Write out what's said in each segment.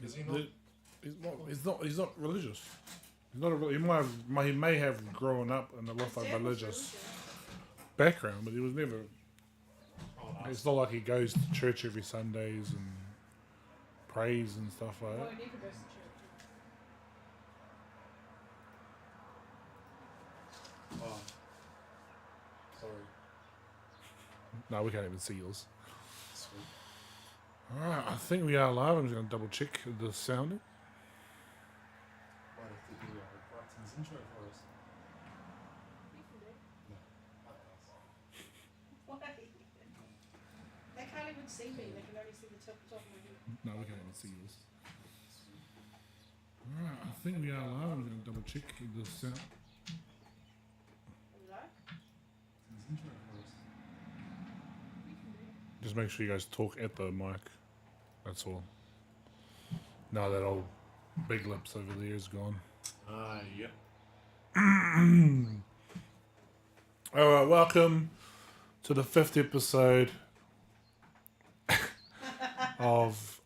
Is he not? He's not religious. He's not. He may have grown up in a lot of religious background, but he was never. Oh, no. It's not like he goes to church every Sundays and prays and stuff like that. Oh, sorry. No, we can't even see yours. Sweet. Alright, I think we are live. I'm just going to double check the sounding. Might have to do Brighton's intro for us. No. Why? They can't even see me, they can only see the top of my head. No, we can't even see yours. Alright, I think we are live. I'm going to double check the sound. Hello? His intro for us. Just make sure you guys talk at the mic. That's all. Now that old big lips over there is gone. Yep. Alright, welcome to the 5th episode of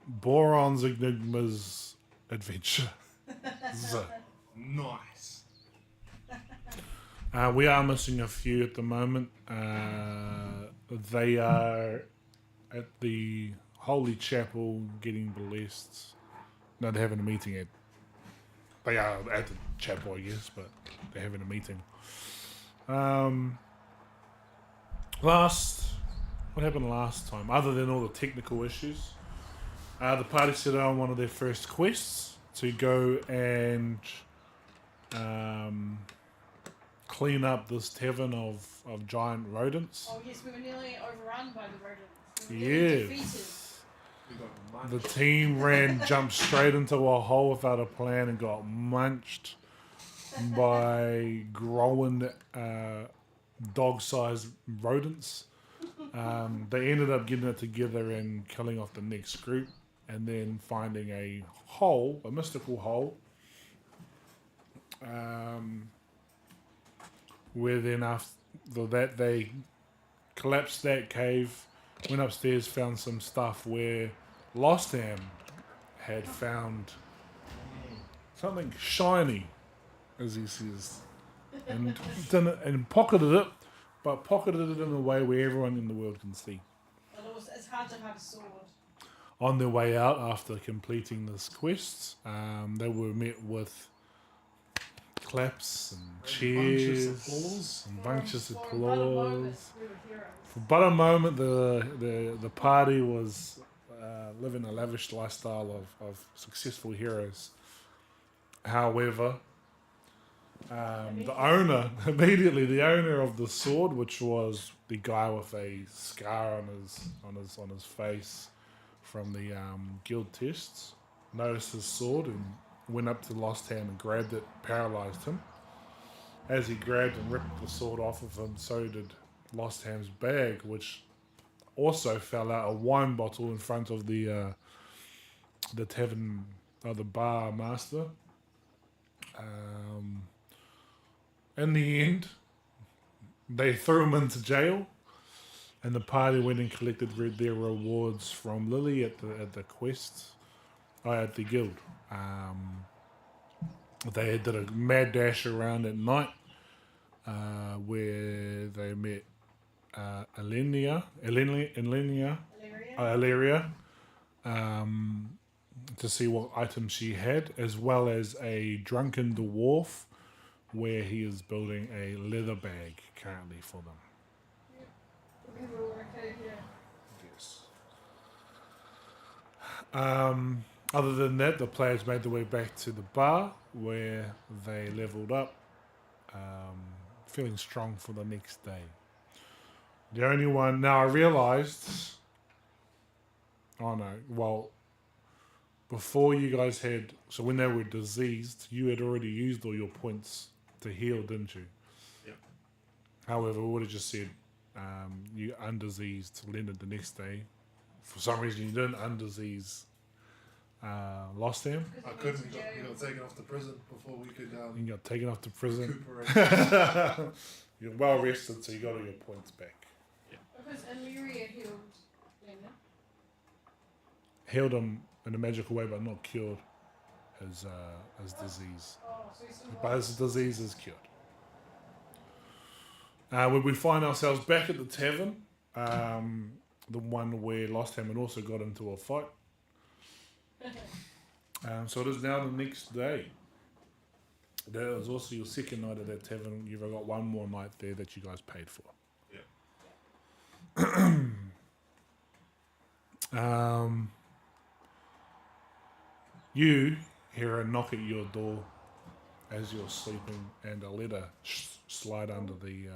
Boron's Enigma's Adventure. Nice. We are missing a few at the moment. They are at the Holy Chapel getting blessed. No, they're having a meeting they are at the chapel, I guess, but they're having a meeting. What happened last time? Other than all the technical issues, the party set out on one of their first quests to go and clean up this tavern of giant rodents. Oh yes, we were nearly overrun by the rodents. We were nearly defeated. We got The munched. team jumped straight into a hole without a plan and got munched by growing dog-sized rodents. They ended up getting it together and killing off the next group, and then finding a hole, a mystical hole, where then after that they collapsed that cave, went upstairs, found some stuff where Lost Ham had found something shiny, as he says, and pocketed it, but pocketed it in a way where everyone in the world can see. But it's hard to have a sword. On their way out after completing this quest, they were met with claps and cheers and bunches of For about a moment, applause. we were heroes. For but a moment, the party was living a lavish lifestyle of successful heroes. However, the owner of the sword, which was the guy with a scar on his face from the guild tests, noticed his sword and went up to Lost Ham and grabbed it, paralyzed him. As he grabbed and ripped the sword off of him, so did Lost Ham's bag, which also fell out, a wine bottle in front of the tavern, the bar master. In the end, they threw him into jail, and the party went and collected their rewards from Lily at the quest, at the guild. They did a mad dash around at night, where they met Illyria, to see what items she had, as well as a drunken dwarf, where he is building a leather bag currently for them. We were okay here. Yes. Other than that, the players made their way back to the bar, where they leveled up, feeling strong for the next day. The only one... Now, I realised... Oh, no. Well, before you guys had... So when they were diseased, you had already used all your points to heal, didn't you? Yep. However, we would have just said you undiseased Leonard the next day. For some reason, you didn't undisease Lost Ham. I couldn't. He got taken off to prison before we could You got taken off to prison. recuperate. You're well rested, so you got all your points back. Because Illyria healed Leonard. Healed him in a magical way, but not cured his disease. Oh, so he's still But his disease is cured. When we find ourselves back at the tavern, the one where Lost Hammond also got into a fight. So it is now the next day. That was also your second night at that tavern. You've got one more night there that you guys paid for. You hear a knock at your door as you're sleeping, and a letter slide under the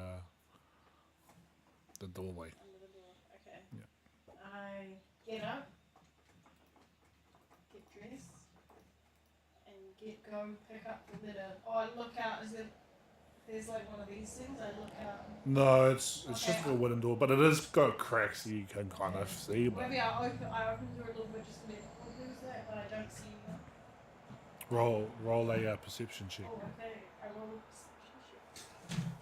doorway. Under the door. Okay. Yeah. I get up, get dressed, and go pick up the litter. Oh, I look out. Is it? There's like one of these things. I look out. No, it's Okay. just a wooden door, but it is got cracks you can kind of see. But Maybe I open the door a little bit just to be like, oh, who's that? But I don't see anyone. roll a perception check. Oh, okay. I roll a perception check.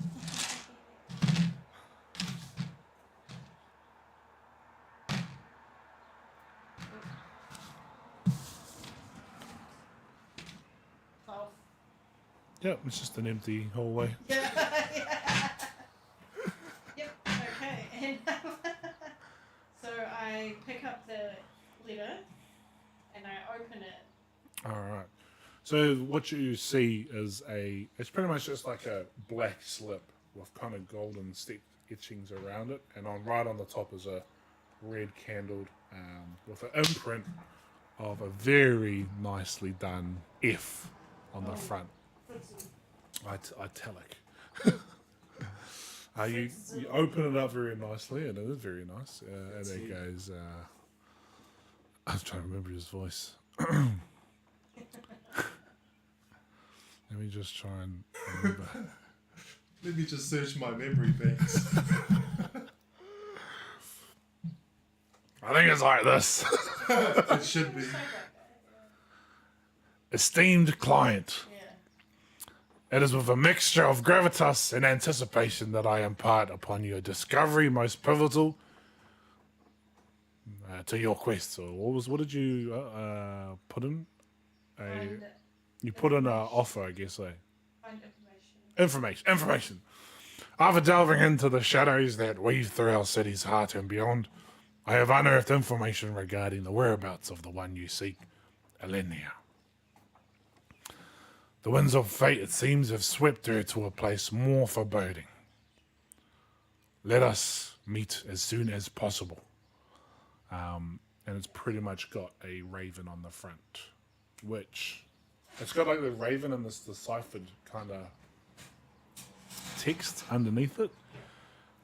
12. Yep, it's just an empty hallway. Yeah. Yep. Okay. And so I pick up the letter and I open it. All right. So what you see is it's pretty much just like a black slip with kind of golden etchings around it, and right on the top is a red candled with an imprint of a very nicely done F on the front. Italic. You open it up very nicely, and it is very nice. And it goes. I was trying to remember his voice. Let me just try and remember. Let me just search my memory banks. I think it's like this. It should be. Esteemed client, Yeah. it is with a mixture of gravitas and anticipation that I impart upon your discovery most pivotal to your quest. So what did you put in? You put in an offer, I guess. Find information. Information. After delving into the shadows that weave through our city's heart and beyond, I have unearthed information regarding the whereabouts of the one you seek, Elenia. The winds of fate, it seems, have swept her to a place more foreboding. Let us meet as soon as possible. And it's pretty much got a raven on the front, which it's got like the raven and this deciphered kind of text underneath it,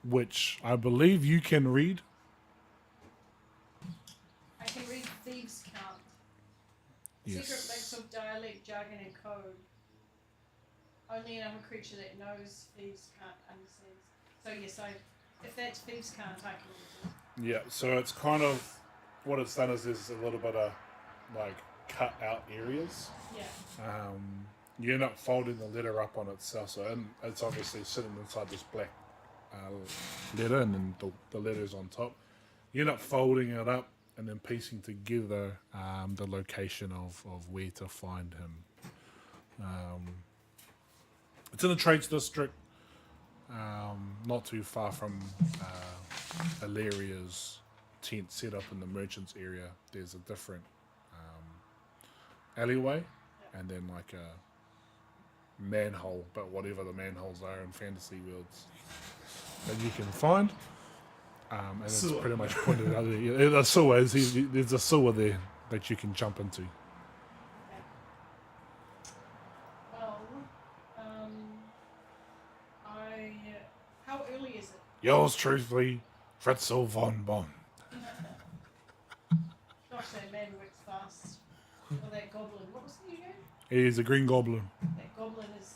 which I believe you can read. I can read thieves' count. Yes. Secret mix of dialect, jargon, and code. Only another creature that knows thieves can't understand. So yes, if that's thieves can't, I can read it. Yeah, so it's kind of what it's done is there's a little bit of like cut out areas. Yeah. You end up folding the letter up on itself, so it's obviously sitting inside this black letter, and then the letter's on top. You end up folding it up and then piecing together the location of where to find him. It's in the Trades District, not too far from Illyria's tent set up in the merchants area. There's a different alleyway, and then like a manhole, but whatever the manholes are in fantasy worlds that you can find. And it's Sewer. pretty much pointed out there. Yeah, the sewer there's a sewer there that you can jump into. Well, how early is it? Yours truthfully, Fritzel von Bonn. Gosh, that man works fast. Or that goblin. What was he again? He's a green goblin. That goblin he's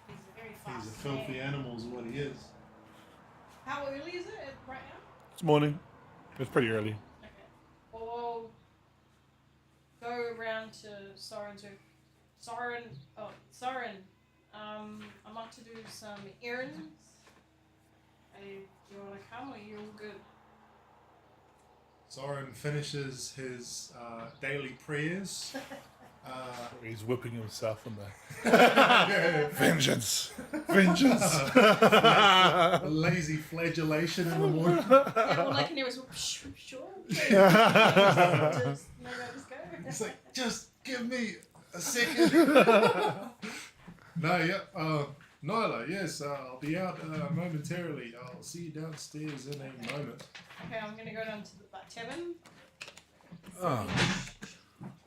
a very fast He's a filthy man. animal is what he is. How early is it right now? It's morning. It's pretty early. Okay. Well, we'll go around to Soren. Soren. I'm up to do some errands. Do you want to come or are you all good? Soren finishes his daily prayers. He's whipping himself in the Yeah. vengeance, vengeance. A lazy flagellation in the morning. Yeah, all I can hear is sure. Maybe I'll just go. He's like, just give me a second. No, yeah. Nyla, yes, I'll be out momentarily. I'll see you downstairs in a moment. Okay, I'm gonna go down to the tavern.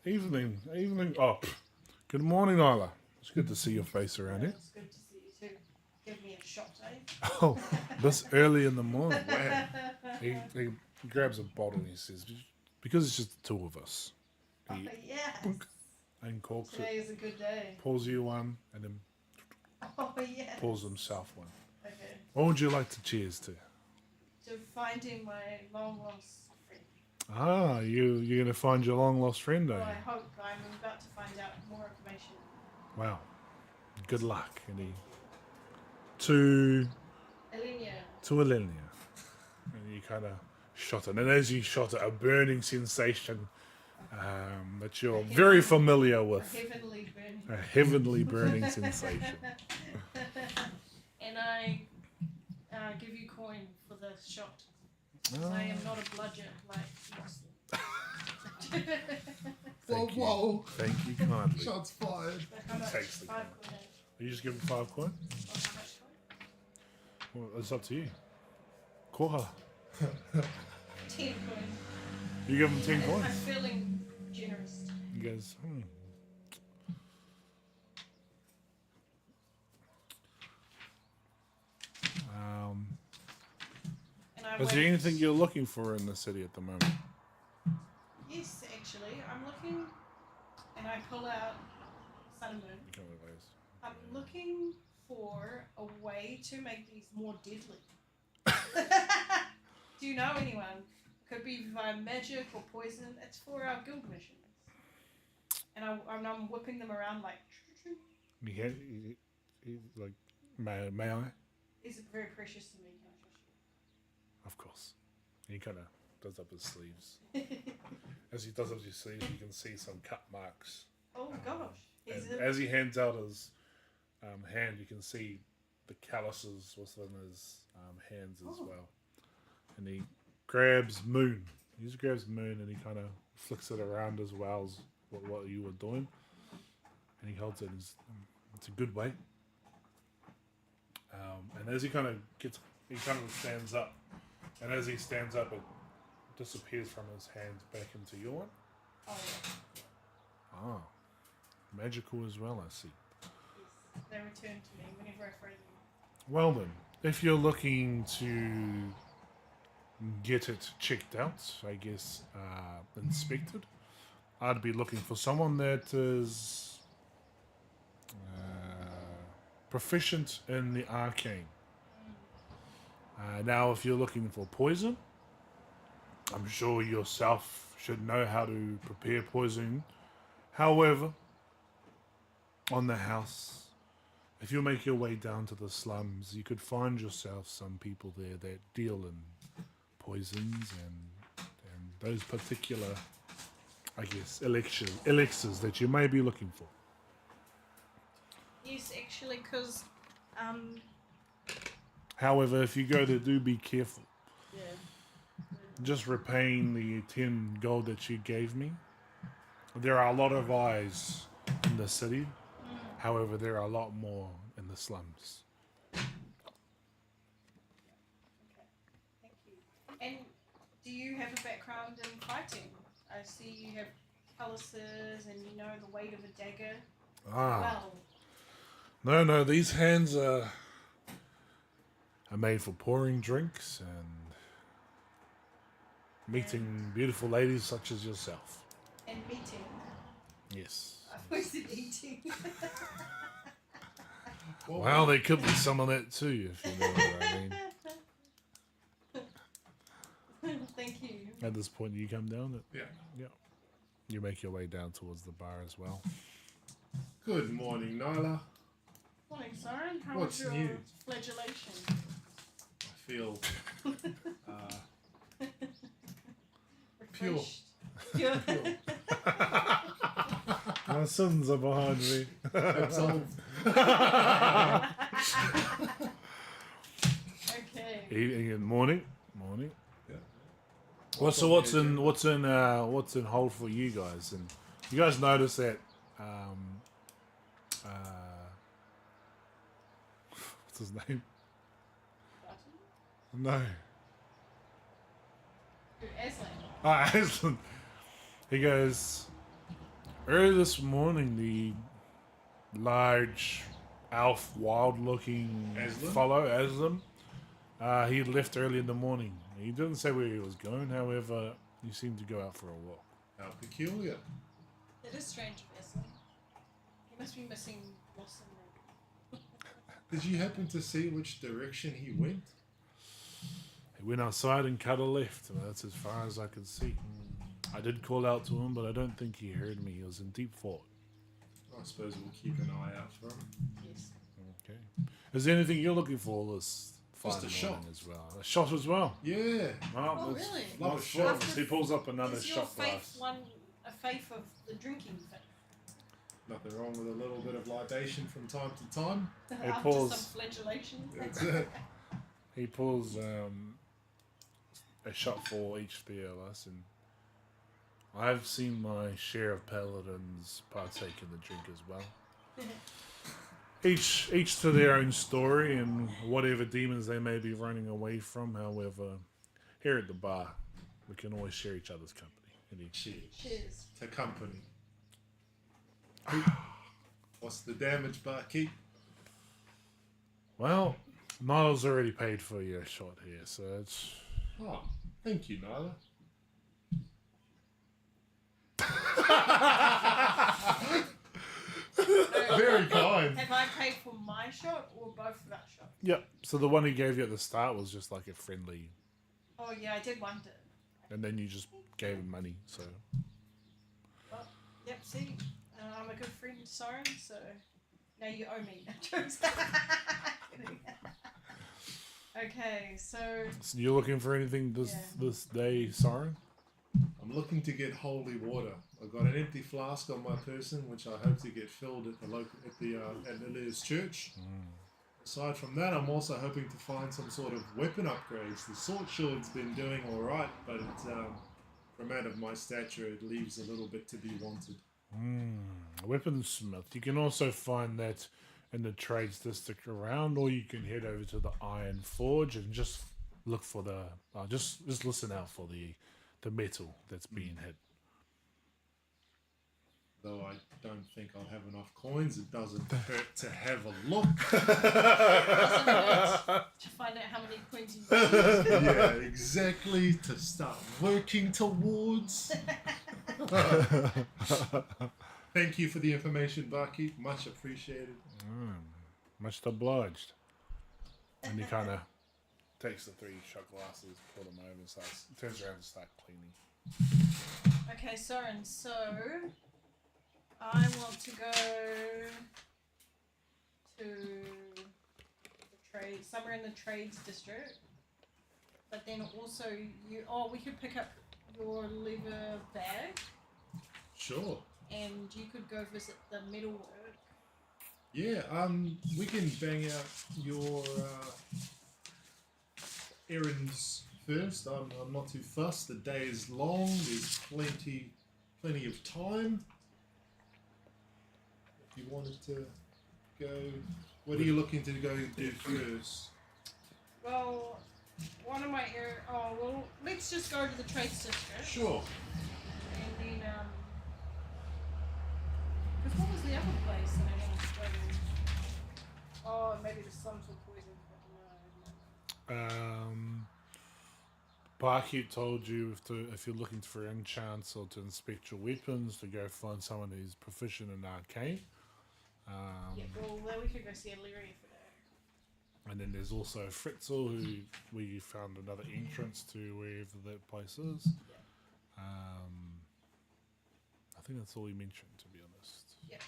Evening. Oh, good morning, Isla. It's good to see your face around here. It's good to see you too. Give me a shot, eh? Oh, this early in the morning. Wow. He grabs a bottle and he says, because it's just the two of us. He Yes. and corks Today it, is a good day. pours you one, and then Oh yes. pours himself one. Okay. What would you like to cheers to? To finding my long lost friend. Ah, you're going to find your long lost friend, are Well, I you? hope I'm about to find out more information. Wow. Good luck. And he to Elenia. Elenia. And you kind of shot it. And as you shot it, a burning sensation that you're very familiar A with. heavenly burning. A heavenly burning sensation. And I give you coin for the shot. 'Cause I am not a bludger like most. Thank you. Whoa. Thank you kindly. Shots fired. But how much? Takes the 5 coin. coin. You just give him 5 coin? Or how much coin? Well, it's up to you. Koha. 10 coin. You give him 10 I'm coins. feeling generous. He goes, And I Is there wait. anything you're looking for in the city at the moment? Yes, actually. I'm looking, and I pull out Sun and Moon. You can't realize. I'm looking for a way to make these more deadly. Do you know anyone? Could be via magic or poison. It's for our guild missions. And I'm whipping them around like. He like, may I? Is it very precious to me? Can I trust Of course. He kind of does up his sleeves. As he does up his sleeves, you can see some cut marks. Oh gosh. Is And it? as he hands out his hand, you can see the calluses within his hands as well. And he grabs Moon. He just grabs Moon and he kind of flicks it around as well as what you were doing. And he holds it. It's a good way. And as he kind of stands up. And as he stands up, it disappears from his hands back into your one. Oh Ah, magical as well, I see. yes. They return to me whenever I throw them. Well then, if you're looking to get it checked out, I guess inspected, I'd be looking for someone that is proficient in the arcane. Now, if you're looking for poison, I'm sure yourself should know how to prepare poison. However, on the house, if you make your way down to the slums, you could find yourself some people there that deal in poisons and those particular, I guess, elixirs that you may be looking for. Yes, actually, because However, if you go there, do be careful. yeah. Just repaying the 10 gold that you gave me. There are a lot of eyes in the city. However, there are a lot more in the slums. Okay. Thank you. And do you have a background in fighting? I see you have calluses and you know the weight of a dagger. Ah, Well, no, these hands are made for pouring drinks and meeting beautiful ladies such as yourself. and meeting. Yes. I was eating. Well, there could be some of that too, if you know what I mean. Thank you. At this point, you come down. Yeah. You make your way down towards the bar as well. Good morning, Nyla. Morning, Soren. How What's was your new? flagellation? I feel pure. Pure. My sons are behind me. Absolved. Okay. Evening, morning. Yeah. What's in hold for you guys? And you guys notice that what's his name? No. Aslan. Aslan. He goes, early this morning, the large, elf, wild-looking Aslan? fellow, Aslan, he left early in the morning. He didn't say where he was going, however, he seemed to go out for a walk. How peculiar. It is strange of Aslan. He must be missing Blossom. Did you happen to see which direction he went? He went outside and cut a left, and that's as far as I could see. I did call out to him, but I don't think he heard me. He was in deep thought. I suppose we'll keep an eye out for him. Yes. Okay. Is there anything you're looking for this Just fine a shot. morning as well? A shot as well? Yeah. Well, Oh, that's- really? Love a that's shot. fine. He pulls up another Is your shot faith glass. a faith of the drinking faith? Nothing wrong with a little bit of libation from time to time. Hey, After pause. some flagellation? That's it. He pulls a shot for each three of us, and I've seen my share of paladins partake in the drink as well. Each to their own story and whatever demons they may be running away from. However, here at the bar, we can always share each other's company. Cheers. Cheers. To company. What's the damage, barkeep? Well, Niall's already paid for your shot here, so it's... Oh, thank you, Nyla. Very kind. Have I paid for my shot or both of our shots? Yep, so the one he gave you at the start was just like a friendly... Oh yeah, I did wonder. And then you just gave him money, so... Well, yep, see, I'm a good friend to Soren, so now you owe me. Jokes. Okay, so So you're looking for anything this day, Soren? I'm looking to get holy water. I've got an empty flask on my person, which I hope to get filled at the Lilia's church. Aside from that, I'm also hoping to find some sort of weapon upgrades. The sword shield's been doing all right, but from out of my stature, it leaves a little bit to be wanted. Weaponsmith. You can also find that in the trades district around, or you can head over to the Iron Forge and just look for the just listen out for the metal that's being hit. Though I don't think I'll have enough coins, it doesn't hurt to have a look. doesn't hurt to find out how many coins you need. Yeah, exactly. To start working towards. Thank you for the information, barkeep. Much appreciated. Much obliged. And he kind of takes the 3 shot glasses, pull them over, and turns around and starts cleaning. Okay, Soren, so I want to go to the trade, somewhere in the trades district, but then also we could pick up your leather bag Sure. and you could go visit the metalwork. Yeah, we can bang out your errands first. I'm not too fussed. The day is long. There's plenty of time. If you wanted to go, what are you looking to go do first? Well, one of my let's just go to the trades district. Sure. And then, because what was the other place that I wanted to go to? Oh, maybe the slums were poisoned, but no. Barkeep told you if you're looking for enchants or to inspect your weapons, to go find someone who's proficient in arcane. Yeah, well, then we could go see Illyria for that. And then there's also Fritzel, who we found another entrance to wherever that place is. I think that's all he mentioned, to be honest. Yeah,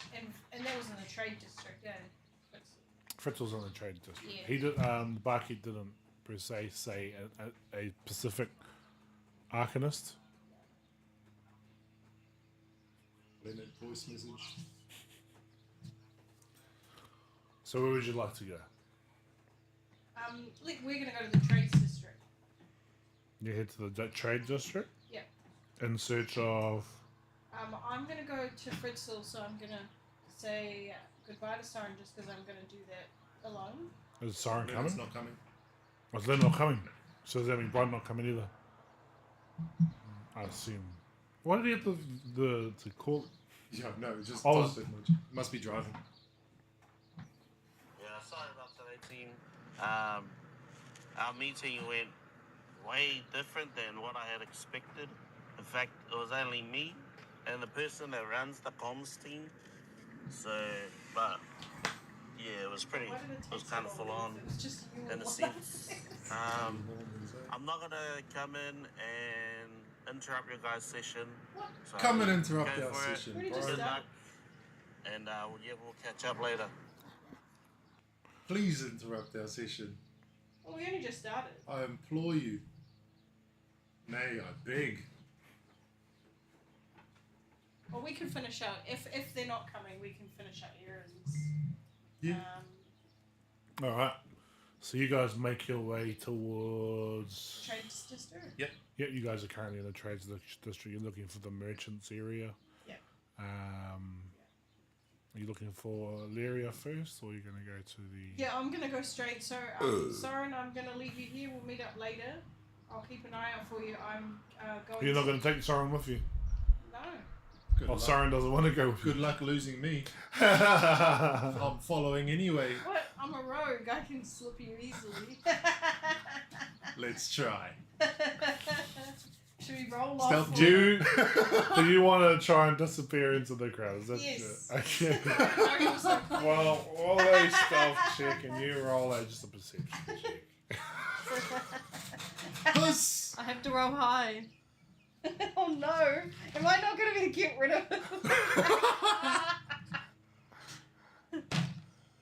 and that was in the trade district, yeah. Fritzel's in the trade district. Yeah. He did. Barkeep didn't per se say a Pacific arcanist. Leonard voice message. So where would you like to go? Like we're gonna go to the trades district. You head to the trade district? Yeah. In search of... I'm gonna go to Fritzl, so I'm gonna say goodbye to Siren just because I'm gonna do that alone. Is Siren Leonard's coming? not coming. Oh, is Len not coming? So does that mean Brian not coming either? I assume. Why did he have to call? Yeah, no, just Oh, type it much. Must be driving. Yeah, sorry about that, team. Our meeting went way different than what I had expected. In fact, it was only me and the person that runs the comms team. So, but yeah, it was pretty. Why did It was take kind of so full long? on It was just you in and a one. sense. I'm not gonna come in and interrupt your guys' session. What? So Come and interrupt go our for it. session, We just Brian. Good started. luck. And yeah, we'll catch up later. Please interrupt our session. Well, we only just started. I implore you. Nay, I beg. Well, we can finish out. If they're not coming, we can finish out errands. Yeah. Alright. So you guys make your way towards... Trades district. Yep. Yep, you guys are currently in the trades district. You're looking for the merchants area. Yep. Are you looking for Lyria first, or are you going to go to the... Yeah, I'm gonna go straight. So, Soren, I'm gonna leave you here. We'll meet up later. I'll keep an eye out for you. I'm going. You're not going to take Soren with you? No. Good Oh, luck. Soren doesn't want to go with Good you. luck losing me. I'm following anyway. What? I'm a rogue. I can slip you easily. Let's try. Should we roll Stealth off? Do you want to try and disappear into the crowd? Is that Yes. Okay. No, you're so clever. Well, roll a stealth check and you roll just a perception check. Puss! I have to roll high. Oh no! Am I not going to be get rid of him?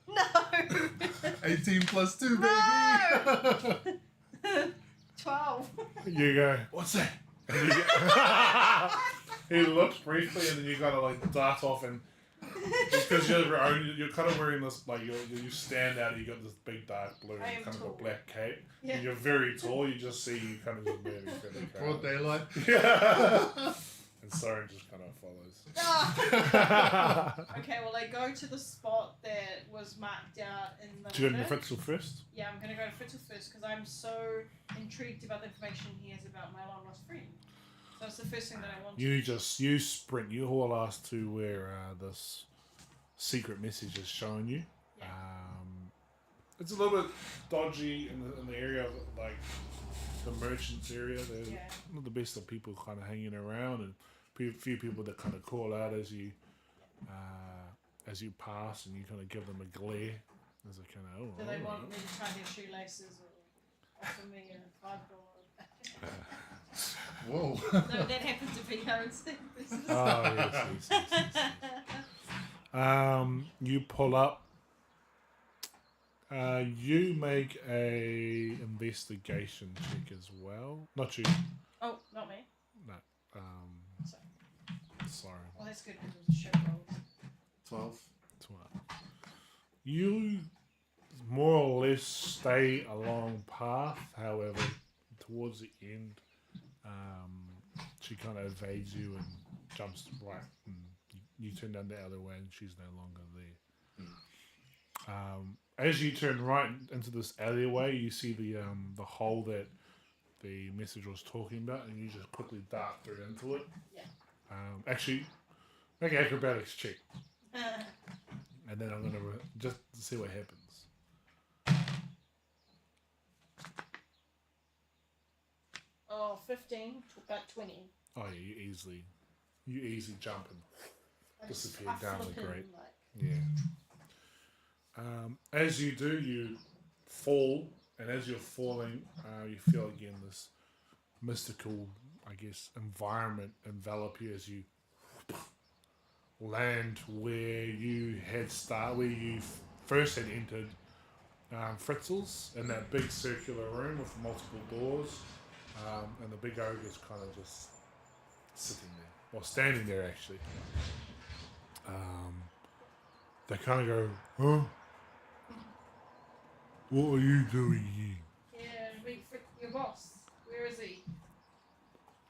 No! 18 plus 2, No! baby! 12. You go, what's that? And you go, he looks briefly and then you gotta like dart off and because you're kind of wearing this like you stand out and you got this big dark blue I and am kind of tall. a black cape Yeah. and you're very tall. You just see you kind of just moving through the Broad crowd. daylight. Yeah. And Soren just kind of follows. Ah! Okay, well, I go to the spot that was marked out in the. Do you go to letter. Fritzl first? Yeah, I'm gonna go to Fritzl first because I'm so intrigued about the information he has about my long lost friend. So it's the first thing that I want. You sprint. You haul ass to where this secret message is showing you. Yeah. It's a little bit dodgy in the area of like the merchants area. They're Yeah. not the best of people kind of hanging around, and few people that kind of call out as you pass, and you kind of give them a glare as a kind of Do they want me to tie their shoelaces or offer me a $5? Whoa. No, that happens to be Harrod's business. Oh yes. You pull up. You make a investigation check as well. Not you. Oh, not me. No. Sorry. Sorry. Well, that's good because it was show rolls. 12. 12. You more or less stay along path. However, towards the end, she kind of evades you and jumps right, and you turn down the other way, and she's no longer there. As you turn right into this alleyway, you see the hole that the message was talking about, and you just quickly dart through into it. Yeah. Actually, make an acrobatics check, and then I'm gonna just see what happens. Oh, 15 to about 20. Oh yeah, you easily jump and I disappear I down the flip in, grate. like, yeah. As you do, you fall, and as you're falling, you feel again this mystical, I guess, environment envelop you as you land where you where you first had entered Fritzl's, in that big circular room with multiple doors, and the big ogre's kind of just sitting there, or standing there actually. they kind of go, huh? What are you doing here? Yeah, meet your boss. Where is he?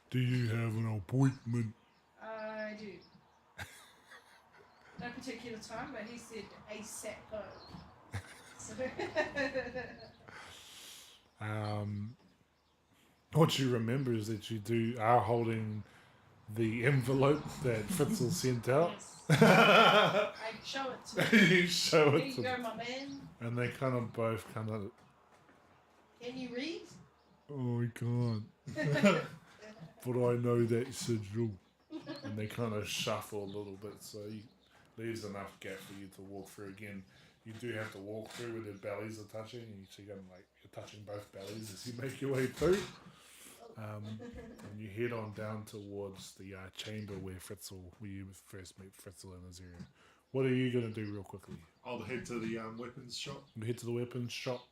Do you have an appointment? I do. No particular time, but he said ASAP. So What you remember is that you are holding the envelope that Fritzl sent out. yes, I show it to him. You show Here it you to go, them. my man. And they kind of both kind of, Can you read? oh, I can't. But I know that sigil. And they kind of shuffle a little bit, so he leaves enough gap for you to walk through again. You do have to walk through where their bellies are touching, and you're touching both bellies as you make your way through. And you head on down towards the chamber where you first meet Fritzl and Azaria. What are you going to do real quickly? I'll head to the weapons shop. You head to the weapons shop.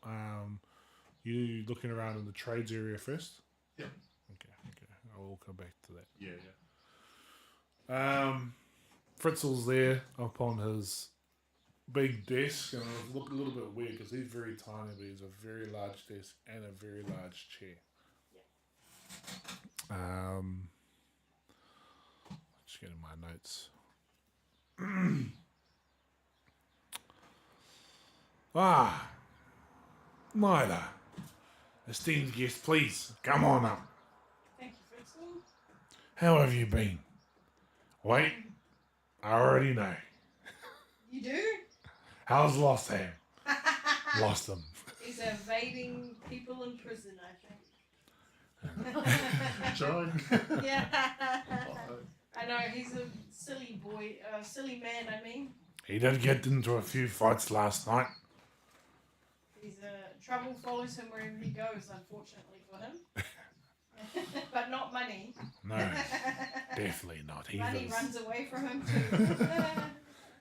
You looking around in the trades area first? Yeah. Okay. I will come back to that. Yeah. Fritzl's there up on his big desk, and it look a little bit weird because he's very tiny, but he's a very large desk and a very large chair. Just getting my notes. Nyla, esteemed guest, please come on up. Thank you, Fritzl. How have you been? Wait, I already know. You do? How's Lost Ham? Lost him. He's evading people in prison, I think. Trying. Yeah. I know, he's a silly boy, silly man, I mean. He did get into a few fights last night. He's trouble follows him wherever he goes, unfortunately for him. But not money. No, definitely not. Money runs away from him too.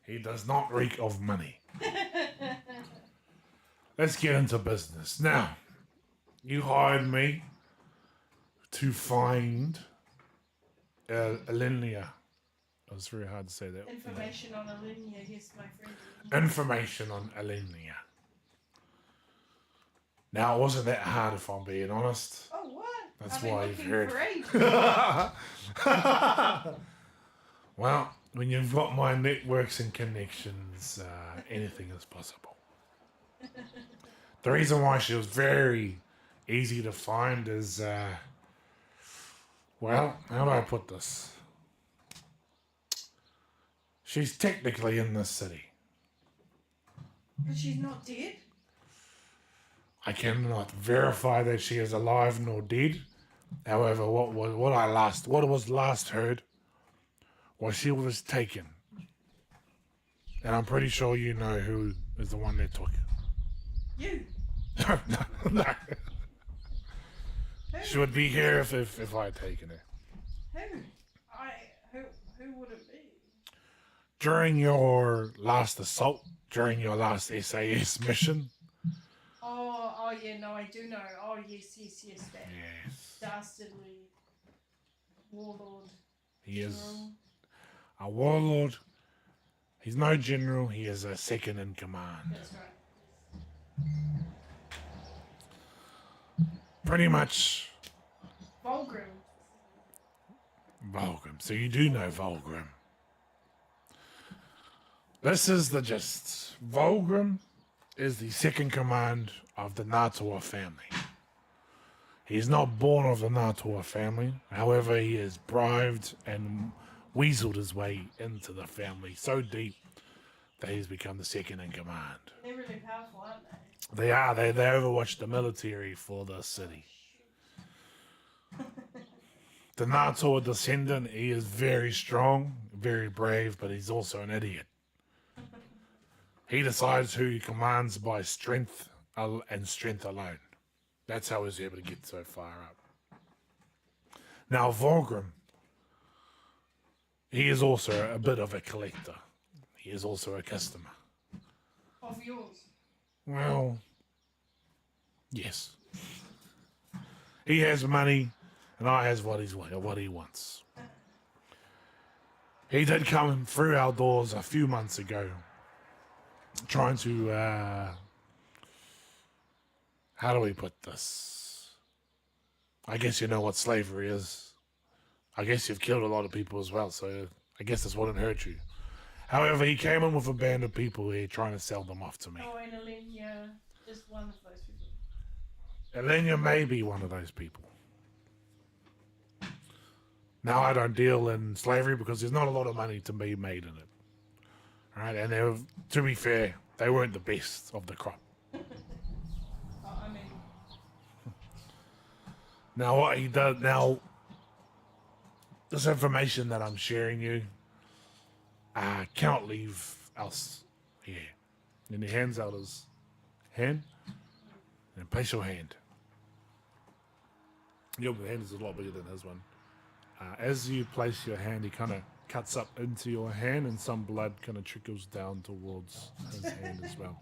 He does not reek of money. Let's get into business. Now, you hired me to find Alenia. It was very hard to say that. Information on Alenia, yes, my friend. Information on Alenia. Now, it wasn't that hard, if I'm being honest. Oh, what? That's I've why been you've looking heard. for ages. Well, when you've got my networks and connections, anything is possible. The reason why she was very easy to find is, well, how do I put this? She's technically in this city. But she's not dead? I cannot verify that she is alive nor dead. However, what was last heard was she was taken. And I'm pretty sure you know who is the one that took her. You? No. Who? She would be here if I had taken her. Who would it be? During your last assault, during your last SAS mission. Oh yeah, no, I do know. Oh yes, that Yes. dastardly warlord. He is General. a warlord. He's no general, he is a second in command. That's right. Pretty much Volgrim. Volgrim. So you do know Volgrim. This is the gist. Volgrim is the second command of the Natua family. He is not born of the Natua family. However, he is bribed and weaseled his way into the family so deep that he's become the second in command. They're really powerful, aren't they? They are. They overwatch the military for the city. The Natua descendant, he is very strong, very brave, but he's also an idiot. He decides who he commands by strength and strength alone. That's how he's able to get so far up. Now, Volgrim, he is also a bit of a collector. He is also a customer. Of yours. Well, yes. He has money, and I has what he wants. he did come through our doors a few months ago, trying to, how do we put this? I guess you know what slavery is. I guess you've killed a lot of people as well, so I guess this wouldn't hurt you. However, he came in with a band of people here trying to sell them off to me. Oh, and Alenia is one of those people. Elena may be one of those people. Now, I don't deal in slavery because there's not a lot of money to be made in it. All right, and they were, to be fair, they weren't the best of the crop. I mean, Now, what he does now, this information that I'm sharing you, cannot leave us here. And he hands out his hand, and place your hand. Your hand is a lot bigger than his one. As you place your hand, he kind of cuts up into your hand, and some blood kind of trickles down towards his hand as well.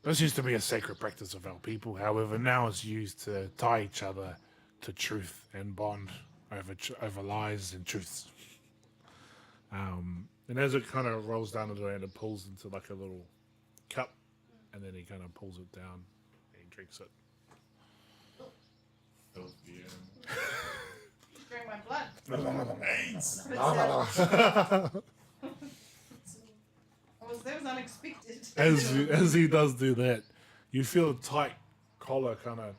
This used to be a sacred practice of our people. However, now it's used to tie each other to truth and bond over lies and truths. And as it kind of rolls down into the hand, it pulls into like a little cup, and then he kind of pulls it down and he drinks it. drink my blood. That was unexpected. As he does do that, you feel a tight collar, kind of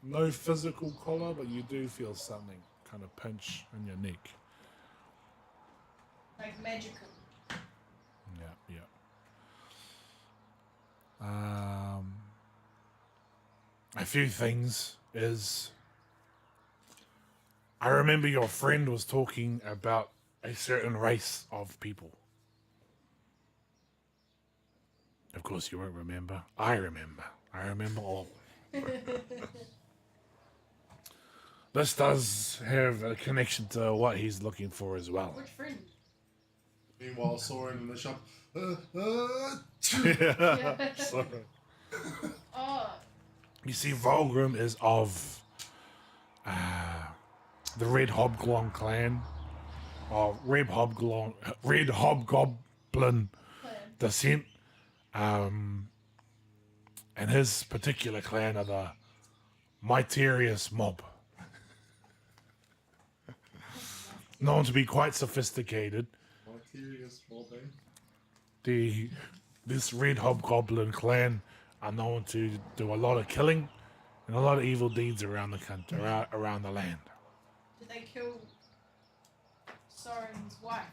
no physical collar, but you do feel something kind of pinch in your neck. Like magical. Yeah. A few things is, I remember your friend was talking about a certain race of people. Of course you won't remember. I remember. I remember all. This does have a connection to what he's looking for as well. Which friend? Meanwhile, Soren in the shop. Yeah. So, Oh, you see, Volgrim is of the Red Hobgoblin clan, or Red Hobgoblin plan. descent. And his particular clan are the Miterius mob. Known to be quite sophisticated. Mysterious mobbing. This Red Hobgoblin clan are known to do a lot of killing and a lot of evil deeds around the country, around the land. Did they kill Soren's wife?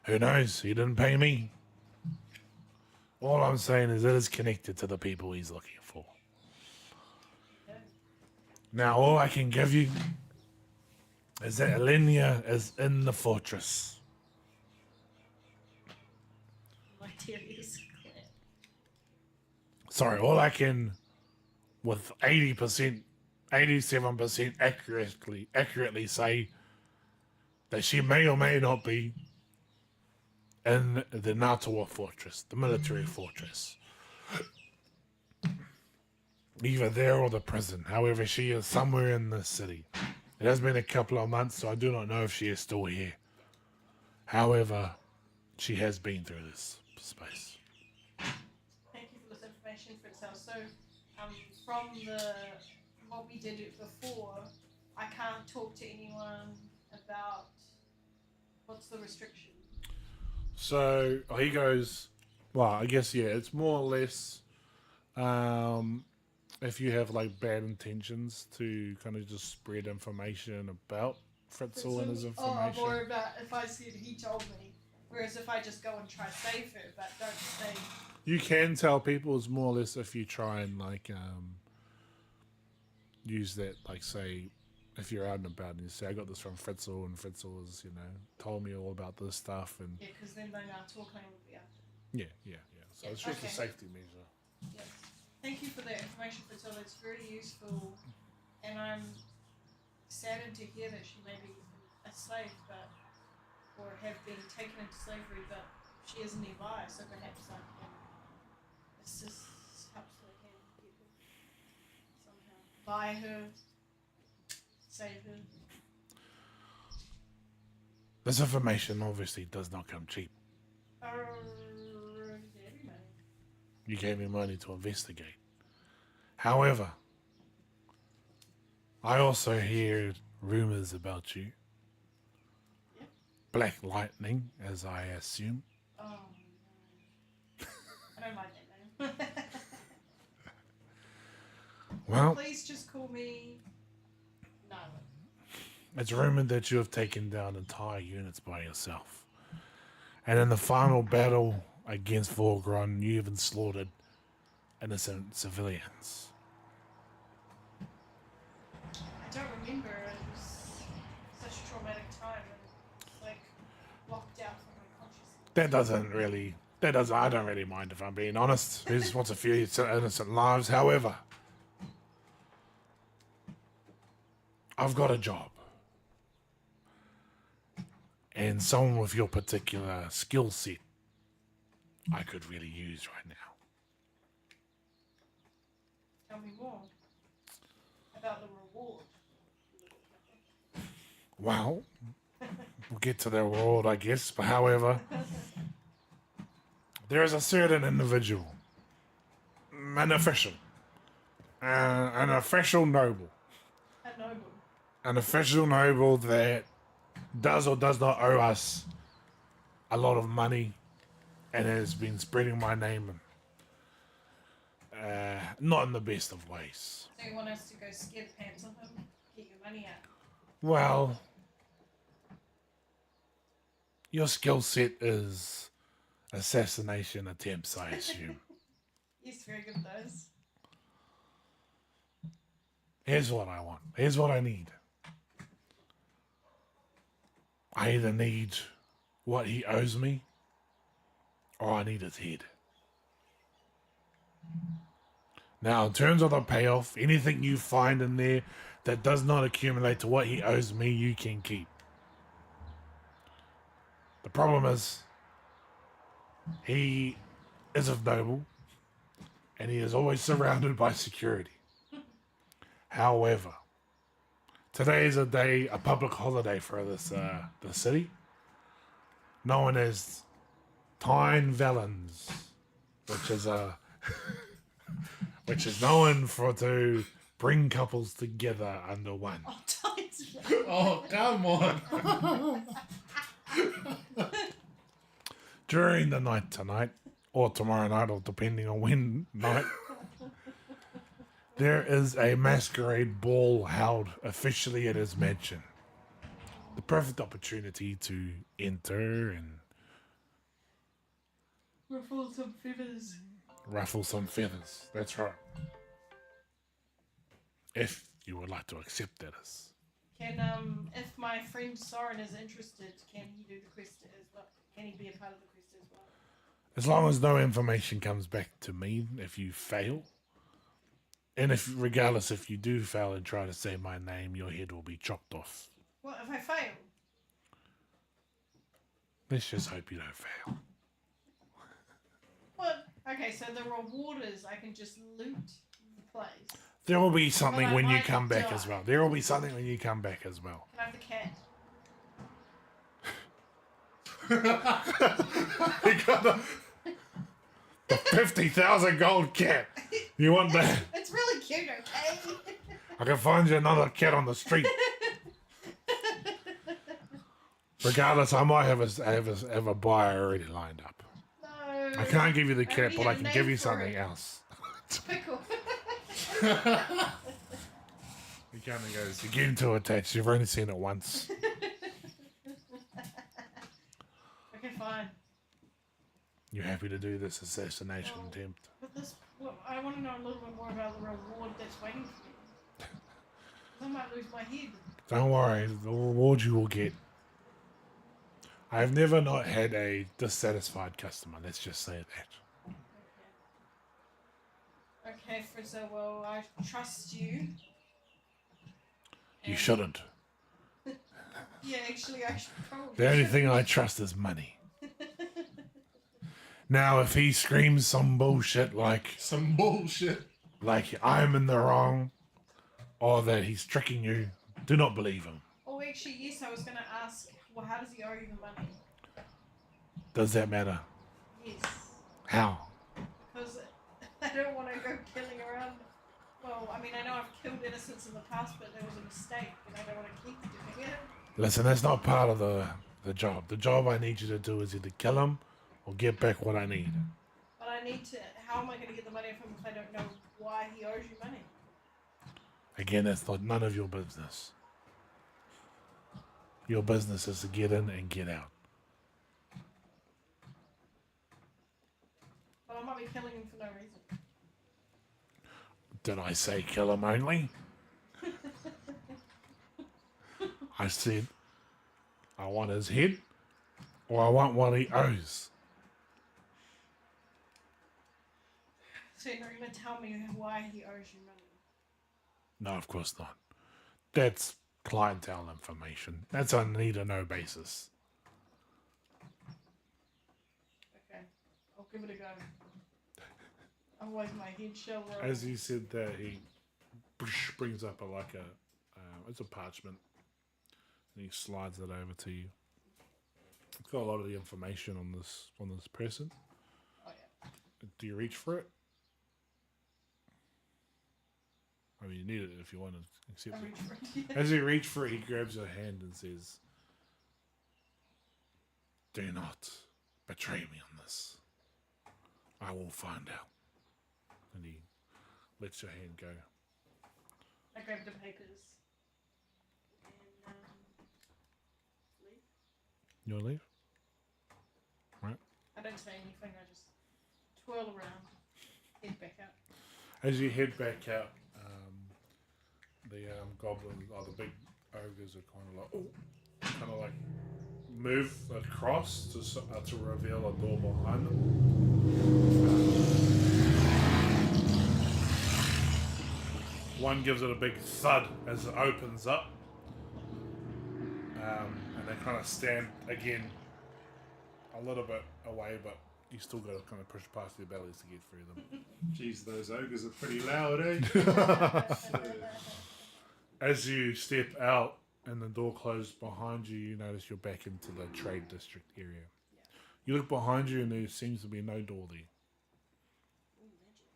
Who knows? He didn't pay me. All I'm saying is it is connected to the people he's looking for. Okay. Now, all I can give you is that Elenia is in the fortress. Mysterious clan. Sorry, all I can, with 80%, 87% accurately say that she may or may not be in the Natawa fortress, the military fortress. Either there or the prison. However, she is somewhere in the city. It has been a couple of months, so I do not know if she is still here. However, she has been through this space. Thank you for this information, Fritzel. So, from what we did before, I can't talk to anyone about what's the restriction. So he goes, well, I guess, yeah, it's more or less if you have like bad intentions to kind of just spread information about Fritzl and his information. Oh, or about if I said he told me. Whereas if I just go and try to save her, but don't say. You can tell people, it's more or less if you try and like use that, like say, if you're out and about and you say, I got this from Fritzl, and Fritzl has, told me all about this stuff, and Yeah, because then they are talking with the other. yeah. So Yeah, it's just okay. a safety measure. Yes. Thank you for that information, Fritzel. It's very useful, and I'm saddened to hear that she may be a slave, or have been taken into slavery, but she is nearby, so perhaps I can assist, help so I can get her somehow. Buy her, save her. This information obviously does not come cheap. Every money. You gave me money to investigate. However, I also hear rumors about you. Yeah. Black lightning, as I assume. Oh no. I don't like that name. Well, Please just call me Nala. it's rumored that you have taken down entire units by yourself. And in the final battle against Vorgron, you even slaughtered innocent civilians. I don't remember. It was such a traumatic time and it's like blocked out from my consciousness. I don't really mind if I'm being honest. Who just wants a few innocent lives? However, I've got a job. And someone with your particular skill set I could really use right now. Tell me more about the reward. Well, we'll get to the reward, I guess. But however, there is a certain individual, an official noble, A noble. an official noble that does or does not owe us a lot of money and has been spreading my name not in the best of ways. So you want us to go scare the pants off him? Get your money out? Well, your skill set is assassination attempts, I assume. He's very good at those. Here's what I want. Here's what I need. I either need what he owes me, or I need his head. Now, in terms of the payoff, anything you find in there that does not accumulate to what he owes me, you can keep. The problem is, he is of noble, and he is always surrounded by security. However, today is a public holiday for this the city, known as Tyne Valens, which is known for to bring couples together under one. Oh, times. Oh, come on. During the night tonight, or tomorrow night, or depending on when night, there is a masquerade ball held officially at his mansion. The perfect opportunity to enter and Ruffle some feathers. ruffle some feathers. That's right. If you would like to accept that as. Can if my friend Soren is interested, can he do the quest as well? Can he be a part of the quest as well? As long as no information comes back to me if you fail. And regardless if you do fail and try to say my name, your head will be chopped off. What if I fail? Let's just hope you don't fail. What? Okay, so the reward is I can just loot the place. There will be something Well, I when you might come back die. as well. There will be something when you come back as well. Can I have the cat? You got the 50,000 gold cat. You want that? It's really cute, okay? I can find you another cat on the street. Regardless, I might have a buyer already lined up. No. I can't give you the cat, already but I have a can give name you for something it. else. Pickle. He kind of goes, you're getting too attached. You've only seen it once. Okay, fine. You happy to do this assassination Well, attempt? But this, well, I want to know a little bit more about the reward that's waiting for me. I might lose my head. Don't worry, the reward you will get. I have never not had a dissatisfied customer, let's just say that. Okay, Frizzo, well, I trust you. You And- shouldn't. Yeah, actually, I should probably. The only should. thing I trust is money. Now, if he screams some bullshit like Some bullshit. I'm in the wrong, or that he's tricking you, do not believe him. Oh, actually, yes, I was going to ask, well, how does he owe you the money? Does that matter? Yes. How? Because I don't want to go killing around. Well, I mean, I know I've killed innocents in the past, but there was a mistake, and I don't want to keep doing it. Listen, that's not part of the job. The job I need you to do is either kill him or get back what I need. But I need to. How am I going to get the money from him if I don't know why he owes you money? Again, that's not none of your business. Your business is to get in and get out. But I might be killing him for no reason. Did I say kill him only? I said I want his head or I want what he owes. So you're not going to tell me why he owes you money? No, of course not. That's clientele information. That's on a need-to-know basis. Okay, I'll give it a go. Otherwise, my head shall roll. As you said that, he brings up it's a parchment, and he slides it over to you. It's got a lot of the information on this person. Oh yeah. Do you reach for it? I mean, you need it if you want to accept I it. reach for it. As you reach for it, he grabs your hand and says, "Do not betray me on this. I will find out." And he lets your hand go. I grab the papers and leave. You'll leave? Right. I don't say anything. I just twirl around, head back out. As you head back out, the goblins, or the big ogres, are kind of like move across to reveal a door behind them. One gives it a big thud as it opens up, and they kind of stand again a little bit away, but you still got to kind of push past their bellies to get through them. Jeez, those ogres are pretty loud, eh? As you step out and the door closes behind you, you notice you're back into the trade district area. Yeah. You look behind you and there seems to be no door there. Ooh, magic.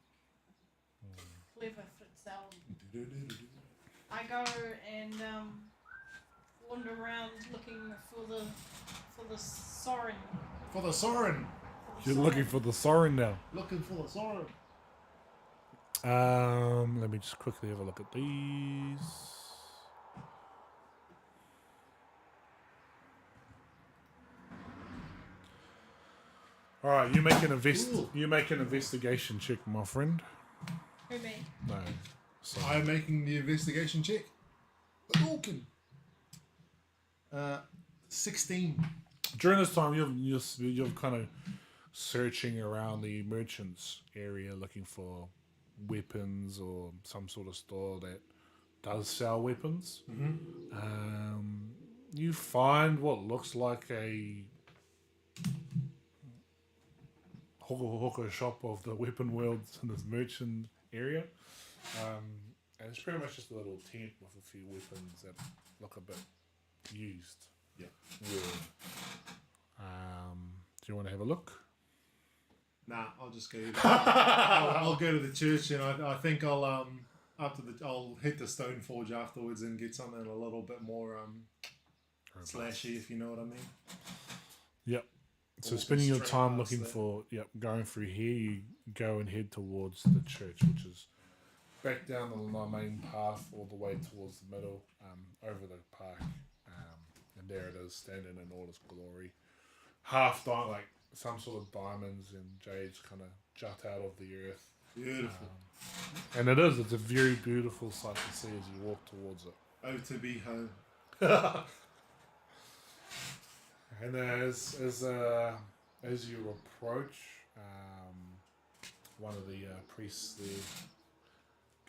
Clever Fritzel. I go and wander around looking for the Sorin. For the Sorin. You're looking for the Sorin now. Looking for the Sorin. Let me just quickly have a look at these. All right, you make an investigation check, my friend. Who, me? No, so I'm making the investigation check. Hadouken. 16. during this time, you're kind of searching around the merchants area, looking for weapons or some sort of store that does sell weapons. Mm-hmm. You find what looks like a hawker shop of the weapon worlds in this merchant area. And it's pretty much just a little tent with a few weapons that look a bit used. Yeah. Do you want to have a look? Nah, I'll just go. I'll go to the church, and I think I'll I'll hit the stone forge afterwards and get something a little bit more slashy, if you know what I mean. Yep. So Or spending your straight time past looking there. for going through here, you go and head towards the church, which is back down the main path all the way towards the middle, over the park, and there it is, standing in all its glory, half like some sort of diamonds and jades kind of jut out of the earth. Beautiful. And it's a very beautiful sight to see as you walk towards it. Oh, to be home. And as you approach, one of the priests there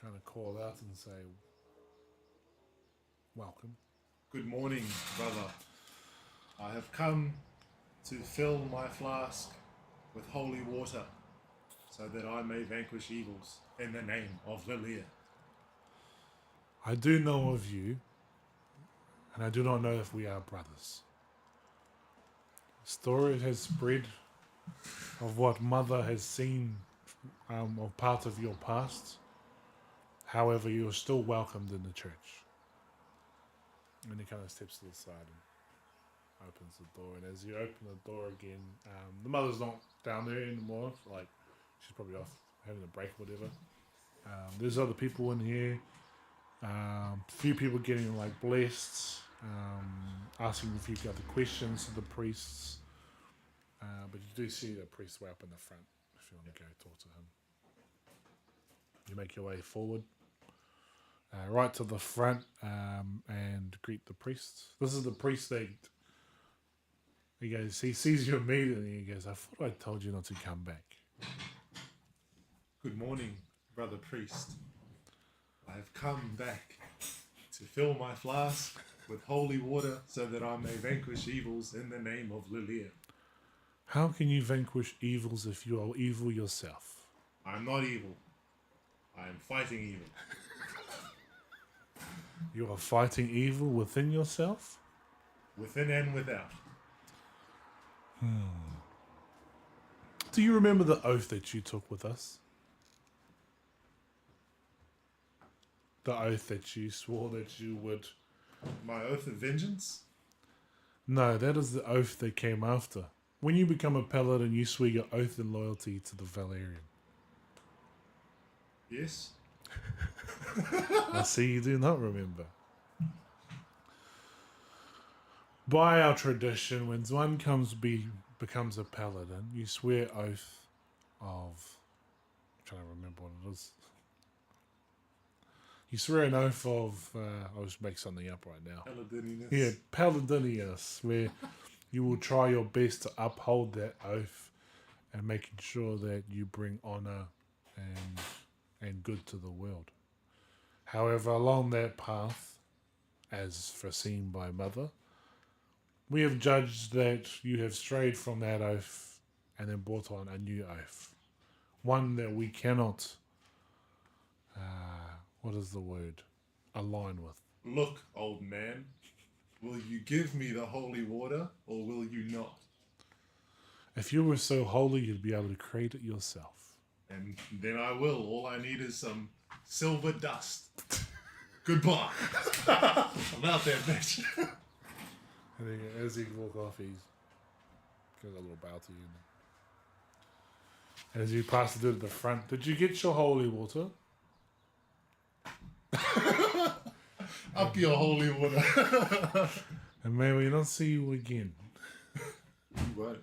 kind of call out and say, "Welcome." Good morning, brother. I have come to fill my flask with holy water, so that I may vanquish evils in the name of Lilia. I do know of you. and I do not know if we are brothers. Story has spread of what mother has seen of part of your past. However, you are still welcomed in the church. And he kind of steps to the side and opens the door. And as you open the door again, the mother's not down there anymore. Like, she's probably off having a break or whatever. There's other people in here. Few people getting like blessed, asking a few other questions to the priests. But you do see the priest way up in the front if you want to go talk to him. You make your way forward, right to the front, and greet the priest. This is the priest that he goes. He sees you immediately. He goes, "I thought I told you not to come back." Good morning, brother priest. I have come back to fill my flask with holy water so that I may vanquish evils in the name of Lilia. How can you vanquish evils if you are evil yourself? I am not evil. I am fighting evil. You are fighting evil within yourself? Within and without. Do you remember the oath that you took with us? The oath that you swore that you would... My oath of vengeance? No, that is the oath that came after. When you become a paladin, you swear your oath and loyalty to the Valerian. Yes. I see you do not remember. By our tradition, when one becomes a paladin, you swear oath of... I'm trying to remember what it is. You swear an oath of... I'll just make something up right now. Paladininess. Yeah, paladinius, where you will try your best to uphold that oath and making sure that you bring honor and good to the world. However, along that path, as foreseen by Mother, we have judged that you have strayed from that oath and then brought on a new oath. One that we cannot, what is the word, align with. Look, old man, will you give me the holy water or will you not? If you were so holy, you'd be able to create it yourself. And then I will. All I need is some silver dust. Goodbye. I'm out there, bitch. And then as he walk off, he gives a little bow to you. And as you pass the dude at the front, did you get your holy water? Up your holy water. And may we not see you again. You won't.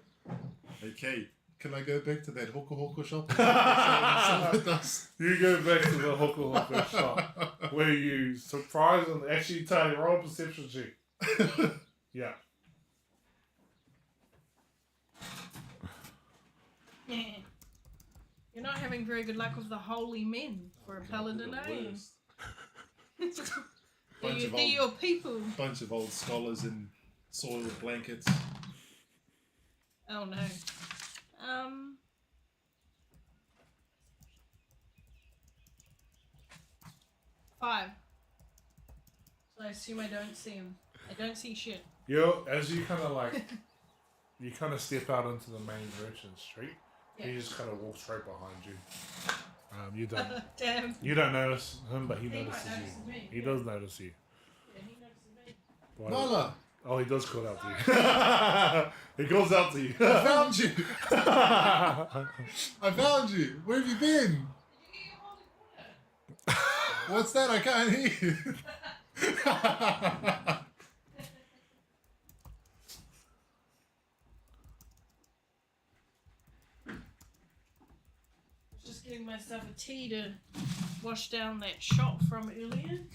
Okay, can I go back to that hoko shop? And silver dust? You go back to the hooker shop where you surprisingly actually tell your own perception check. Yeah. You're not having very good luck with the holy men for a paladin, are you? They're your people. Bunch of old scholars in soiled blankets. Oh no. 5. So I assume I don't see him. I don't see shit. As you kind of like, you kind of step out into the main merchant street. Yeah. He just kind of walks right behind you. You don't. Damn. You don't notice him, but he He might notices notice you. me, He yeah. does notice you. Yeah, he notices me. Why- Nyla, Oh, he does call out to you. He calls out to you. I found you. I found you. Where have you been? Did you get your holy water? What's that? I can't hear you. Just getting myself a tea to wash down that shot from earlier.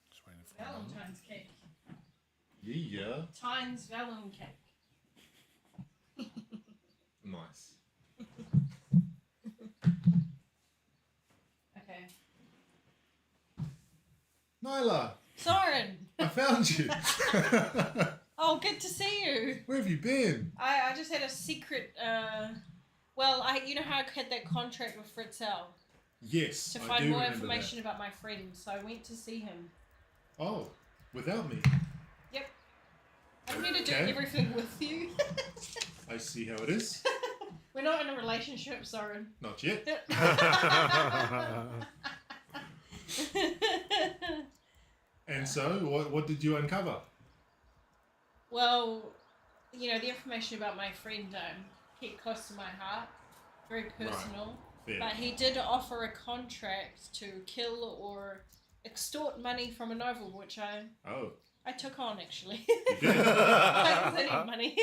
Just waiting for him. Valentine's cake. Yeah. Tine's Valen cake. Nice. Okay. Nyla, Soren! I found you. Oh, Oh, good to see you. Where have you been? I just had a secret. You know how I had that contract with Fritzell Yes, to I find do more remember information about my friend, so I went to see him. that. Oh, without me. Yep. I don't need to do Okay. everything with you. I see how it is. We're not in a relationship, Soren. Not yet. And so, what did you uncover? Well, the information about my friend kept close to my heart. Very personal. Fair. But he did offer a contract to kill or extort money from a noble, which I took on, actually. You did? I need money.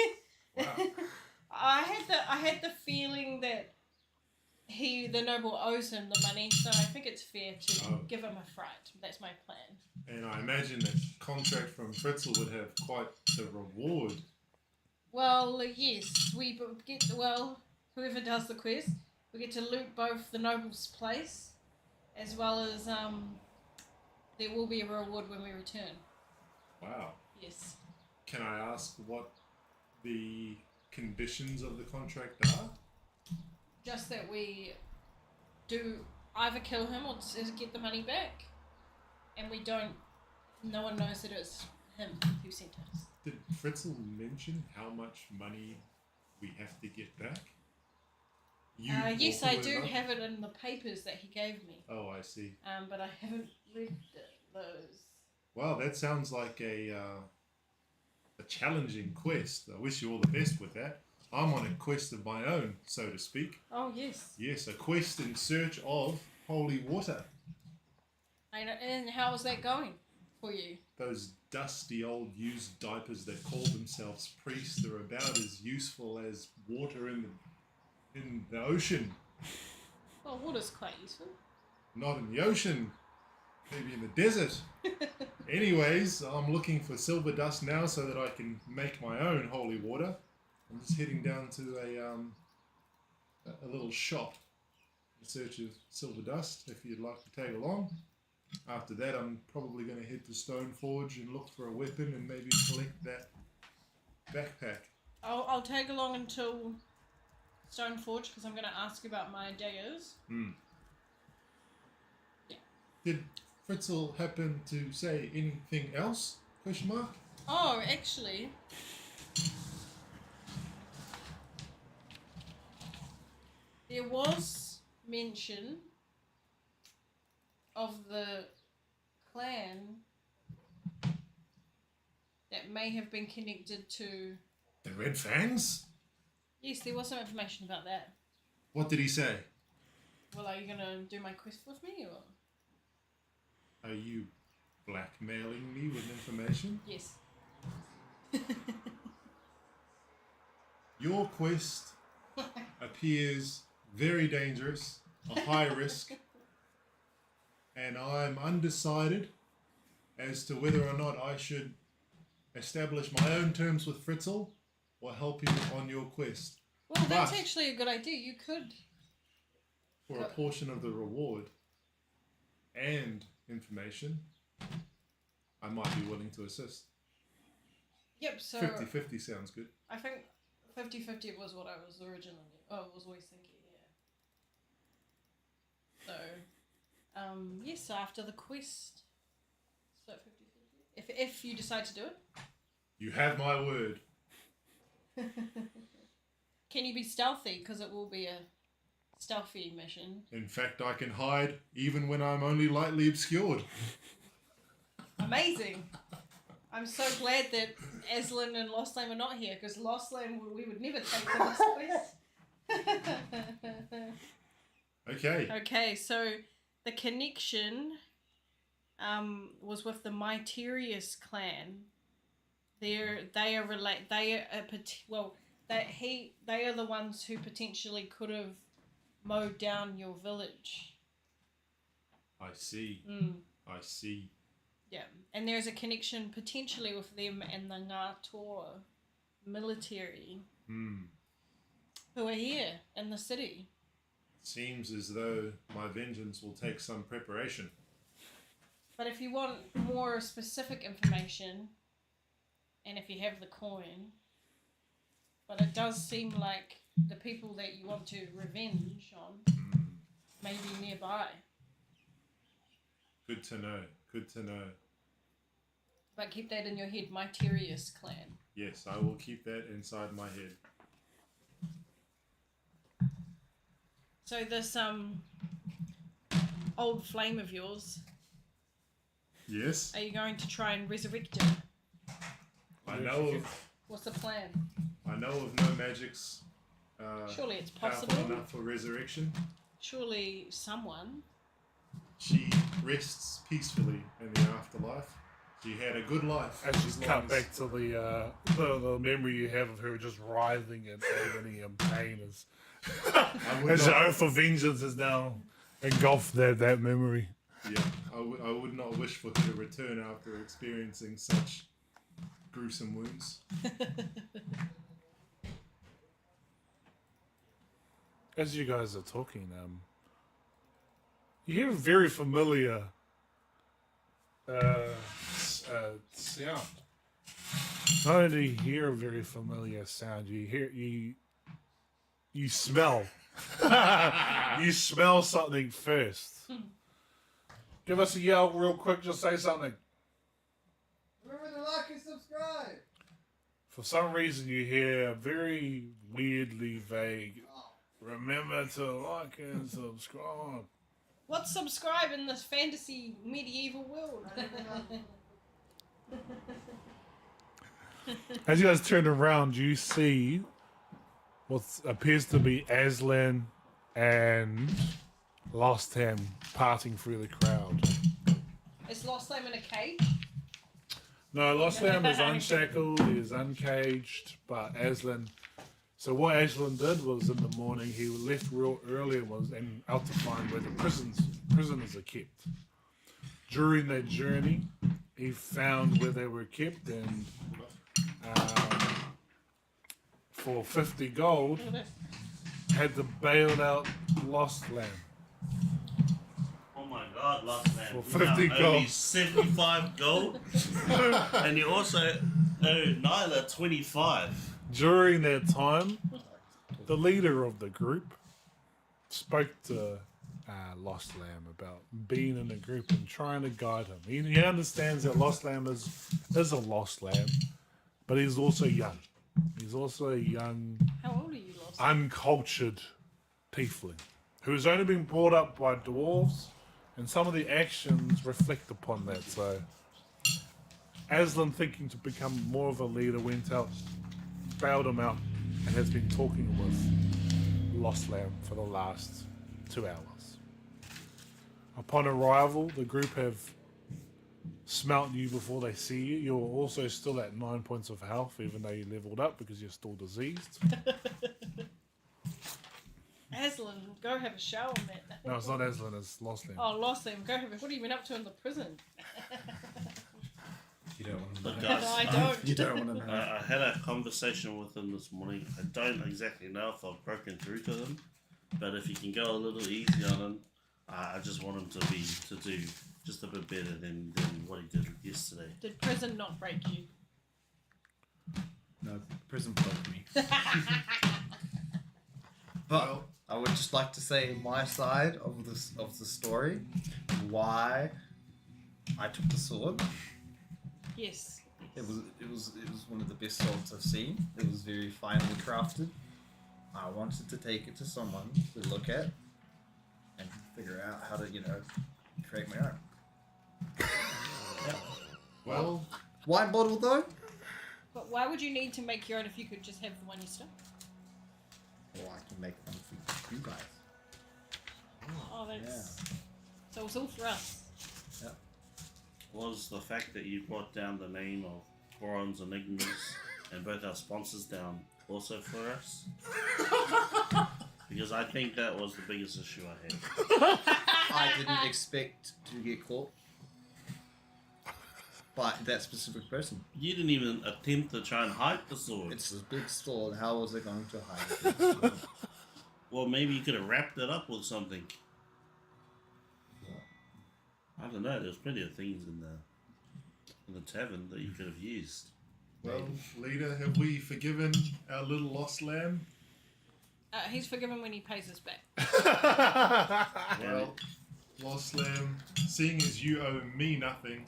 Wow. I had the feeling that the noble owes him the money, so I think it's fair to give him a fright. That's my plan. And I imagine that contract from Fritzl would have quite the reward. Well, yes, we get whoever does the quest, we get to loot both the noble's place, as well as there will be a reward when we return. Wow. Yes. Can I ask what the conditions of the contract are? Just that we do either kill him or get the money back, and no one knows that it's him who sent us. Did Fritzl mention how much money we have to get back? Yes, I do have it in the papers that he gave me. Oh, I see. But I haven't read those. Well, that sounds like a challenging quest. I wish you all the best with that. I'm on a quest of my own, so to speak. Oh, yes. Yes, a quest in search of holy water. And how is that going for you? Those dusty old used diapers that call themselves priests are about as useful as water in the ocean. Well, water's quite useful. Not in the ocean. Maybe in the desert. Anyways, I'm looking for silver dust now so that I can make my own holy water. I'm just heading down to a little shop in search of silver dust, if you'd like to tag along. After that, I'm probably going to head to Stoneforge and look for a weapon and maybe collect that backpack. I'll tag along until Stoneforge because I'm going to ask about my daggers. Yeah. Did Fritzl happen to say anything else? Question mark? Oh, actually, there was mention of the clan that may have been connected to... The Red Fangs? Yes, there was some information about that. What did he say? Well, are you going to do my quest with me, or...? Are you blackmailing me with information? Yes. Your quest appears very dangerous, a high risk, and I'm undecided as to whether or not I should establish my own terms with Fritzl or help you on your quest. Well, that's But actually a good idea. You could... for a portion of the reward and information, I might be willing to assist. Yep, so... 50-50 sounds good. I think 50-50 was what I was originally... was always thinking, yeah. So, yes, so after the quest... So 50-50? If you decide to do it. You have my word. Can you be stealthy? Because it will be a stealthy mission. In fact, I can hide even when I'm only lightly obscured. Amazing. I'm so glad that Aslan and Lostland are not here, because Lostland, we would never take them this quest. Okay. Okay, so the connection was with the Myterius clan. They are the ones who potentially could have mowed down your village. I see. I see. Yeah, and there's a connection potentially with them and the Ngator military who are here in the city. Seems as though my vengeance will take some preparation. But if you want more specific information, and if you have the coin. But it does seem like the people that you want to revenge on may be nearby. Good to know. Good to know. But keep that in your head, my Terrius clan. Yes, I will keep that inside my head. So this old flame of yours, Yes. are you going to try and resurrect it? I know of What's the plan? no magics Surely it's powerful possible. enough for resurrection. Surely someone. She rests peacefully in the afterlife. She had a good life. As you cut back to the memory you have of her just writhing in agony and pain as the oath of vengeance is now engulfed that memory. Yeah, I would not wish for her to return after experiencing such gruesome wounds. As you guys are talking, you hear a very familiar sound. Not only do you hear a very familiar sound, you smell. You smell something first. Give us a yell real quick, just say something. Remember to like and subscribe. For some reason you hear a very weirdly vague, remember to like and subscribe. What's subscribe in this fantasy medieval world? As you guys turn around, you see what appears to be Aslan and Lost Ham parting through the crowd. Is Lost Lamb in a cage? No, Lost Lamb is unshackled, he is uncaged, but Aslan... So what Aslan did was in the morning, he left real early and out to find where the prisoners are kept. During that journey, he found where they were kept and for 50 gold, had to bail out Lost Lamb. Oh my God, Lost Lamb. For 50 Now, gold. only 75 gold. And you also owe Nyla 25. During that time, the leader of the group spoke to Lost Lamb about being in a group and trying to guide him. He understands that Lost Lamb is a lost lamb, but he's also young. He's also a young, How old are you, Lost Lamb? uncultured tiefling who's only been brought up by dwarves, and some of the actions reflect upon that. So, Aslan, thinking to become more of a leader, went out, bailed him out, and has been talking with Lost Lamb for the last 2 hours. Upon arrival, the group have smelt you before they see you. You're also still at 9 points of health, even though you leveled up because you're still diseased. Aslan, go have a shower, man. No, it's not Aslan, it's Lost Lamb. Oh, Lost Lamb, go have a... What have you been up to in the prison? You don't want to Look, know. guys, No, I don't. You don't want to know. I had a conversation with them this morning. I don't exactly know if I've broken through to them, but if you can go a little easy on him, I just want him to do just a bit better than what he did yesterday. Did prison not break you? No, prison broke me. But I would just like to say my side of the story, why I took the sword. Yes. It was one of the best swords I've seen. It was very finely crafted. I wanted to take it to someone to look at and figure out how to, create my own. Well, Wine bottle though? But why would you need to make your own if you could just have the one you stuck? Or I can make one for you guys. Oh, that's... So it's all for us. Was the fact that you brought down the name of Boron's Enigmas and both our sponsors down also for us? Because I think that was the biggest issue I had. I didn't expect to get caught by that specific person. You didn't even attempt to try and hide the sword. It's a big store, how was it going to hide it? Well, maybe you could have wrapped it up with something. I don't know. There's plenty of things in the tavern that you could have used. Well, leader, have we forgiven our little lost lamb? He's forgiven when he pays us back. Well, lost lamb, seeing as you owe me nothing,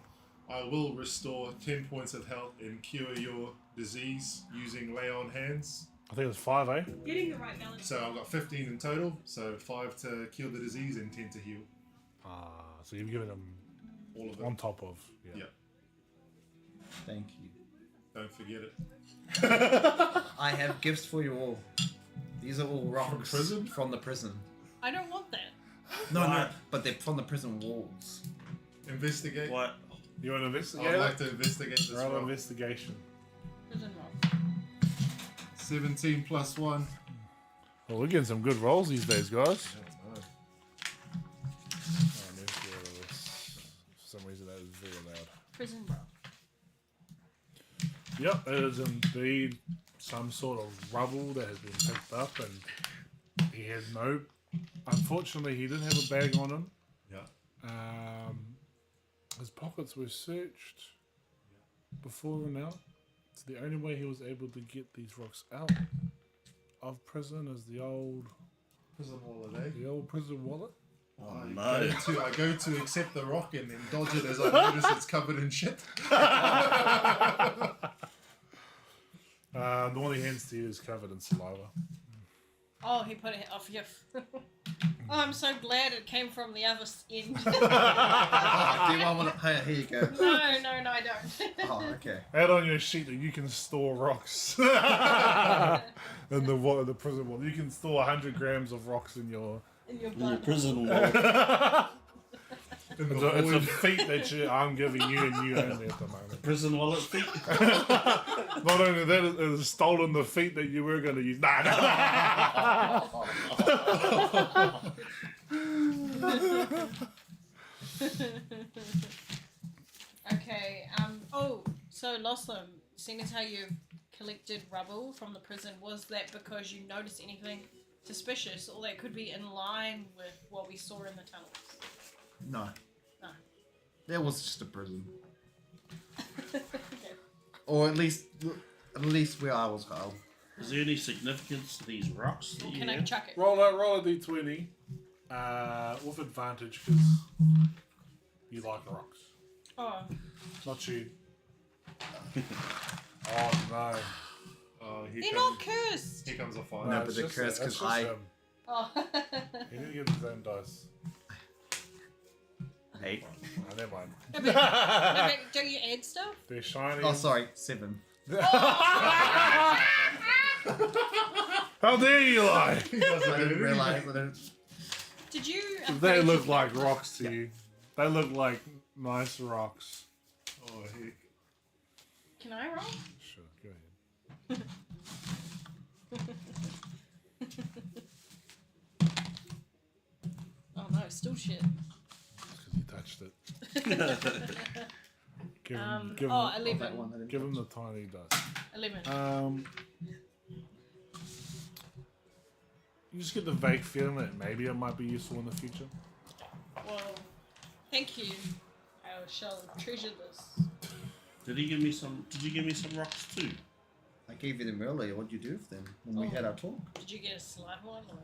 I will restore 10 points of health and cure your disease using lay on hands. I think it was 5, eh? Getting the right balance. So I've got 15 in total, so 5 to cure the disease and 10 to heal. So you've given him All of it. on top of. Yeah. Yep. Thank you. Don't forget it. I have gifts for you all. These are all rocks prison? from the prison. I don't want that. No, but they're from the prison walls. Investigate. What? You want to investigate? I'd like to investigate this Roll roll. investigation. Prison roll. 17 plus 1. Well, we're getting some good rolls these days, guys. I don't know. Oh, let's get rid of this. For some reason, that is very loud. Prison roll. Yep, it is indeed some sort of rubble that has been picked up, and he had no. Unfortunately, he didn't have a bag on him. Yeah. His pockets were searched before and out. So the only way he was able to get these rocks out of prison is the old Prison wallet, eh? prison wallet. Oh, I no. go to accept the rock and then dodge it as I notice it's covered in shit. The one he hands to you is covered in saliva. Oh, he put it off. Yep. Oh, I'm so glad it came from the other end. Do you want to pay? Here you go. No, I don't. Oh, okay. Add on your sheet that you can store rocks in the prison wallet. You can store 100 grams of rocks in your. In your In your blood. prison wallet. It's a feat that I'm giving you and you only at the moment. Prison wallet feet. Not only that, it has stolen the feet that you were going to use. Nah. Okay. So Lossum, seeing as how you collected rubble from the prison, was that because you noticed anything suspicious, or that could be in line with what we saw in the tunnels? No. No. That was just a prison. Okay. Or at least where I was held. Is there any significance to these rocks that you Can I have? chuck it? roll a d20 with advantage because you like rocks. Oh, Not you. Oh no. Oh, here they're comes, not cursed. here comes a fire. No, but it's the just- curse it's 'cause just I- him. Oh. He didn't get his own dice. Hey. Oh, never mind. No, but don't you add stuff? They're shiny. Oh, sorry, 7. How dare you lie? He doesn't I do didn't it. realize that. Did you? They upgrade look your like character? rocks to you. They look like nice rocks. Oh, heck. Can I roll? Sure, go ahead. Oh no, still shit. Because you touched it. Give him, give him, 11. That one, I didn't give him touch. the tiny dice. 11. You just get the vague feeling that maybe it might be useful in the future. Well, thank you. I shall treasure this. Did you give me some rocks too? I gave you them earlier. What'd you do with them when we Oh. had our talk? Did you get a slide one? Or...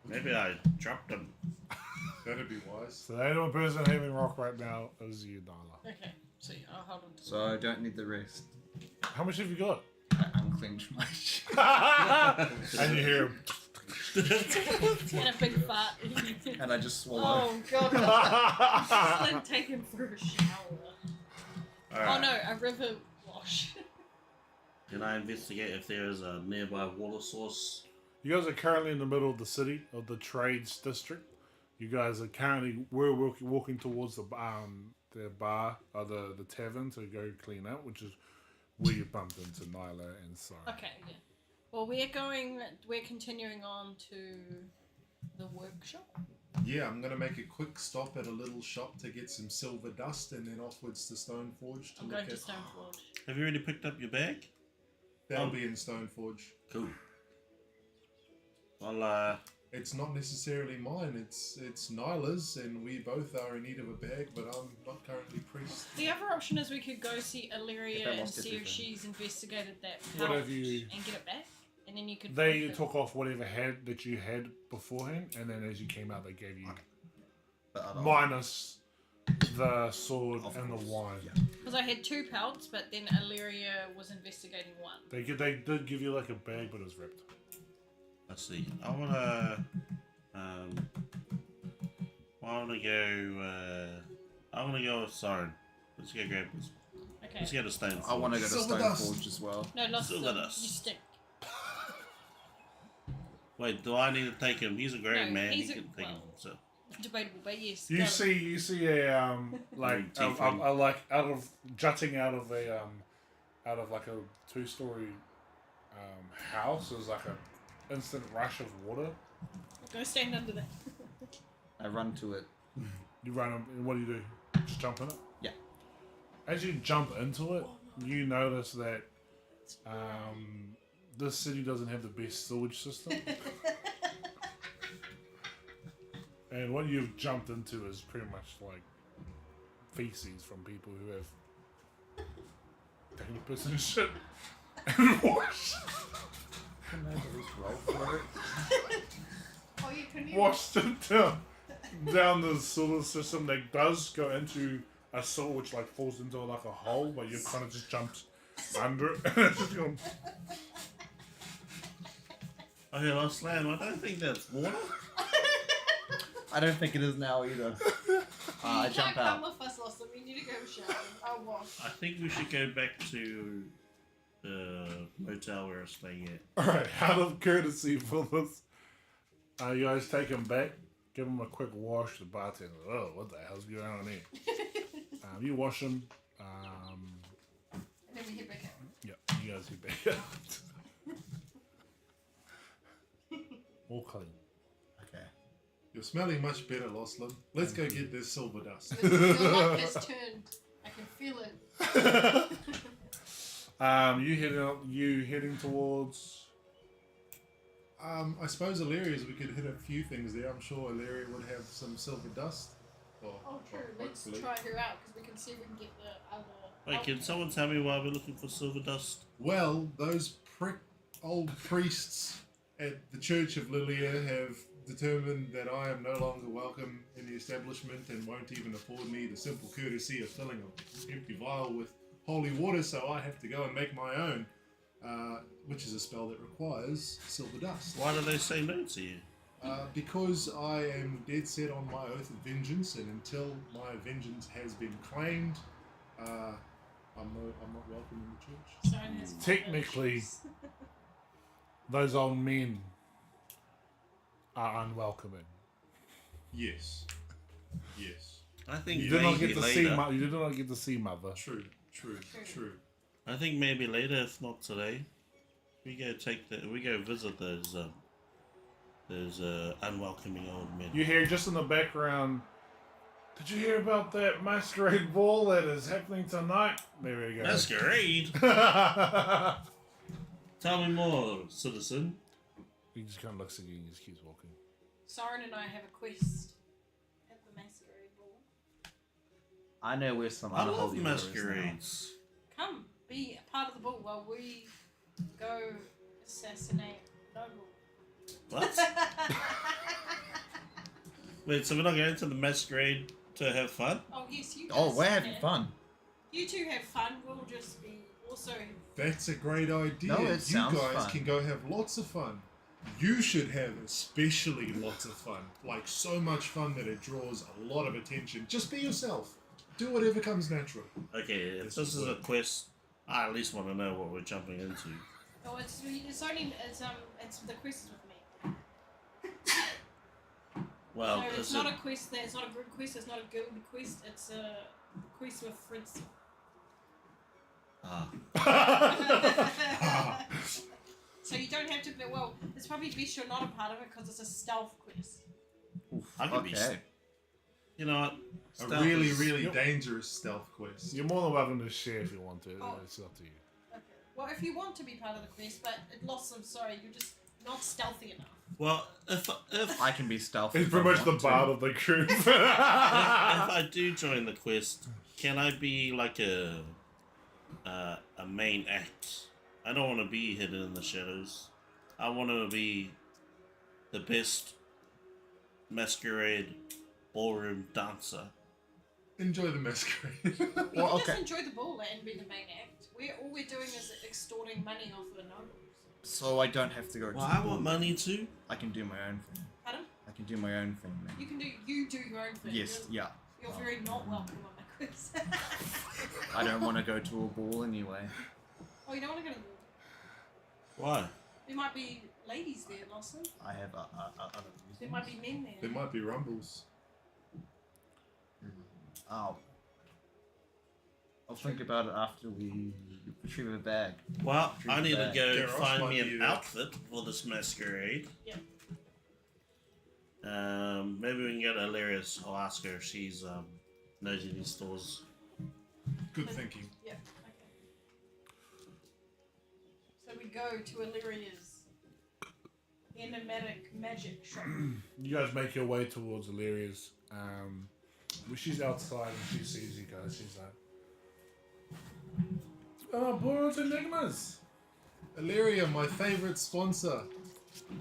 Maybe I dropped them. That'd be wise. So the only person having rock right now is you, Nyla. Okay, so I'll hold on to So I don't need the rest. How much have you got? I unclenched my shit. And you hear him. and a big fart. And I just swallow. Oh god. Just like take him for a shower. Oh no, a river wash. Can I investigate if there is a nearby water source? You guys are currently in the middle of the city, of the trades district. You guys are currently walking towards the bar, or the tavern to go clean up, which is where you bumped into Nyla and Sarah. Okay, yeah. Well, we're continuing on to the workshop. Yeah, I'm gonna make a quick stop at a little shop to get some silver dust, and then offwards to Stoneforge to I'm look going to at. Stoneforge. Have you already picked up your bag? That'll be in Stoneforge. Cool. Well, it's not necessarily mine. It's Nyla's, and we both are in need of a bag, but I'm not currently priest. The other option is we could go see If Illyria I and lost see if everything. she's investigated that What pouch have you- and get it back, and then you could. They flip it. took off whatever had that you had beforehand, and then as you came out, they gave you But other- minus the sword Of and course, the wine. yeah. Because I had 2 pelts, but then Illyria was investigating 1. They did give you like a bag, but it was ripped. Let's see. I wanna go with Soren. Let's go grab this. Okay. Let's go to Stone. I want to go to Silver dust. Stoneforge as well. No, not Silver the. dust. You stink. Wait, do I need to take him? He's a great No, man. He he's a- can take well. him himself. Debatable, but yes. You go. see a like Tiefling. like out of jutting out of like a 2-story house. There's like a instant rush of water. Go stand under that. I run to it. You run and what do? Just jump in it? Yeah. As you jump into it, you notice that this city doesn't have the best sewage system. And what you've jumped into is pretty much like feces from people who have taken a piss and shit and washed, Can I just roll for it? Oh, you can washed it down the sewer system that does go into a sewer which like falls into like a hole, but you've kind of just jumped under it. And it's just going, Okay, Lost Lamb. I don't think that's water. I don't think it is now either. I you jump can't out. come with us, Lawson. We need to go shower. I'll wash. I think we should go back to the motel we were staying at. alright, out of courtesy for this, you guys take him back, give him a quick wash. The bartender, oh, what the hell's going on here? You wash him. And then we head back out. Yeah, you guys get back out. All clean. Okay. You're smelling much better, Loslam. Let's go get this silver dust. Your luck has turned. I can feel it. You heading towards. I suppose Illyria's, we could hit a few things there. I'm sure Illyria would have some silver dust. Or, Oh, true. or Let's hopefully. try her out because we can see if we can get the other. Wait, can someone tell me why we're looking for silver dust? Well, those old priests at the Church of Lilia have determined that I am no longer welcome in the establishment and won't even afford me the simple courtesy of filling an empty vial with holy water, so I have to go and make my own, which is a spell that requires silver dust. Why do they say no to you? Because I am dead set on my oath of vengeance, and until my vengeance has been claimed, I'm not welcome in the church. Siren has Technically- Those old men are unwelcoming. Yes. Yes. I think You did not maybe get to later. see. You did not get to see Mother. True. I think maybe later, if not today, we go visit those unwelcoming old men. You hear just in the background. Did you hear about that masquerade ball that is happening tonight? There we go. Masquerade. Tell me more, citizen. He just kind of looks at you and just keeps walking. Siren and I have a quest at the masquerade ball. I know where some I love unholy water is now. masquerades. Come, be a part of the ball while we go assassinate Noble. What? Wait, so we're not going to the masquerade to have fun? Oh yes, you. Oh, guys we're having can. fun. You two have fun. We'll just be also. That's a great idea. No, it you sounds guys fun. can go have lots of fun. You should have especially lots of fun. Like so much fun that it draws a lot of attention. Just be yourself. Do whatever comes natural. Okay, if This this is is a what- quest, I at least want to know what we're jumping into. Oh, it's the quest is with me. Well, So it's is not it- a quest. It's not a group quest. It's not a guild quest. It's a quest with friends. So you don't have to. Well, it's probably best you're not a part of it because it's a stealth quest. I could be. Okay. You know what? A Stealth really, is- really Yep. dangerous stealth quest. You're more than welcome to share if you want to. Oh. It's up to you. Okay. Well, if you want to be part of the quest, but it lost. I'm sorry, you're just not stealthy enough. Well, if I can be stealthy. He's if pretty I much the want to. bard of the crew. if I do join the quest, can I be like a main act? I don't want to be hidden in the shadows. I want to be the best masquerade ballroom dancer. Enjoy the masquerade. You Well, can okay. just enjoy the ball and be the main act. All we're doing is extorting money off the nobles. So I don't have to go. Well, to I the want ball. money too. I can do my own thing. Pardon? I can do my own thing, man. You do your own thing. Yes, yeah. You're very not welcome on my quiz. I don't want to go to a ball anyway. Oh, you don't want to go to the ball? Why? There might be ladies there, Lawson. I have other reasons. There might be men there. There might be rumbles. Oh. I'll think about it after we retrieve a bag. Well, I need to go Garros find might me be an there. outfit for this masquerade. Yep. Maybe we can get Hilarious. I'll ask her if she's knows any stores. Good thinking. Yep. Okay. So we go to Illyria's enigmatic magic shop. You guys make your way towards Illyria's. She's outside and she sees you guys. She's like, "Oh, Boros Enigmas." Illyria, my favorite sponsor.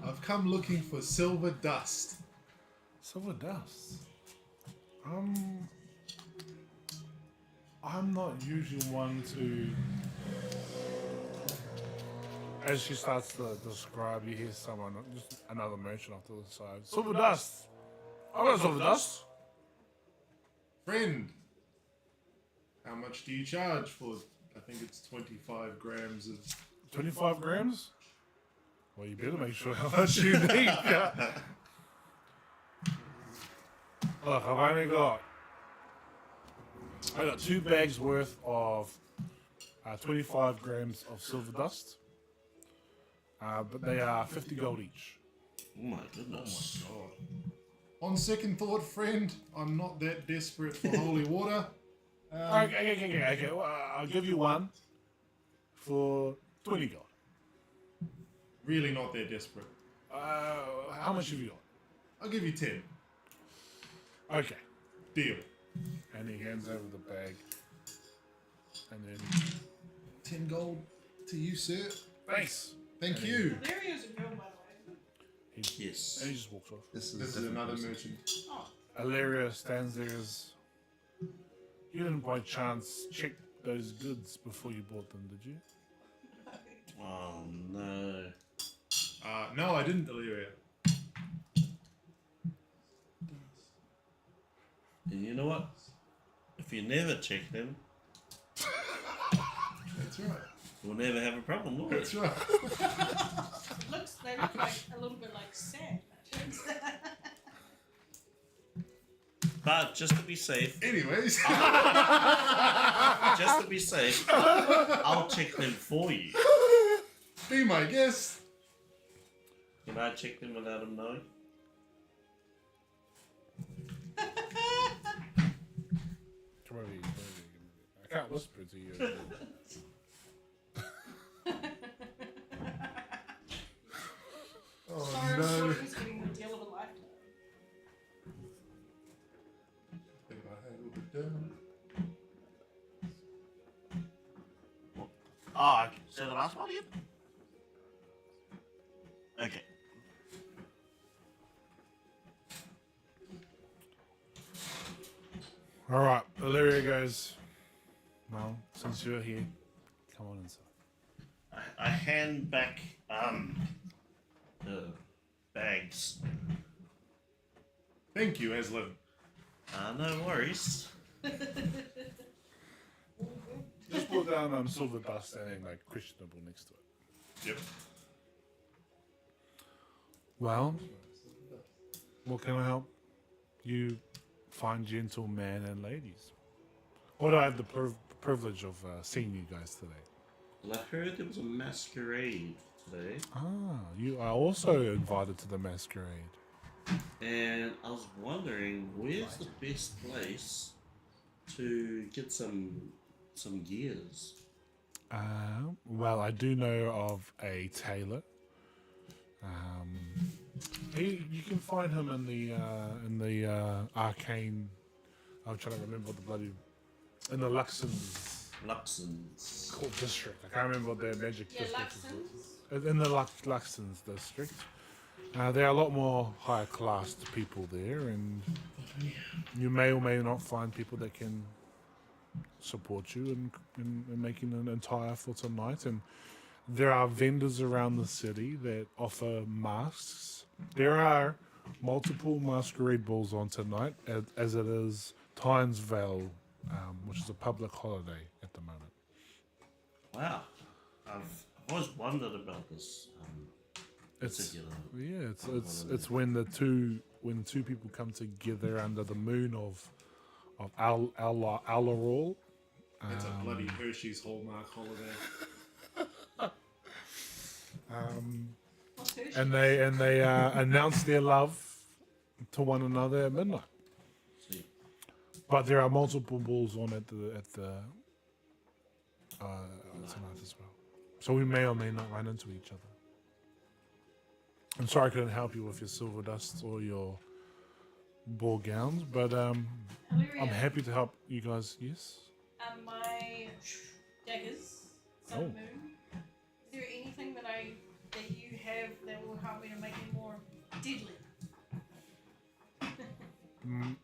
I've come looking for silver dust. Silver dust. I'm not usually one to. As she starts to describe, you hear someone, just another merchant off to the side. Silver dust. I got silver dust. Friend, how much do you charge for? I think it's 25 grams of. 25 grams? Well, you better make sure how much you need. Look, I got 2 bags worth of 25 grams of silver dust. But they are 50 gold each. Oh my goodness. God. On second thought, friend, I'm not that desperate for holy water. Okay. Well, I'll give you one for 20 gold. Really not that desperate. How much have you got? I'll give you 10. Okay. Deal. And he hands over the bag. And then, 10 gold to you, sir. thanks. Thank you. Illyria's a girl, by the way. Yes. And he just walks off. This This is a different another person. merchant. Oh, Ilaria stands there as... You didn't by chance check those goods before you bought them, did you? Oh no. No, I didn't, Illyria. And you know what? If you never check them, That's right. we'll never have a problem, will we? That's right. they look like a little bit like sand. But just to be safe, Anyways. I'll check them for you. Be my guest. Can I check them without them knowing? Come over here. I can't whisper to you. Oh Sorry, no. he's getting the deal of a lifetime. Think I handled it down. Oh, so the last one again? Okay. Alright, Illyria goes, well, since you're here, come on inside. I hand back the bags. Thank you, Aslan. No worries. Just put down silver dust and like questionable next to it. Yep. Well, what can I help you find, gentlemen and ladies? What I have the privilege of seeing you guys today. Well, I heard there was a masquerade today, You are also invited to the masquerade. and I was wondering where's the best place to get some gears. Well, I do know of a tailor. You can find him in the arcane. I'm trying to remember what the bloody in the Luxons. court district. I can't remember what their magic Yeah, district Luxons. is. In the Luxons district. There are a lot more higher class people there, and you may or may not find people that can support you in making an entire for tonight. And there are vendors around the city that offer masks. There are multiple masquerade balls on tonight, as it is Tynesvale, which is a public holiday at the moment. Wow. I've always wondered about this It's particular. yeah, it's when two people come together under the moon of Alaral. It's a bloody Hershey's Hallmark holiday. What's her And they announce their love to one another at midnight. See. But there are multiple balls on at the tonight as well. So we may or may not run into each other. I'm sorry I couldn't help you with your silver dust or your ball gowns, but I'm Hilarious. happy to help you guys. Yes. My daggers, sun Oh. moon. Is there anything that you have that will help me to make it more deadly?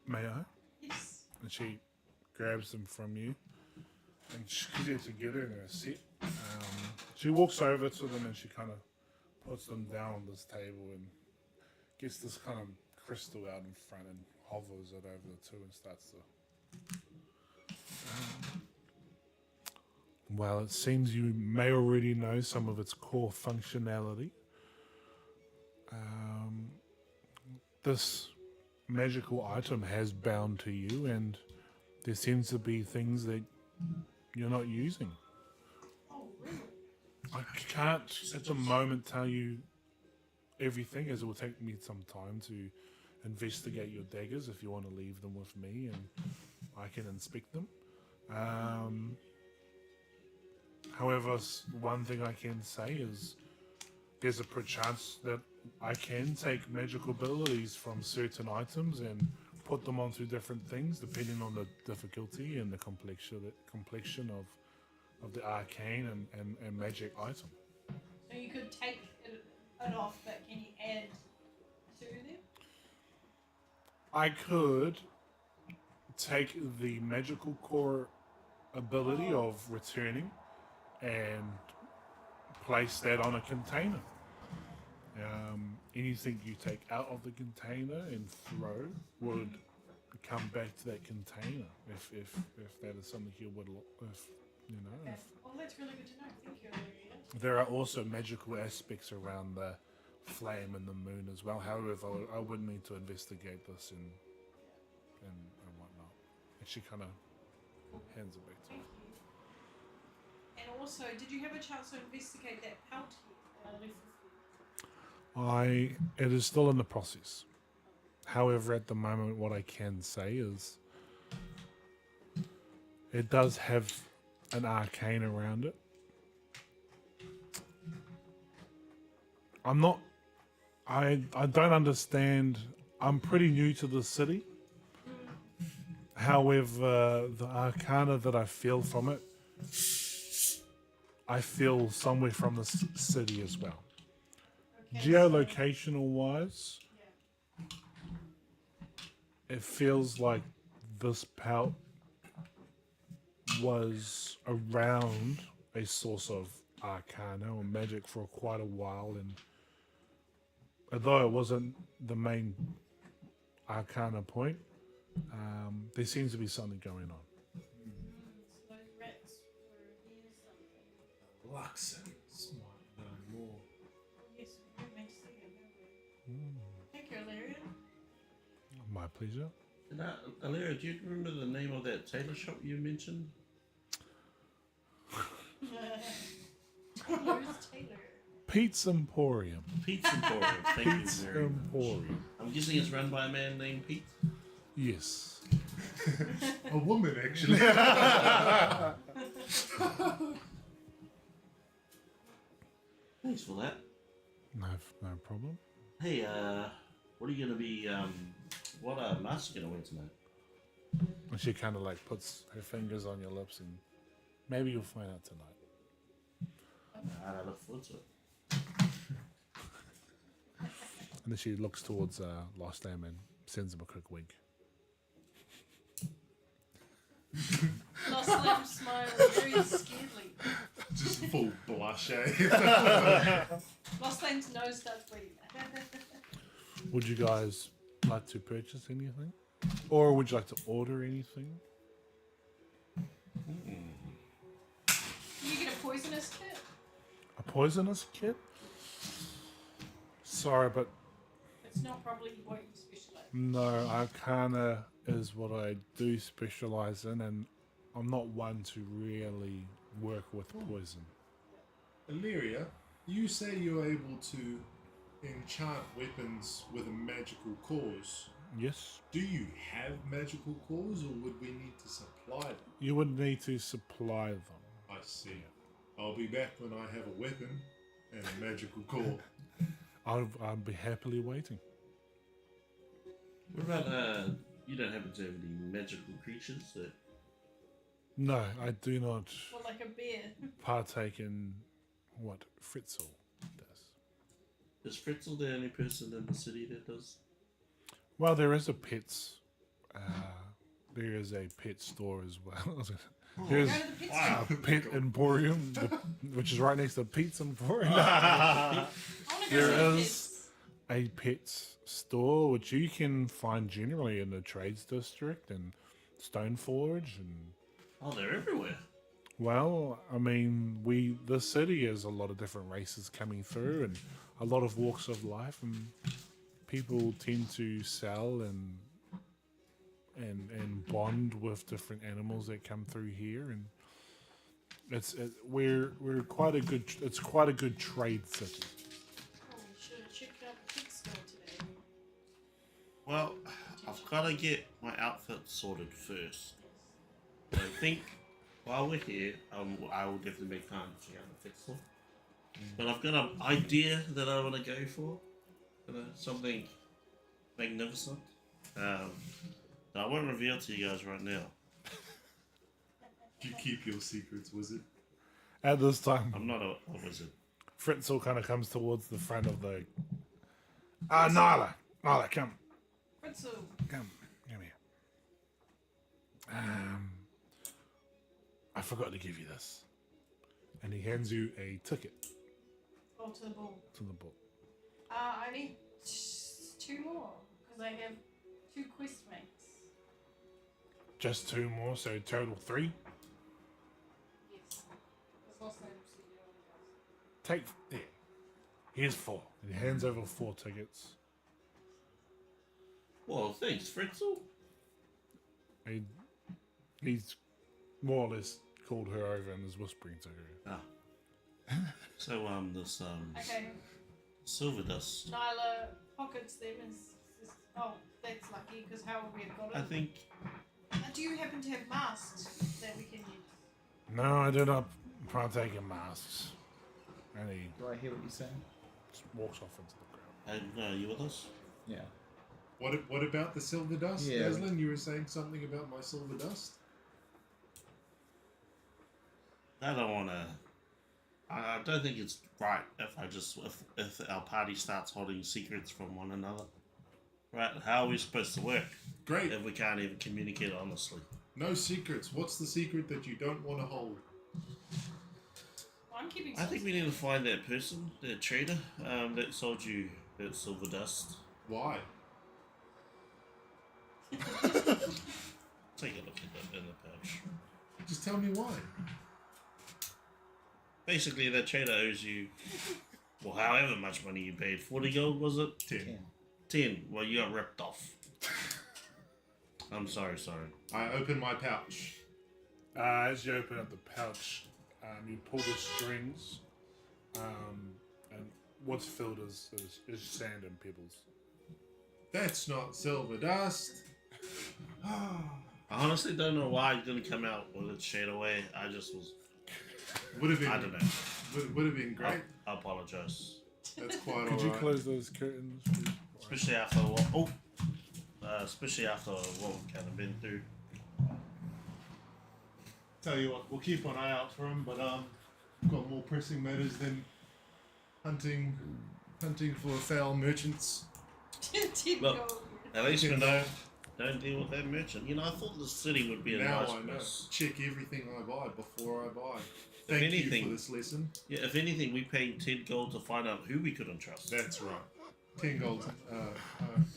May I? Yes. And she grabs them from you, and she's there together in a set. She walks over to them and she kind of puts them down on this table and gets this kind of crystal out in front and hovers it over the two and starts to. Well, it seems you may already know some of its core functionality. This magical item has bound to you, and there seems to be things that you're not using. Oh, really? I can't at the moment tell you everything, as it will take me some time to investigate your daggers if you want to leave them with me and I can inspect them. However, one thing I can say is there's a perchance that I can take magical abilities from certain items and put them onto different things depending on the difficulty and the complexion of the arcane and magic item. So you could take it off, but can you add to them? I could take the magical core ability of returning and place that on a container. Anything you take out of the container and throw would come back to that container if that is something you would, if you know. Okay. If, Oh, that's really good to know. Thank you, Olivia. there are also magical aspects around the flame and the moon as well. However, I would need to investigate this and whatnot. And she kind of hands it back to me. Thank you. And also, did you have a chance to investigate that pelt here that I left with you? It is still in the process. However, at the moment, what I can say is it does have an arcane around it. I don't understand. I'm pretty new to the city. However, the arcana that I feel from it, I feel somewhere from the city as well. Okay, Geolocational wise, yeah. it feels like this pelt was around a source of arcana or magic for quite a while, and although it wasn't the main arcana point, there seems to be something going on. So those rats were near something. Luxons might know more. Yes, we do make to see them, don't we? Thank you, Illyria. My pleasure. And Alera, do you remember the name of that tailor shop you mentioned? Taylor's Taylor. Pete's Emporium. Pete's Emporium. Thank Pete's you very much. Emporium. I'm guessing it's run by a man named Pete. Yes. A woman, actually. Thanks for that. No problem. Hey, what are you gonna be? What mask you gonna wear tonight? And she kind of like puts her fingers on your lips, and maybe you'll find out tonight. I look forward to it. And then she looks towards Lost Lamb and sends him a quick wink. Lost Lamb smiles very scaredly. Just full blush, eh? Lost Lamb's nose starts bleeding. Would you guys like to purchase anything? Or would you like to order anything? You get a poisonous kit? A poisonous kit? Sorry, but It's not probably what you specialize in. no, Arcana is what I do specialize in, and I'm not one to really work with poison. Illyria, you say you're able to enchant weapons with a magical cause. Yes? Do you have magical cores, or would we need to supply them? You would need to supply them. I see. I'll be back when I have a weapon and a magical core. I'll be happily waiting. What about you don't happen to have any magical creatures that? No, I do not Or like a bear. partake in what Fritzl does. Is Fritzl the only person in the city that does? Well, there is a pets. There is a pet store as well. There's Go to the pet store. a pet emporium, which is right next to Pete's Emporium. I want to go There to the is a pets store which you can find generally in the Trades District and Stoneforge, and Oh, they're everywhere. well, I mean, the city is a lot of different races coming through and a lot of walks of life, and people tend to sell and bond with different animals that come through here, and we're quite a good it's quite a good trade city. Oh, we should have checked out the pet store today. Well, I've got to get my outfit sorted first. I think while we're here, I will definitely make time to check out the fit store. But I've got an idea that I want to go for. Something magnificent. That I won't reveal to you guys right now. You keep your secrets, wizard. At this time, I'm not a wizard. Fritzl kind of comes towards the front of the. Nyla, come Fritzl. here. I forgot to give you this, and he hands you a ticket Oh, to the ball. to the book. I need two more because I have 2 quest mates. Just 2 more, so total 3. Yes. Because last time you said you only does. Take there. Here's 4. And he hands over 4 tickets. Well, thanks, Fritzl. He's more or less called her over and is whispering to her. Ah. So this Okay, silver dust. Nyla pockets them and oh, that's lucky because how would we have got it? I think Do you happen to have masks that we can use? No, I do not partake in masks. And he Do I hear what you're saying? just walks off into the crowd. and you with us? Yeah. What about the silver dust, Yeah. Aslan? You were saying something about my silver dust? I don't want to. I don't think it's right if our party starts holding secrets from one another. Right? How are we supposed to work Great. if we can't even communicate honestly? No secrets. What's the secret that you don't want to hold? I'm keeping. I think we need to find that person, that trader, that sold you that silver dust. Why? Take a look at that in the pouch. Just tell me why. Basically, that trader owes you, well, however much money you paid. 40 gold, was it? 10. 10. Well, you got ripped off. I'm sorry. I open my pouch. As you open up the pouch, you pull the strings, and what's filled is sand and pebbles. That's not silver dust. I honestly don't know why you didn't come out with it straight away. I just was. Would have been. I don't know. Would have been great. I apologize. That's quite Could you alright. close those curtains, please? Especially after what? Oh, especially after what we've kind of been through. Tell you what, we'll keep an eye out for him, but we've got more pressing matters than hunting for foul merchants. 10 Look, gold. At least we know. Don't deal with that merchant. You know, I thought the city would be a Now nice I know. place. Check everything I buy before I buy. If Thank you anything- for this lesson. Yeah, if anything, we paid 10 gold to find out who we couldn't trust. That's right. 10 gold,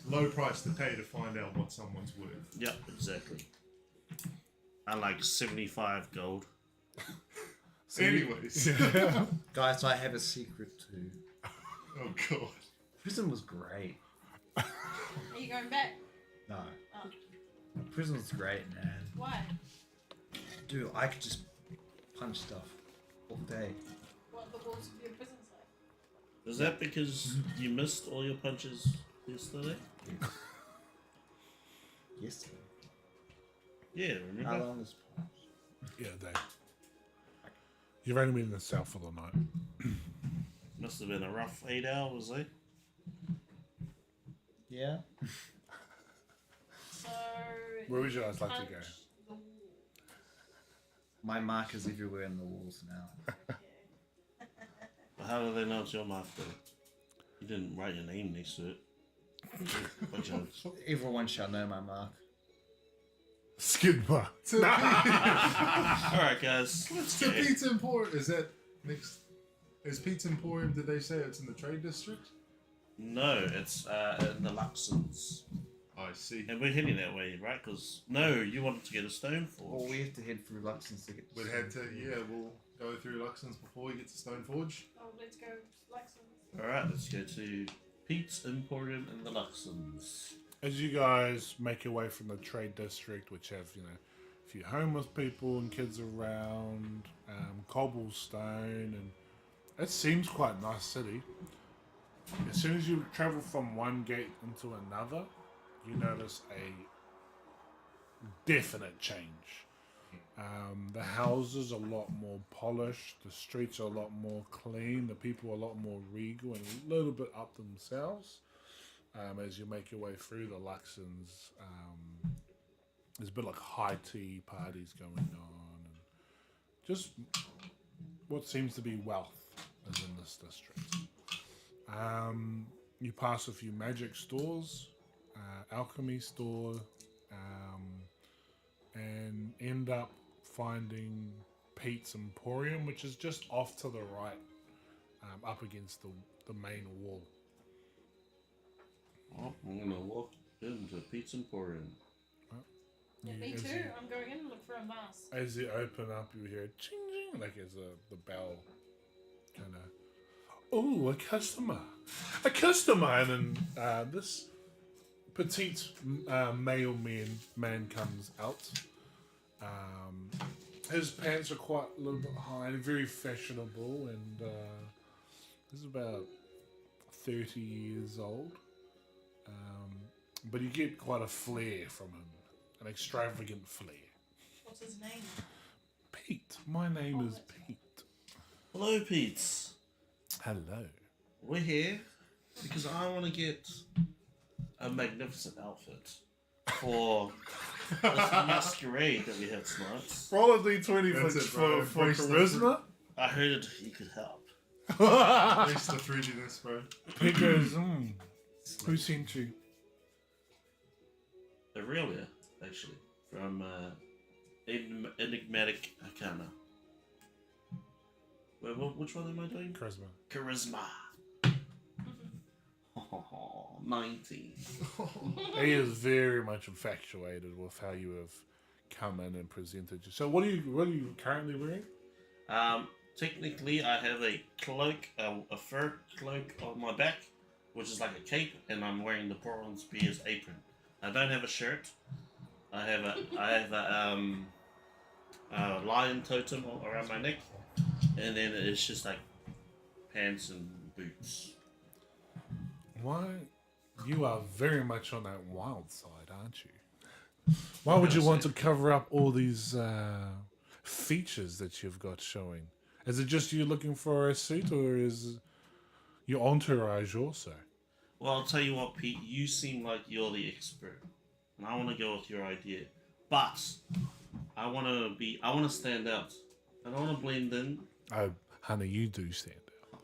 low price to pay to find out what someone's worth. Yep, exactly. Unlike 75 gold. Anyways. Guys, I have a secret too. Oh god. Prison was great. Are you going back? No. Oh. Prison was great, man. Why? Dude, I could just punch stuff all day. What the walls of your prison say? Is that because you missed all your punches yesterday? Yesterday. Yeah, How remember? long is Yeah, they. You've only been in the south for the night. Must have been a rough 8 hours, eh? Yeah. So. Where would you guys like to go? punch the wall. My marker's everywhere in the walls now. But how do they know it's your mark, though? You didn't write your name next to it. Bunch of... Everyone shall know my mark. Skid mark. Alright, guys. Let's To go. Pizza Emporium. Is that next? Is Pizza Emporium, did they say it's in the trade district? No, it's in the Luxons. I see. And we're heading that way, right? Because, no, you wanted to get a stone Well, forge. we have to head through Luxons to get. We'd had to, we'll go through Luxon's before we get to Stoneforge. Oh, let's go Luxons. Alright, let's go to Pete's Emporium and the Luxons. As you guys make your way from the trade district, which have, a few homeless people and kids around, cobblestone, and it seems quite a nice city. As soon as you travel from one gate into another, you notice a definite change. The houses are a lot more polished, the streets are a lot more clean, the people are a lot more regal and a little bit up themselves. As you make your way through the Luxons, there's a bit like high tea parties going on, and just what seems to be wealth is in this district. You pass a few magic stores, alchemy store, and end up finding Pete's Emporium, which is just off to the right, up against the main wall. Oh, I'm gonna walk into Pete's Emporium. Yeah, me as too. you- I'm going in and look for a mask. As you open up, you hear ching ching, like as the bell kind of. Oh, a customer, and then this petite male man comes out. His pants are quite a little bit high, very fashionable, and he's about 30 years old. But you get quite a flair from him, an extravagant flair. What's his name? Pete, my name is Pete. Hello, Pete's. Hello. We're here because I want to get a magnificent outfit for this masquerade that we have tonight. Roll a d20 That's it, bro. for Embrace the charisma. I heard he could help. Taste the fruitiness, bro. Pete goes, who sent you? Aurelia, actually, from Enigmatic Arcana. Wait, which one am I doing? Charisma. Charisma. 19. He is very much infatuated with how you have come in and presented you. So what are you currently wearing? Technically, I have a cloak, a fur cloak on my back, which is like a cape, and I'm wearing the Bronze Spear's apron. I don't have a shirt. I have a lion totem around my neck, and then it's just like pants and boots. Why? You are very much on that wild side, aren't you? Why would you want to cover up all these features that you've got showing? Is it just you looking for a suit, or is your entourage also. Well, I'll tell you what, Pete. You seem like you're the expert, and I want to go with your idea. But I want to stand out. I don't want to blend in. Oh, honey, you do stand out.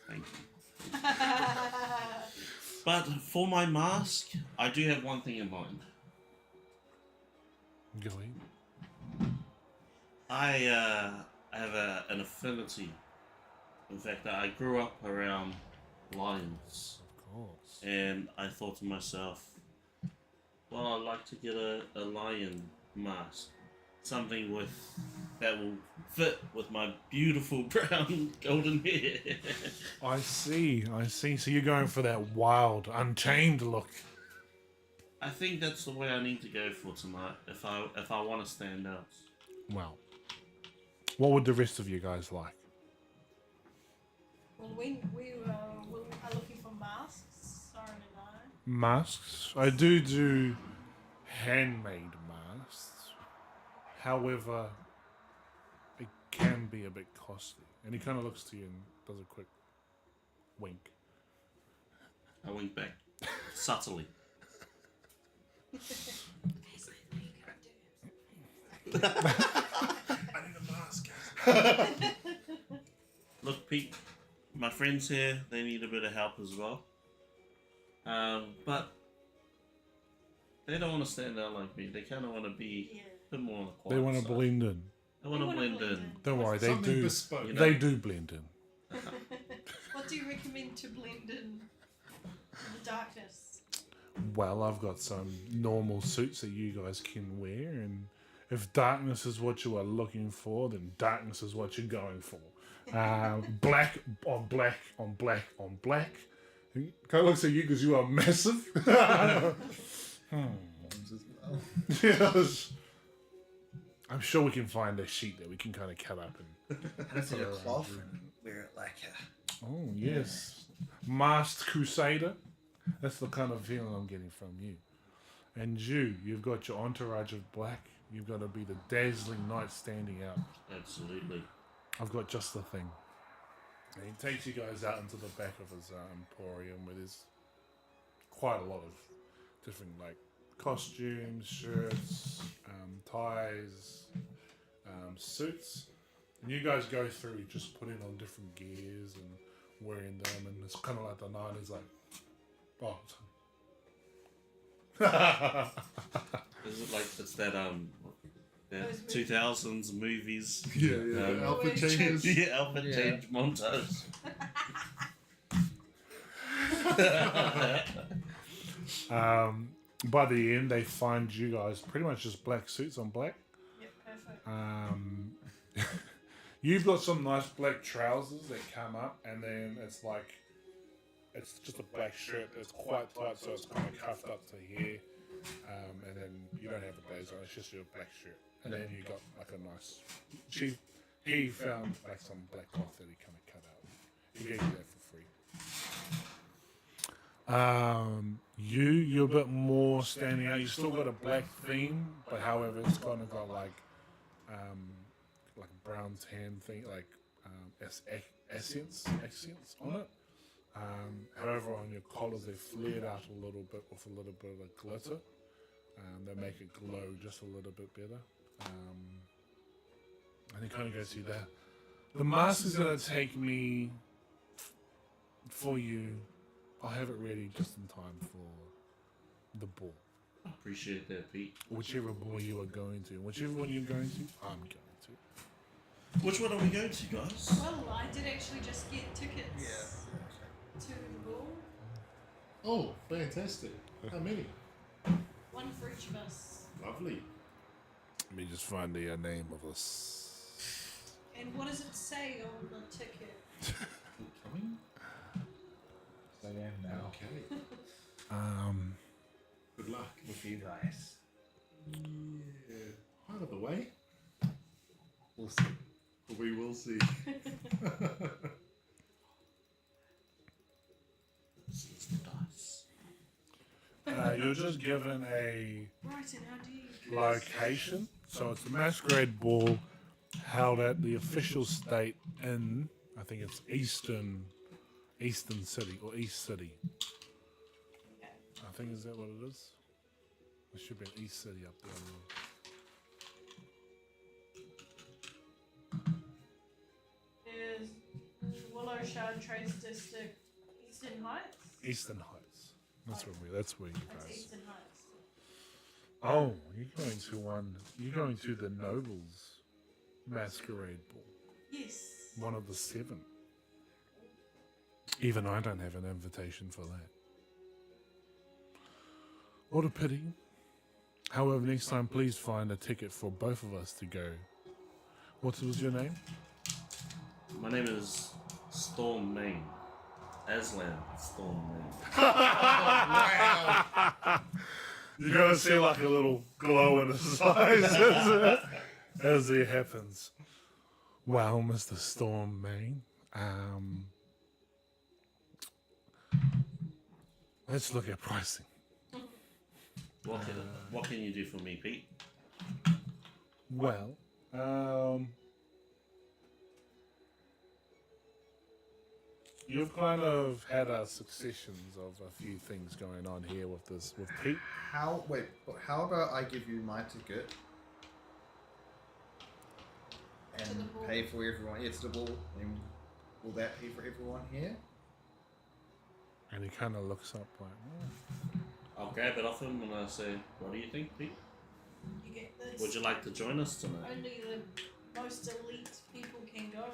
Thank you. But for my mask, I do have one thing in mind. Go ahead. I have an affinity. In fact, I grew up around lions, Of course. and I thought to myself, well, I'd like to get a lion mask, something that will fit with my beautiful brown golden hair. I see. So you're going for that wild, untamed look. I think that's the way I need to go for tonight if I want to stand out. Well, what would the rest of you guys like? Well, we are looking for masks, Soren and I. Masks. I do handmade masks. However, it can be a bit costly. And he kind of looks to you and does a quick wink. I wink back subtly. I need a mask. Look, Pete, my friends here, they need a bit of help as well. But they don't want to stand out like me. They kind of want to be a bit more on the quiet They want to side. blend in. They want to blend in. Don't worry, they Something do. bespoke. You know? They do blend in. What do you recommend to blend in the darkness? Well, I've got some normal suits that you guys can wear, and if darkness is what you are looking for, then darkness is what you're going for. Black on black on black on black. Kind of looks at you because you are massive. Yes. I'm sure we can find a sheet that we can kind of cut up and. Let's get a cloth and wear it like a. Oh yes, masked crusader. That's the kind of feeling I'm getting from you. And you've got your entourage of black. You've got to be the dazzling knight standing out. Absolutely. I've got just the thing. And he takes you guys out into the back of his emporium where there's quite a lot of different like costumes, shirts, ties, suits. And you guys go through just putting on different gears and wearing them, and it's kind of like the 90s, like, oh. Is it like it's that Those 2000s movies? Yeah. Alpha changes. Yeah, alpha change montage. By the end, they find you guys pretty much just black suits on black. Yep, perfect. You've got some nice black trousers that come up, and then it's like, it's just a black shirt that's quite tight, so it's kind of cuffed up to here. And then you don't have the blazer on, it's just your black shirt. And then you got like a nice, he found like some black cloth that he kind of cut out. He gave you that for free. You're a bit more standing out. You still got a black theme, but however, it's kind of got like brown tan thing, like accents on it. However, on your collars, they flared out a little bit with a little bit of a glitter. They make it glow just a little bit better. And it kind of goes through that. The mask is going to take me for you. I'll have it ready just in time for the ball. I appreciate that, Pete. Whichever ball you are going to. Whichever one you're going to, I'm going to. Which one are we going to, guys? Well, I did actually just get tickets to the ball. Oh, fantastic. How many? One for each of us. Lovely. Let me just find the name of us. And what does it say on the ticket? Coming? So I am now. Okay. Good luck. With you guys. Yeah. Out of the way. We'll see. We will see. This is the dice. You're just given a Right, and how do you... location. So it's the masquerade ball held at the official state in, I think it's Eastern Eastern City or East City. Okay. I think is that what it is? There should be an East City up there. Is Willow Shard Trades District Eastern Heights? Eastern Heights. That's where you That's guys. Eastern Heights. Oh, you're going to one. You're going to the Nobles Masquerade Ball. Yes. One of the 7. Even I don't have an invitation for that. What a pity. However, next time, please find a ticket for both of us to go. What was your name? My name is Storm Main. Aslan Storm Main. You're going to see like a little glow in his eyes as it happens. Well, Mr. Storm Main, let's look at pricing. What can you do for me, Pete? Well, you've kind of had successions of a few things going on here with Pete. How about I give you my ticket and To the ball. pay for everyone? Yeah, to the ball. And will that pay for everyone here? And he kind of looks up like, oh. I'll grab it off him and I say, "What do you think, Pete? You get this. Would you like to join us tonight?" Only the most elite people can go.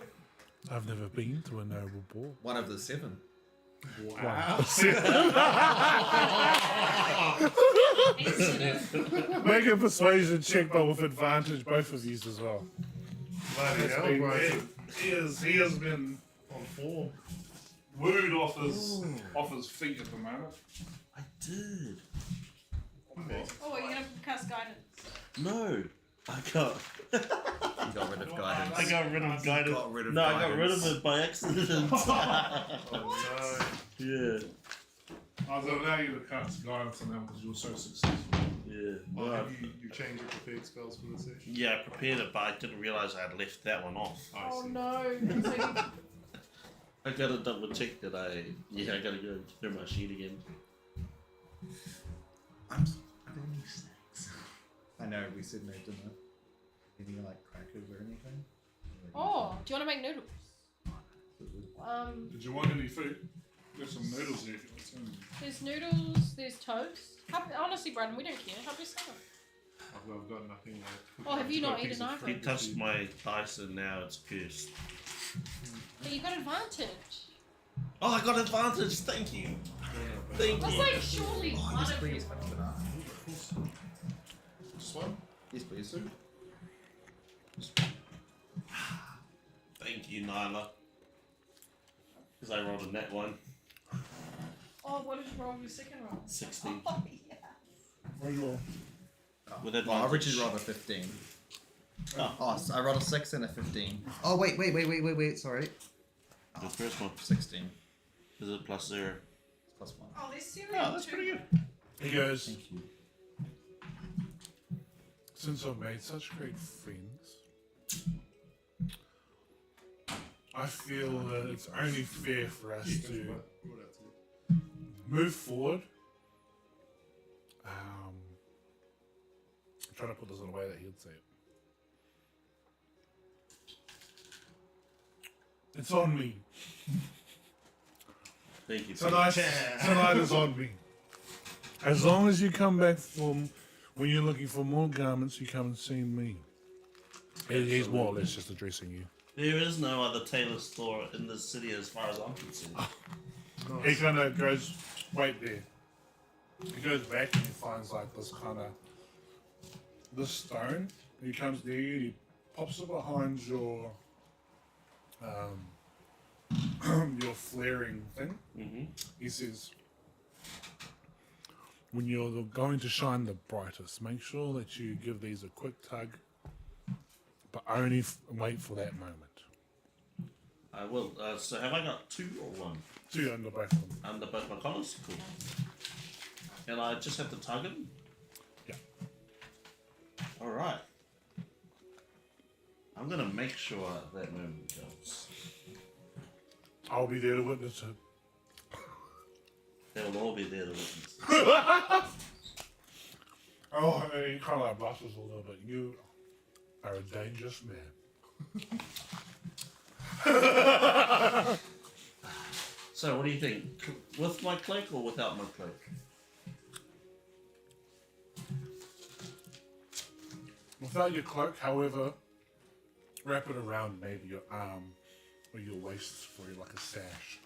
I've never been to a noble ball. One of the 7. Wow. Incident. Make a persuasion check, but with advantage, both of you as well. Bloody It's hell, been- bro. he has been On form. wooed off his feet at the moment. I did. Oh, are you gonna cast guidance? No, I got. You got rid of guidance. I got rid of guidance. Got rid of no, I got rid guidance. of it by accident. Oh yeah, I was allow you to cast guidance on them because you were so successful. yeah. no. Well, Have you changed your prepared spells for the session? yeah, I prepared it, but I didn't realize I had left that one off. I Oh see. no. So you, I gotta double check that I gotta go through my sheet again. Are there any snacks? I know we said no dinner. Anything like crackers or anything? oh, do you want to make noodles? Did you want any food? There's some noodles here if you want some. There's noodles. There's toast. Honestly, Brandon, we don't care. Help yourself. I've got nothing left. Oh, have you I've got not a piece eaten of either? He fruit touched to- my dice and now it's cursed. But you got advantage. Oh, I got advantage. Thank you. Thank That's you. like surely Oh, one yes, of please. you. This one? Yes, please. Thank you, Nyla. Because I rolled a net one. Oh, what did you roll your second roll? 16. Oh, yeah. With Well, I advantage. originally rolled a 15. Oh. Oh, so I rolled a 6 and a 15. Oh, wait. Sorry. The first one. 16. Is it plus 0? Plus 1. Oh, there's cereal Oh, that's too. pretty good. He goes, Thank you. since I've made such great friends, I feel that it's only fair for us to move forward. I'm trying to put this in a way that he'd say it. It's on me. Thank you. Tonight is on me. As long as you come back from when you're looking for more garments, you come and see me. He's more or less just addressing you. There is no other tailor store in this city as far as I'm concerned. He kind of goes, wait there. He goes back and he finds like this kind of, this stone. He comes near you, he pops it behind your, your flaring thing. Mm-hmm. He says, when you're going to shine the brightest, make sure that you give these a quick tug, but only wait for that moment. I will. So have I got 2 or 1? 2 under both of them. Under both my collars? Cool. And I just have to tug him? Yeah. Alright. I'm gonna make sure that moment comes. I'll be there to witness it. They will all be there to witness. Oh, hey, you kind of like bustles a little bit. You are a dangerous man. So, what do you think? With my cloak or without my cloak? Without your cloak, however, wrap it around maybe your arm or your waist for like a sash.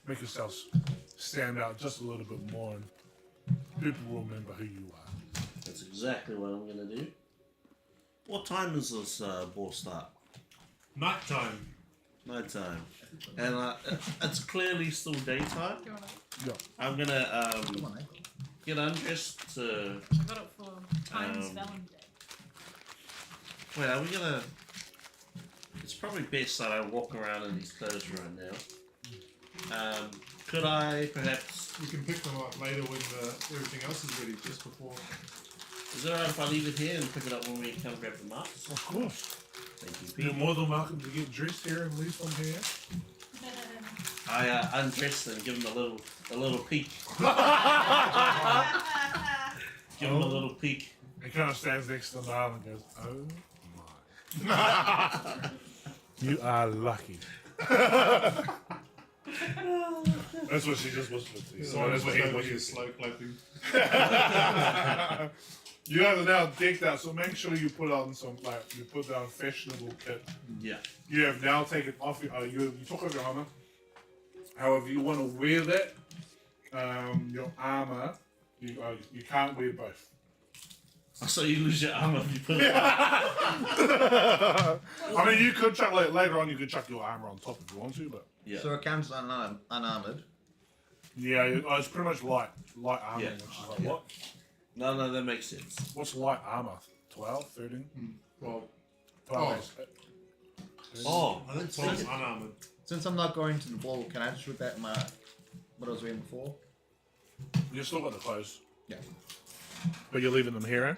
Make yourself stand out just a little bit more, and people will remember who you are. That's exactly what I'm going to do. What time is this ball start? Nighttime. Nighttime. And it's clearly still daytime. Do you want to? Yeah. I'm going to Come on, eh? get undressed to... I got it for time spelling day. Wait, are we going to... It's probably best that I walk around in these clothes right now. Could I perhaps... You can pick them up later when everything else is ready, just before. Is it alright if I leave it here and pick it up when we come grab the marks? Of course. Thank you, You're Pete. more than welcome to get dressed here and leave from here. I undress and give him a little peek. Give him a little peek. He kind of stands next to Niall and goes, "Oh my. You are lucky." That's what she just whispered to you. So That's what he over whispered here to slow clapping. you. You guys are now decked out, so make sure you put on some, like, you put down fashionable kit. Yeah. You have now taken off your, you took off your armor. However, you want to wear that, your armor, you can't wear both. So you lose your armor if you put it on. I mean, you could chuck, like, later on, you could chuck your armor on top if you want to, but Yeah. So it counts unarmored. yeah, it's pretty much light armor, Yeah. which is like, what? No, that makes sense. What's light armor? 12, 13? Well, 12. Oh, I think 12's unarmored. Since I'm not going to the ball, can I just whip out what I was wearing before? You still got the clothes, Yeah. but you're leaving them here, eh?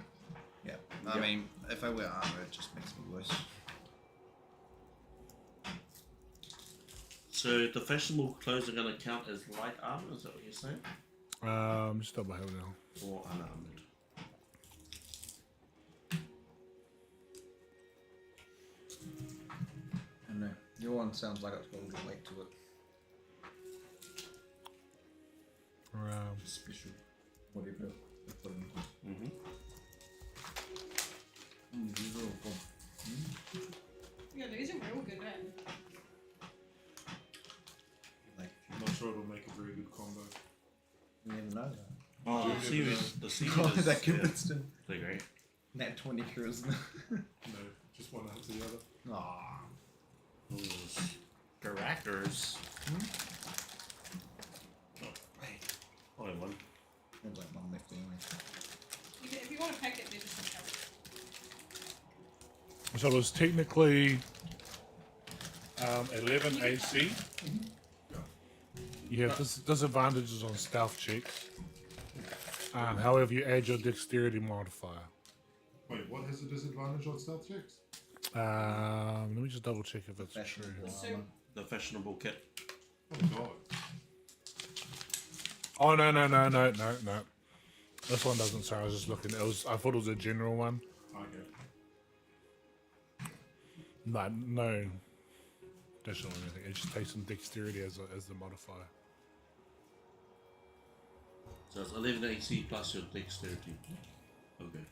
Yeah. I mean, if I wear armor, it just makes me worse. So the fashionable clothes are going to count as light armor, is that what you're saying? Just double hell now. Or unarmored? I don't know. Your one sounds like it's got a little weight to it. Special. Whatever they put in. Mm-hmm. These are all good. Yeah, these are real good, man. Like, I'm not sure it'll make a very good combo. you never know that. Oh, Yeah, the series. The series Oh, is, that yeah, Gibberton. they're great. Nat 20 charisma. No, just one after the other. Aww. Those Garakers. Oh, hey. Only one. There's like one left anyway. If you want to pack it, they're just in cover. So it was technically 11 AC. You have disadvantages on stealth checks. However, you add your dexterity modifier. Wait, what has a disadvantage on stealth checks? Let me just double check if it's true. Fashionable So- armor. The fashionable kit. Oh god. Oh no. This one doesn't. Sorry, I was just looking. I thought it was a general one. Okay. No. Additional anything. It just takes some dexterity as the modifier. So it's 11 AC plus your dexterity. Okay.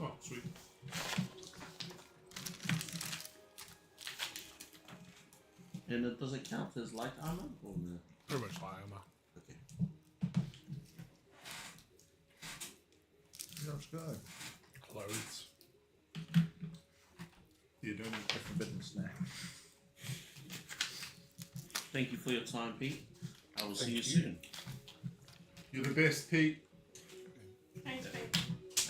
Oh, sweet. And it does it count as light armor? Or no? Pretty much light armor. Okay. Let's go. Clothes. You don't need The forbidden snack. Thank you for your time, Pete. I will see Thank you you. soon. You're the best, Pete. Thanks, babe.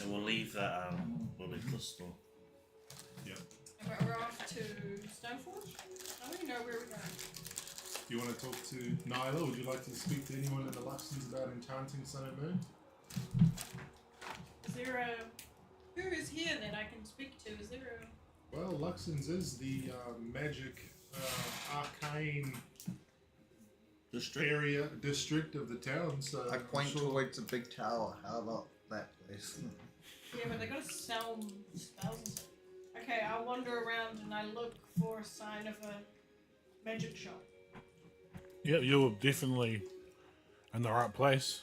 And we'll leave the store. Yeah. And we're off to Stoneforge. I don't even know where we're going. Do you want to talk to Nyla? Would you like to speak to anyone in the Luxons about enchanting Sun and Moon? Is there a... Who is here that I can speak to? Is there a... Well, Luxons is the magic, arcane district of the town. So I I'm point sure- towards a big tower. How about that place? Yeah, but they gotta sell spells and stuff. Okay, I wander around and I look for a sign of a magic shop. Yeah, you're definitely in the right place.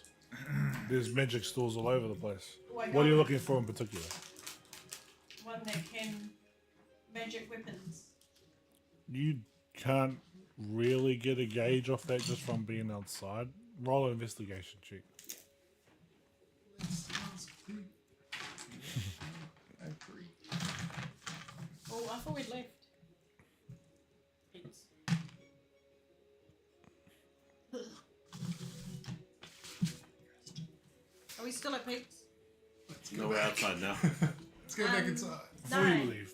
There's magic stores all over the place. Oh, I What are you got looking for in particular? one that can magic weapons. You can't really get a gauge off that just from being outside. Roll an investigation check. Let's ask Pete. I agree. Oh, I thought we'd left. It's... Are we still at Pete's? Let's No, we're outside now. Let's go back inside.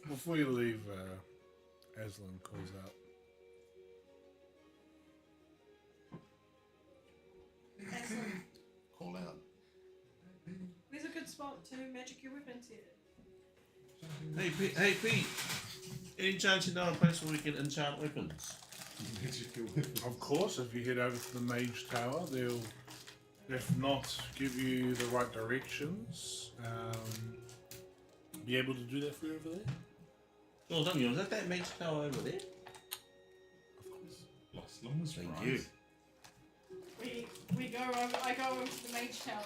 Before you leave, Aslan calls out. Excellent. Call out. Where's a good spot to magic your weapons here? Hey Pete. Any chance you know a place where we can enchant weapons? Magical weapon. Of course, if you head over to the Mage Tower, they'll, if not, give you the right directions. Be able to do that for you over there? Oh, don't you? Was that mage tower over there? Of course. Lost Lumber's Thank prize. you. We go over. I go over to the mage tower.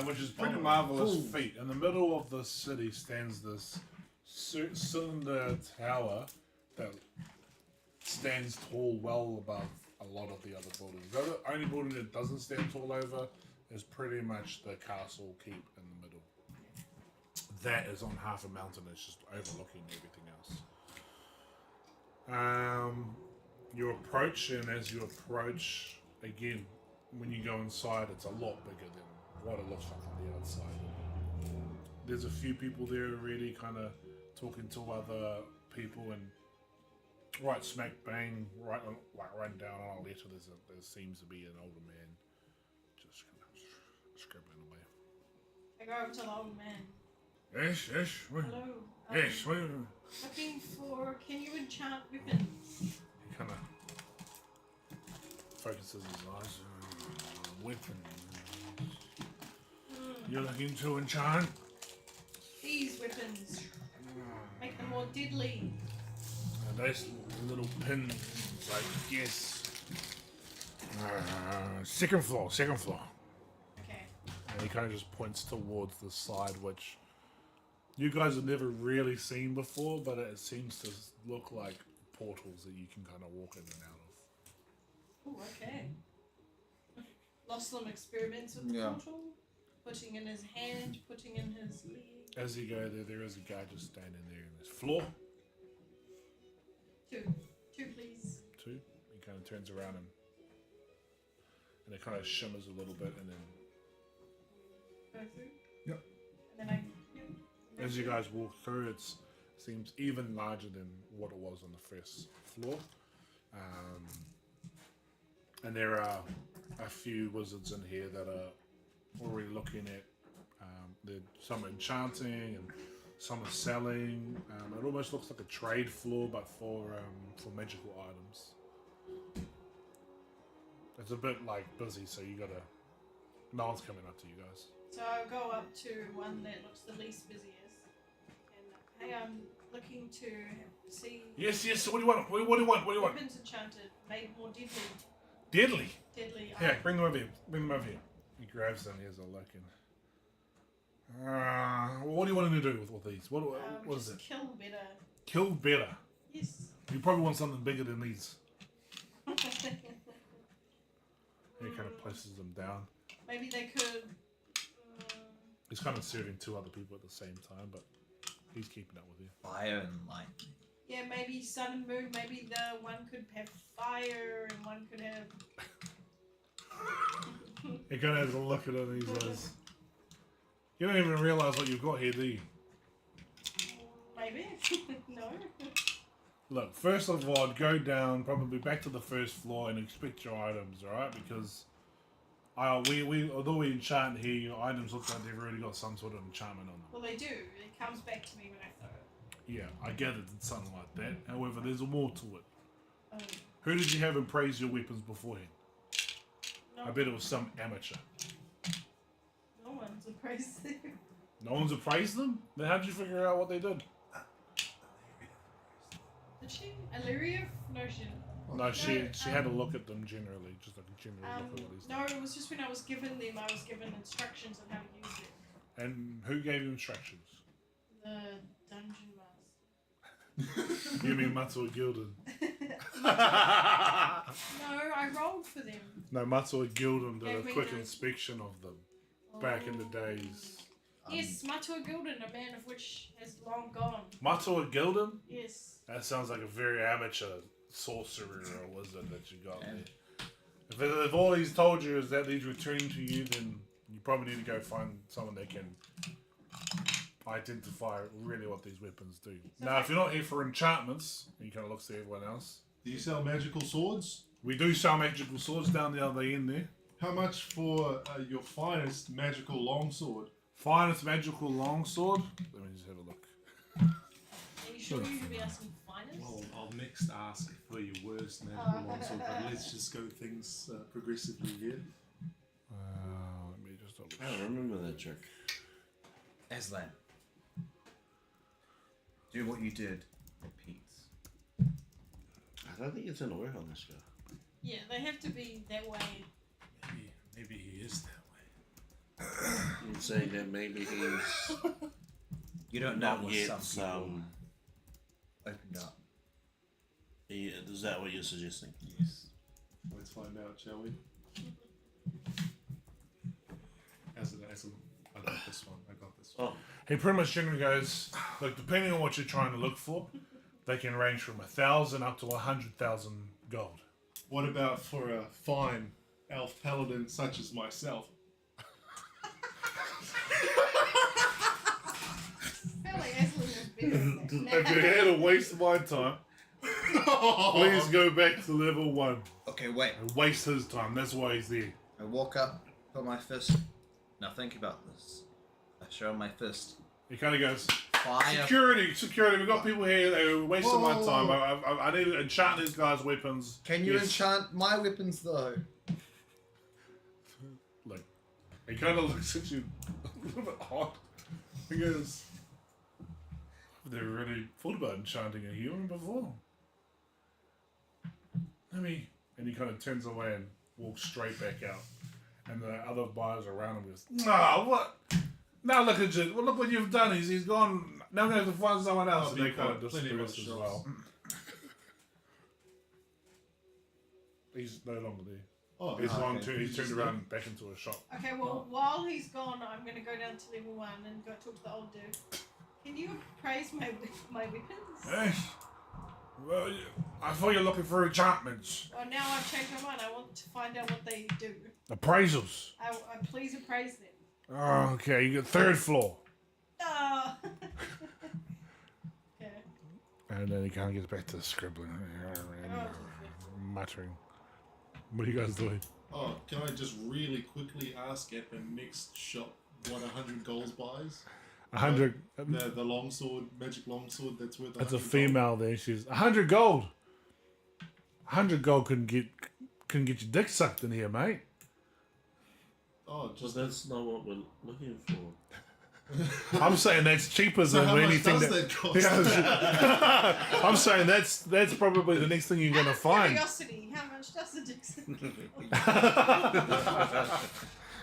Which is pretty Oh, marvelous cool. feat. In the middle of the city stands this cylinder tower that stands tall well above a lot of the other buildings. The only building that doesn't stand tall over is pretty much the castle keep in the middle. That is on half a mountain. It's just overlooking everything else. You approach, and as you approach, again, when you go inside, it's a lot bigger than what it looks like on the outside. There's a few people there already, kind of talking to other people, and right smack bang, right down on a letter. There seems to be an older man just kind of scribbling away. I go over to the old man. Yes. Hello. Yes. Looking for. Can you enchant weapons? He kind of focuses his eyes. Weapon. You're looking to enchant? These weapons. Make them more deadly. A nice little pin. It's like, yes. Second floor. Okay. And he kind of just points towards the side, which you guys have never really seen before, but it seems to look like portals that you can kind of walk in and out of. Oh, okay. Loslam experiments with the Yeah. portal. Putting in his hand, putting in his leg. As you go there is a guy just standing there in this floor. Two, please. Two. He kind of turns around and it kind of shimmers a little bit, and then Go through. Yep. And then as you guys walk through, it seems even larger than what it was on the first floor. And there are a few wizards in here that are already looking at. Some are enchanting and some are selling. It almost looks like a trade floor, but for magical items. It's a bit like busy, so you gotta. No one's coming up to you guys. So I'll go up to one that looks the least busiest. And hey, I'm looking to see Yes. What do you want? What do you want? weapons enchanted, made more deadly. Deadly. Deadly. Yeah, bring them over here. He grabs them. Here's a look. What do you want him to do with all these? What is just it? Kill better. Kill better. Yes. You probably want something bigger than these. He kind of places them down. Maybe they could. He's kind of serving two other people at the same time, but he's keeping up with you. Fire and light. Yeah, maybe sun and moon. Maybe the one could have fire and one could have. He kind of has a look at it and he says, "You don't even realize what you've got here, do you?" Maybe. No. Look, first of all, I'd go down, probably back to the first floor, and inspect your items, alright? Because although we enchant here, your items look like they've already got some sort of enchantment on them. Well, they do. It comes back to me when I throw it. Yeah, I gathered it's something like that. However, there's more to it. Oh. Who did you have appraise your weapons beforehand? No, I bet it was some amateur. no one's appraised them. No one's appraised them? Then how'd you figure out what they did? Did she? Illyria? No, she didn't. No, she No, had a look at them generally, just like a general look at what he's No, done. it was just when I was given them, I was given instructions on how to use them. And who gave you instructions? The dungeon master. You mean Matua Gildan? No, I rolled for them. No, Matua Gildan did Gave a me quick the- inspection of them back in the days. Yes, Matua Gildan, a man of which has long gone. Matua Gildan? Yes. That sounds like a very amateur sorcerer or wizard that you got Yeah. there. If all he's told you is that he's returning to you, then you probably need to go find someone that can identify really what these weapons do. Now, if you're not here for enchantments, and he kind of looks to everyone else, Do you sell magical swords? we do sell magical swords down the other end there. How much for your finest magical longsword? Finest magical longsword. Let me just have a look. Are you sure you should be asking finest? Well, I'll next ask for your worst magical longsword, but let's just go things progressively here. Let me just double I don't remember that trick. Aslan, do what you did at Pete's. I don't think it's gonna work on this guy. Yeah, they have to be that way. Maybe he is that way. You're saying that maybe he's You don't know not what yet some people some. opened up. Is that what you're suggesting? Yes. Let's find out, shall we? I got this one. Oh, He pretty much generally goes, look, depending on what you're trying to look for, they can range from 1,000 up to 100,000 gold. What about for a fine elf paladin such as myself? I feel like Aslan was better than that. If you're here to waste my time, please go back to level 1 Okay, wait. and waste his time. That's why he's there. I walk up, put my fist. Now think about this. I show my fist. He kind of goes, Fire. security, we've got people here, they're wasting my Whoa. time. I need to enchant these guys' weapons. Can you Yes. enchant my weapons though? Like, he kind of looks at you a little bit odd. He goes, I've never really thought about enchanting a human before. Let me. And he kind of turns away and walks straight back out. And the other buyers around him goes, nah, what? Now look at you. Well, look what you've done. He's gone. Now we have to find someone else. Oh, And they you've kind of got plenty of disperse as other well. He's no longer there. Oh, He's okay. gone. He's He's turned just around back into a shop. Okay, well, while he's gone, I'm going to go down to level 1 and go talk to the old dude. Can you appraise my weapons? Hey, well, I thought you're looking for enchantments. Well, now I've changed my mind. I want to find out what they do. Appraisals. I please appraise them. Oh, okay, you got third floor. Ah. Okay. And then he kind of gets back to scribbling and Oh, muttering. What are you guys doing? Oh, can I just really quickly ask at the next shop what 100 golds buys? 100. The longsword, magic longsword that's worth. That's a 100 gold? female there. She's 100 gold. 100 gold couldn't get your dick sucked in here, mate. Oh, well, just that's not what we're looking for. I'm saying that's cheaper so than how much anything does that. that cost? I'm saying that's probably the next thing you're gonna find. Curiosity, how much does a Dixon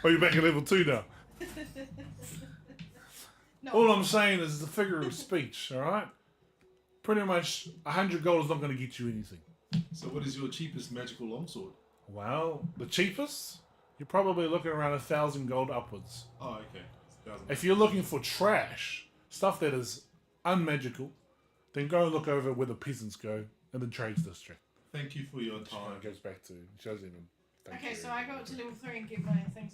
Oh, you're back at level 2 now. No. All I'm saying is the figure of speech, alright? Pretty much 100 gold is not going to get you anything. So, what is your cheapest magical longsword? Well, the cheapest, you're probably looking around 1,000 gold upwards. Oh, okay. It's 1,000. If you're looking for trash, stuff that is unmagical, then go and look over where the peasants go in the trades district. Thank you for your She kind time. of goes back to, she doesn't even thank Okay, you. so I go up to level 3 and get my things.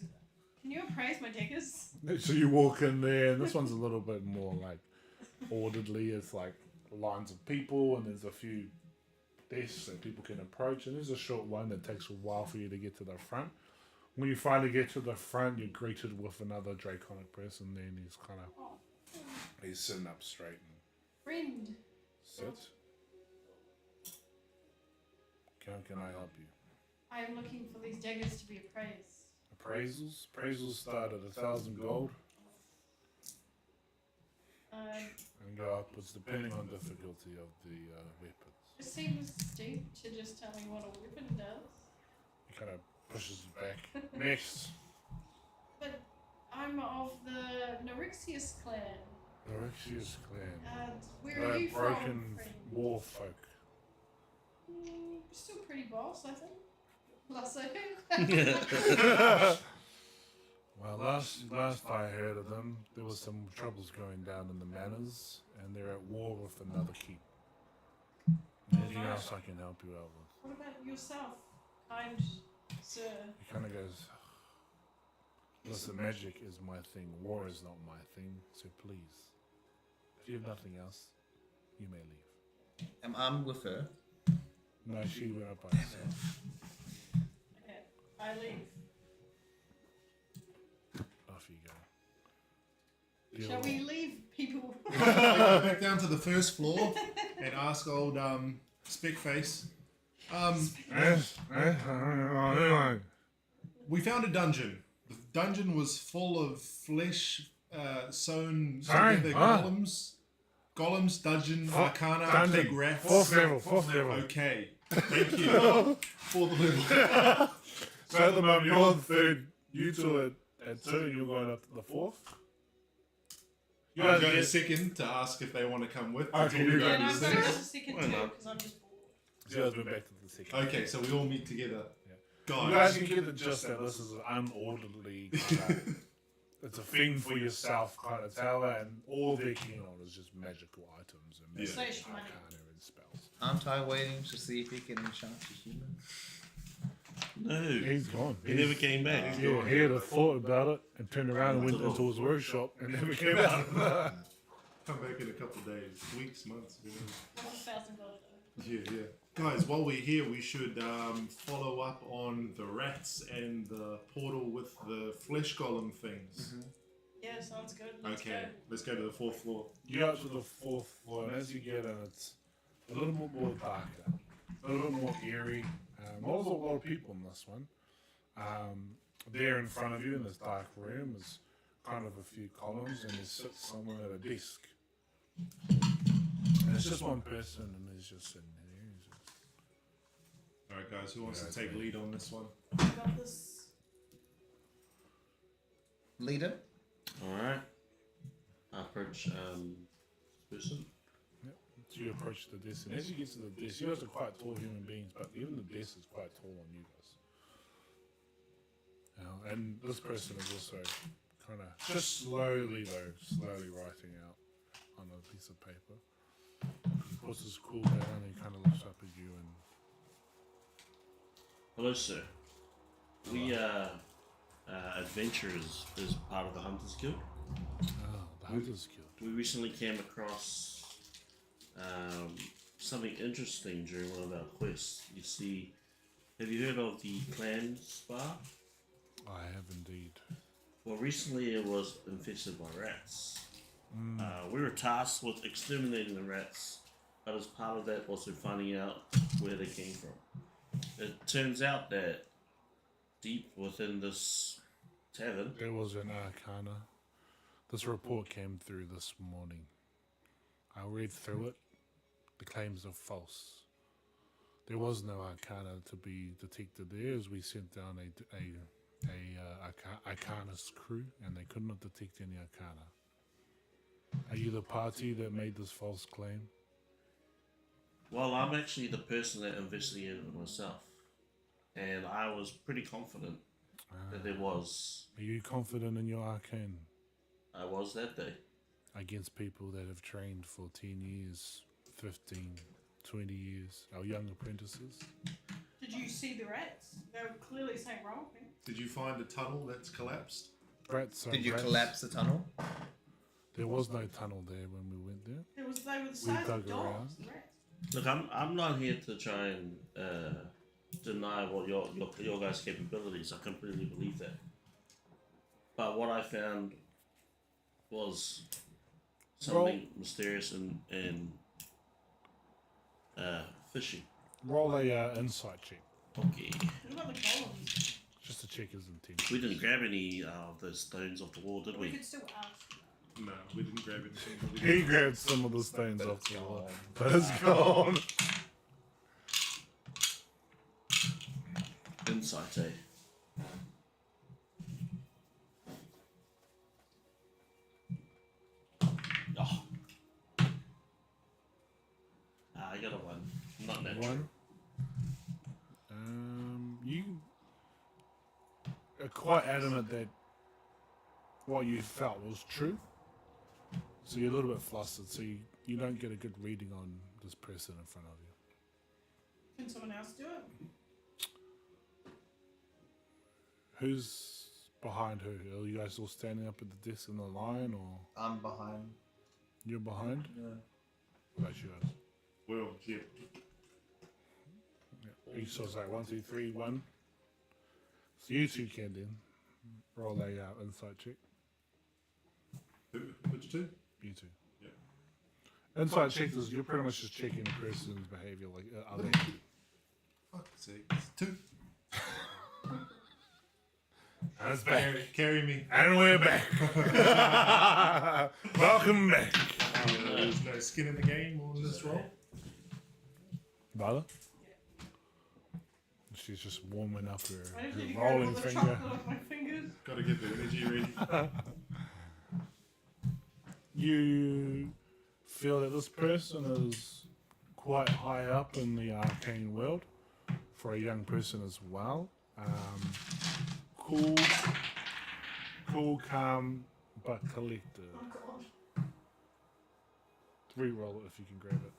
Can you appraise my daggers? So you walk in there, and this one's a little bit more like orderly. It's like lines of people, and there's a few desks that people can approach. And there's a short one that takes a while for you to get to the front. When you finally get to the front, you're greeted with another draconic person. Then he's kind of Oh, he's sitting up straight and friend. sits. How can I help you? I am looking for these daggers to be appraised. Appraisals? Appraisals start at 1,000 gold and go upwards depending on difficulty of the weapons. It seems steep to just tell me what a weapon does. He kind of pushes you back. Next. But I'm of the Nerexius clan. The Rexius clan. Where are you broken from, friend? war folk. Still pretty boss, I think. Lasso. Well, last I heard of them, there was some troubles going down in the manors, and they're at war with another keep. Anything else I can help you out with? What about yourself, kind sir? He kind of goes, listen, magic is my thing, war is not my thing, so please, if you have nothing else, you may leave. Am I with her? No, she went up by herself. Okay, I leave. Off you go. Shall we leave, people? I go back down to the first floor and ask old Speckface. We found a dungeon. The dungeon was full of flesh sewn together golems. Golems, dungeon, arcana, cryptographs. Fourth level. Okay, thank you. Fourth level. So at the moment, you're on third, you two at 2, you're going up to the 4th? You I'm guys going to get, second to ask if they want to come with. Okay, until we you're go Yeah, to no, the I'm going sixth. to second Why too, not? because I'm just bored. so you guys went back to the 2nd. Okay, so we all meet together. Yeah. Guys. You guys can get the gist that this is an unorderly kind of, it's a thing for yourself kind of tower, and all they're keen on is just magical items and Yeah. magic Slash money. arcana and spells. Aren't I waiting to see if he can enchant a human? No, He's gone. he never came back. Yeah, he had a thought about it and turned around and went into his workshop and never came out. Come back in a couple of days, weeks, months. Who knows? 1,000 gold though. Yeah. Guys, while we're here, we should follow up on the rats and the portal with the flesh golem things. Yeah, sounds good. Let's Okay, let's go to the 4th floor. You go up to the 4th floor, and as you get in, it's a little bit more darker, a little bit more eerie. There's a lot of people in this one. There in front of you in this dark room is kind of a few columns, and he sits someone at a desk. And it's just one person, and he's just sitting there. He's just, Alright, guys, who wants Yeah, to take okay. lead on this one? go. I got this. Leader? Alright. I approach person. so you approach the desk, and as you get to the desk, you guys are quite tall human beings, but even the desk is quite tall on you guys. And this person is also kind of just slowly writing out on a piece of paper. He puts his cool down and he kind of looks up at you and Hello, sir. We adventurers is part of the Hunters Guild. the Hunters Guild. We recently came across something interesting during one of our quests. You see, have you heard of the clan spa? I have indeed. Well, recently it was infested by rats. We were tasked with exterminating the rats, but as part of that, also finding out where they came from. It turns out that deep within this tavern, There was an arcana. This report came through this morning. I read through it. The claims are false. There was no arcana to be detected there, as we sent down a arcanist crew, and they could not detect any arcana. Are you the party that made this false claim? well, I'm actually the person that investigated it myself, and I was pretty confident that there was. Are you confident in your arcane I was that day. against people that have trained for 10 years, 15, 20 years, our young apprentices? Did you see the rats? They were clearly saying wrong thing. Did you find a tunnel that's collapsed? Rats are Did you rats. collapse the tunnel? There was no tunnel there when we went there. They were the size dug of dogs. The rats. Look, I'm not here to try and deny what your guys' capabilities. I completely believe that. But what I found was something mysterious and fishy. Roll a insight check. Okay. What about the golems? Just to check his intent. We didn't grab any of those stones off the wall, did We we? could still ask. No, we didn't grab anything. But we He did. grabbed some of the stones But off it's the wall. gone. But it's gone. Insight, eh? Oh. I got a 1. Not natural. 1. You are quite adamant that what you felt was true. So you're a little bit flustered, so you don't get a good reading on this person in front of you. Can someone else do it? Who's behind who? Are you guys all standing up at the desk in the line, or I'm behind. you're behind? Yeah. That's you guys. Well, yeah. You saw it's like 1, 2, 3, 1. So you two can then roll a insight check. Which two? You two. Yeah. Insight check is you're pretty much just checking a person's behavior, like other. Fuck's sake. 2. That's back. Carry me. And we're back. Welcome back. There's no skin in the game on this roll. Viola? She's just warming up her I just need to rolling grab all the finger. chocolate off my fingers. Gotta get the energy ready. You feel that this person is quite high up in the arcane world for a young person as well. Cool, calm, but collected. Oh god. Re-roll it if you can grab it.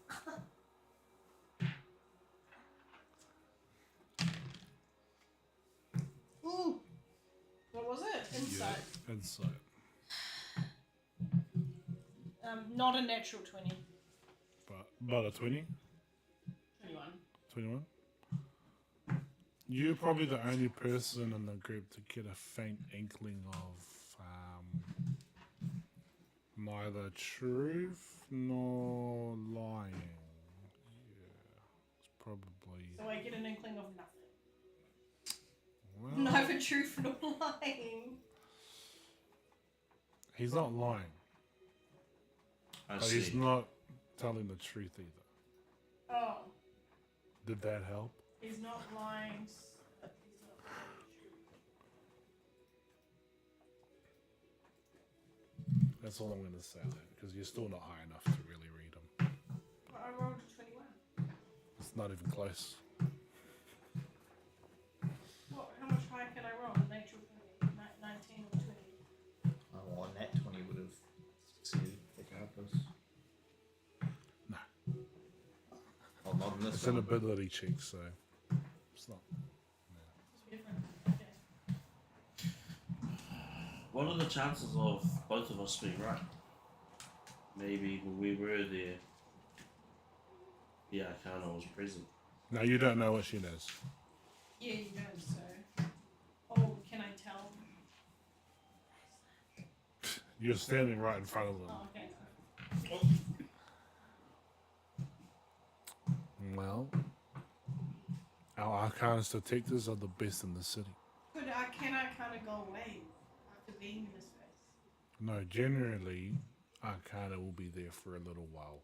Ooh. What was it? Insight. Insight. Not a natural 20. But a 20? 21. 21? You're probably the only person in the group to get a faint inkling of neither truth nor lying. Yeah, it's probably. So I get an inkling of nothing. Well, Neither truth nor lying. he's not lying, I but see. he's not telling the truth either. Oh. Did that help? He's not lying, but he's not telling the truth. That's all I'm going to say there, because you're still not high enough to really read him. Well, I rolled a 21. It's not even close. What? How much higher can I roll? A natural 20? 19 or 20? Oh, well, a nat 20 would have succeeded regardless. No. Well, not in this It's one. an ability check, so it's not. It's different. Okay. What are the chances of both of us being right? Maybe when we were there, the Arcana was present. No, you don't know what she knows. Yeah, you don't, so. Oh, can I tell? You're standing right in front of them. Oh, okay. Well, our Arcanist detectives are the best in the city. Could can I kind of go away after being in this place? No, generally, Arcana will be there for a little while.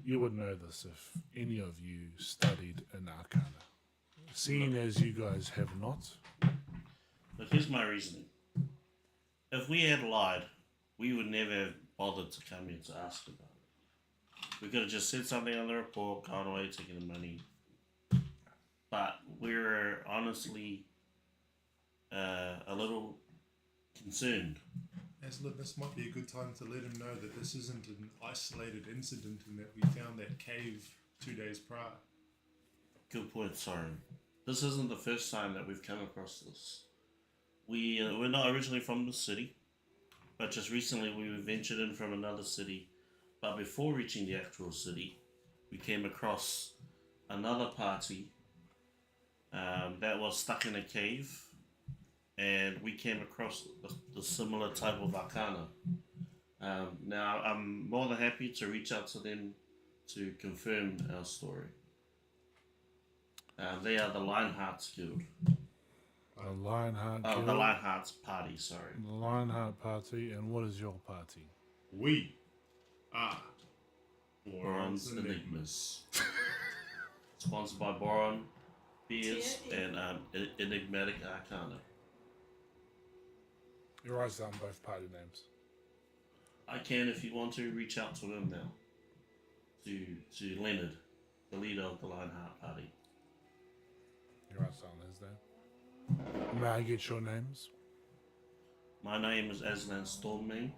You would know this if any of you studied in Arcana. Seeing as you guys have not, But here's my reasoning. If we had lied, we would never have bothered to come here to ask about it. We could have just said something on the report, gone away, taken the money. But we're honestly a little concerned. Aslan, this might be a good time to let him know that this isn't an isolated incident and that we found that cave 2 days prior. Good point, sorry. This isn't the first time that we've come across this. We're not originally from the city, but just recently we ventured in from another city. But before reaching the actual city, we came across another party that was stuck in a cave, and we came across the similar type of arcana. Now, I'm more than happy to reach out to them to confirm our story. They are the Lionhearts Guild. The Lionheart Oh, Guild. the Lionhearts Party, sorry. The Lionheart Party. And what is your party? We are Boron's Enigmas. Sponsored by Boron, Beers, and Enigmatic Arcana. You write down both party names. I can, if you want to, reach out to him now. To Leonard, the leader of the Lionheart Party. You write down his name. May I get your names? My name is Aslan Stormmain.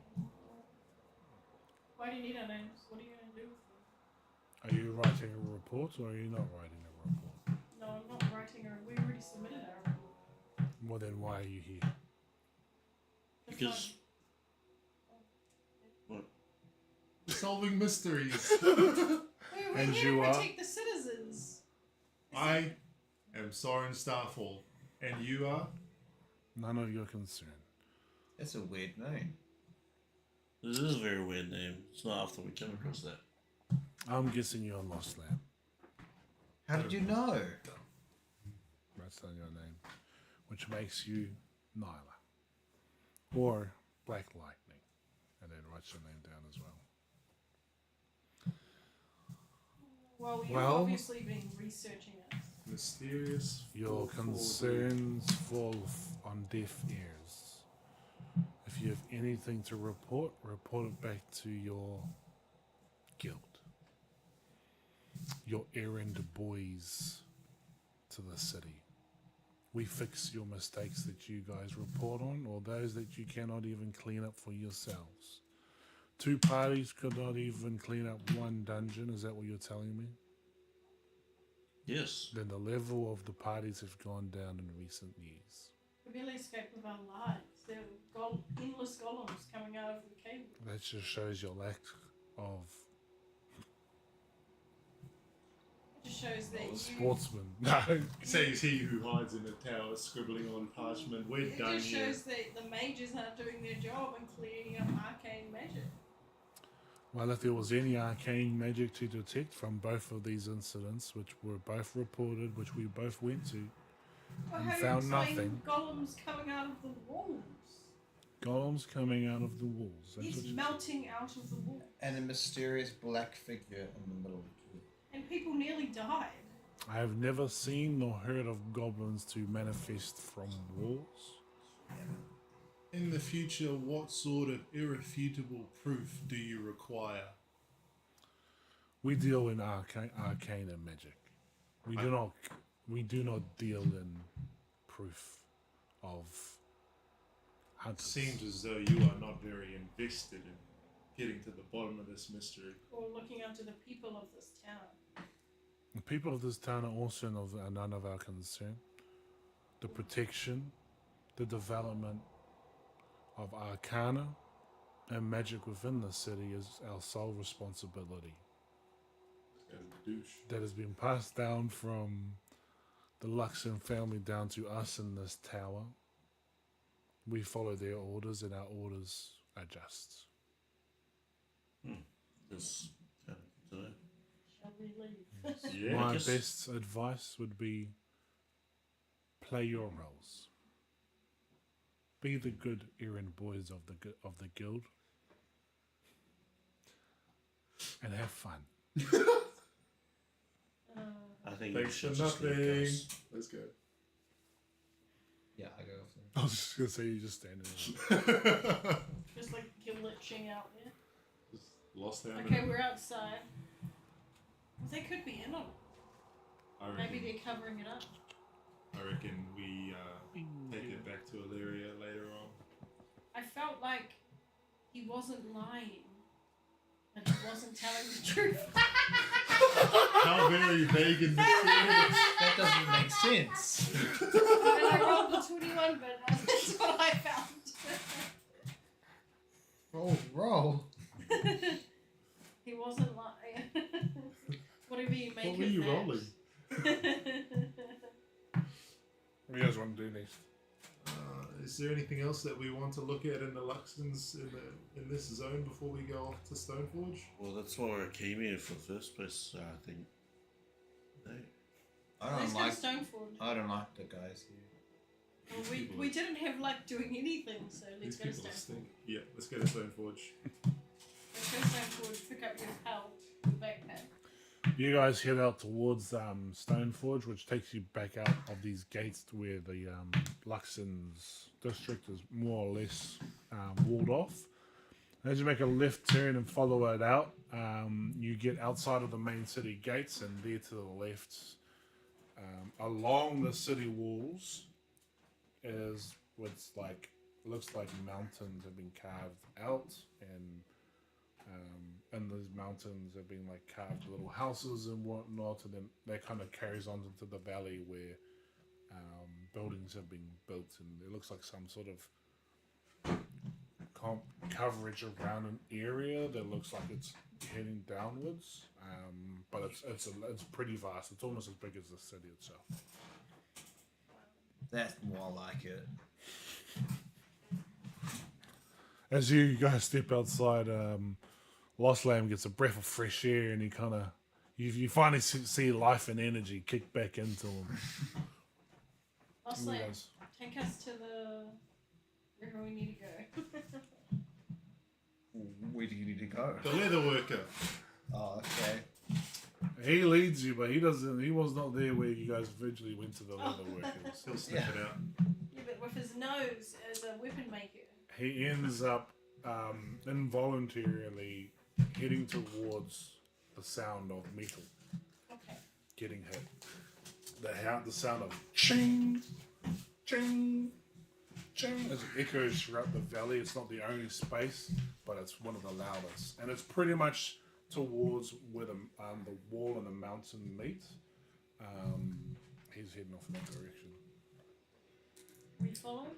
Why do you need our names? What are you going to do with them? Are you writing a report or are you not writing a report? No, I'm not writing we already submitted our report. Well, then why are you here? Because. What? solving mysteries. We're And here you to are? protect the citizens. I am Soren Starfall, and you are. None of your concern. That's a weird name. This is a very weird name. It's not often we come across that. I'm guessing you're Lost Lamb. How did you know? That's not your name. Which makes you Nyla. Or Black Lightning. And then writes your name down as well. Well, you've Well- obviously been researching us. Mysterious. Your concerns fall on deaf ears. If you have anything to report, report it back to your guild. Your errand boys to the city. We fix your mistakes that you guys report on, or those that you cannot even clean up for yourselves. Two parties could not even clean up one dungeon, is that what you're telling me? Yes. Then the level of the parties have gone down in recent years. We barely escaped with our lives. There were endless golems coming out of the cave. That just shows your lack of It just shows that you... sportsman. No. Says he who hides in a tower scribbling on parchment. We're It done just here. shows that the mages aren't doing their job and clearing up arcane magic. Well, if there was any arcane magic to detect from both of these incidents, which were both reported, which we both went to, Well, and how found do you explain nothing. golems coming out of the walls? Golems coming out of the walls. That's He's what you melting out of the wall. And a mysterious black figure in the middle of it. And people nearly died. I have never seen nor heard of goblins to manifest from walls. In the future, what sort of irrefutable proof do you require? We deal in arcane and magic. We do not deal in proof of It hunters. seems as though you are not very invested in getting to the bottom of this mystery. Or looking after the people of this town. The people of this town are also none of our concern. The protection, the development of arcana and magic within the city is our sole responsibility. As a douche. That has been passed down from the Luxon family down to us in this tower. We follow their orders and our orders are just. This today. Shall we leave? Yeah. My guess- best advice would be play your roles. Be the good errand boys of the guild, and have fun. I think Thanks we should for just leave, nothing. guys. Let's go. Yeah, I go off I was just gonna say you just standing there. Just like glitching out there. Just lost our Okay, we're outside. Well, they could be in on it. I reckon, Maybe they're covering it up. I reckon we take it back to Illyria later on. I felt like he wasn't lying, but he wasn't telling the truth. How very vague and mysterious. That doesn't make sense. And I rolled the 21, but that's what I found. Roll. He wasn't lying. Whatever you make What were of you that. rolling? What do you guys want to do next? Is there anything else that we want to look at in the Luxons in this zone before we go off to Stoneforge? Well, that's why we came here for the first place, I think. No. Let's go to Stoneford. I don't like the guys here. Well, we didn't have luck doing anything, so let's These go to people Stoneforge. stink. Yeah, let's go to Stoneforge. Let's go to Stoneforge, pick up your pal, your backpack. You guys head out towards Stoneforge, which takes you back out of these gates to where the Luxon's district is more or less walled off. As you make a left turn and follow it out, you get outside of the main city gates, and there to the left, along the city walls, is what's like looks like mountains have been carved out, and those mountains have been like carved little houses and whatnot, and then that kind of carries on into the valley where buildings have been built, and it looks like some sort of coverage around an area that looks like it's heading downwards, but it's pretty vast. It's almost as big as the city itself. That's more like it. As you guys step outside, Lost Lamb gets a breath of fresh air, and he kind of you finally see life and energy kick back into him. Lost Lamb, take us to wherever we need to go. Where do you need to go? The leather worker. Oh, okay. He leads you, but he doesn't. He was not there where you guys eventually went to the leather workers. He'll sniff it out. Yeah, but with his nose as a weapon maker. He ends up involuntarily heading towards the sound of metal Okay. getting hit. The sound of ching, ching, ching as it echoes throughout the valley. It's not the only space, but it's one of the loudest, and it's pretty much towards where the wall and the mountain meet. He's heading off in that direction. We follow?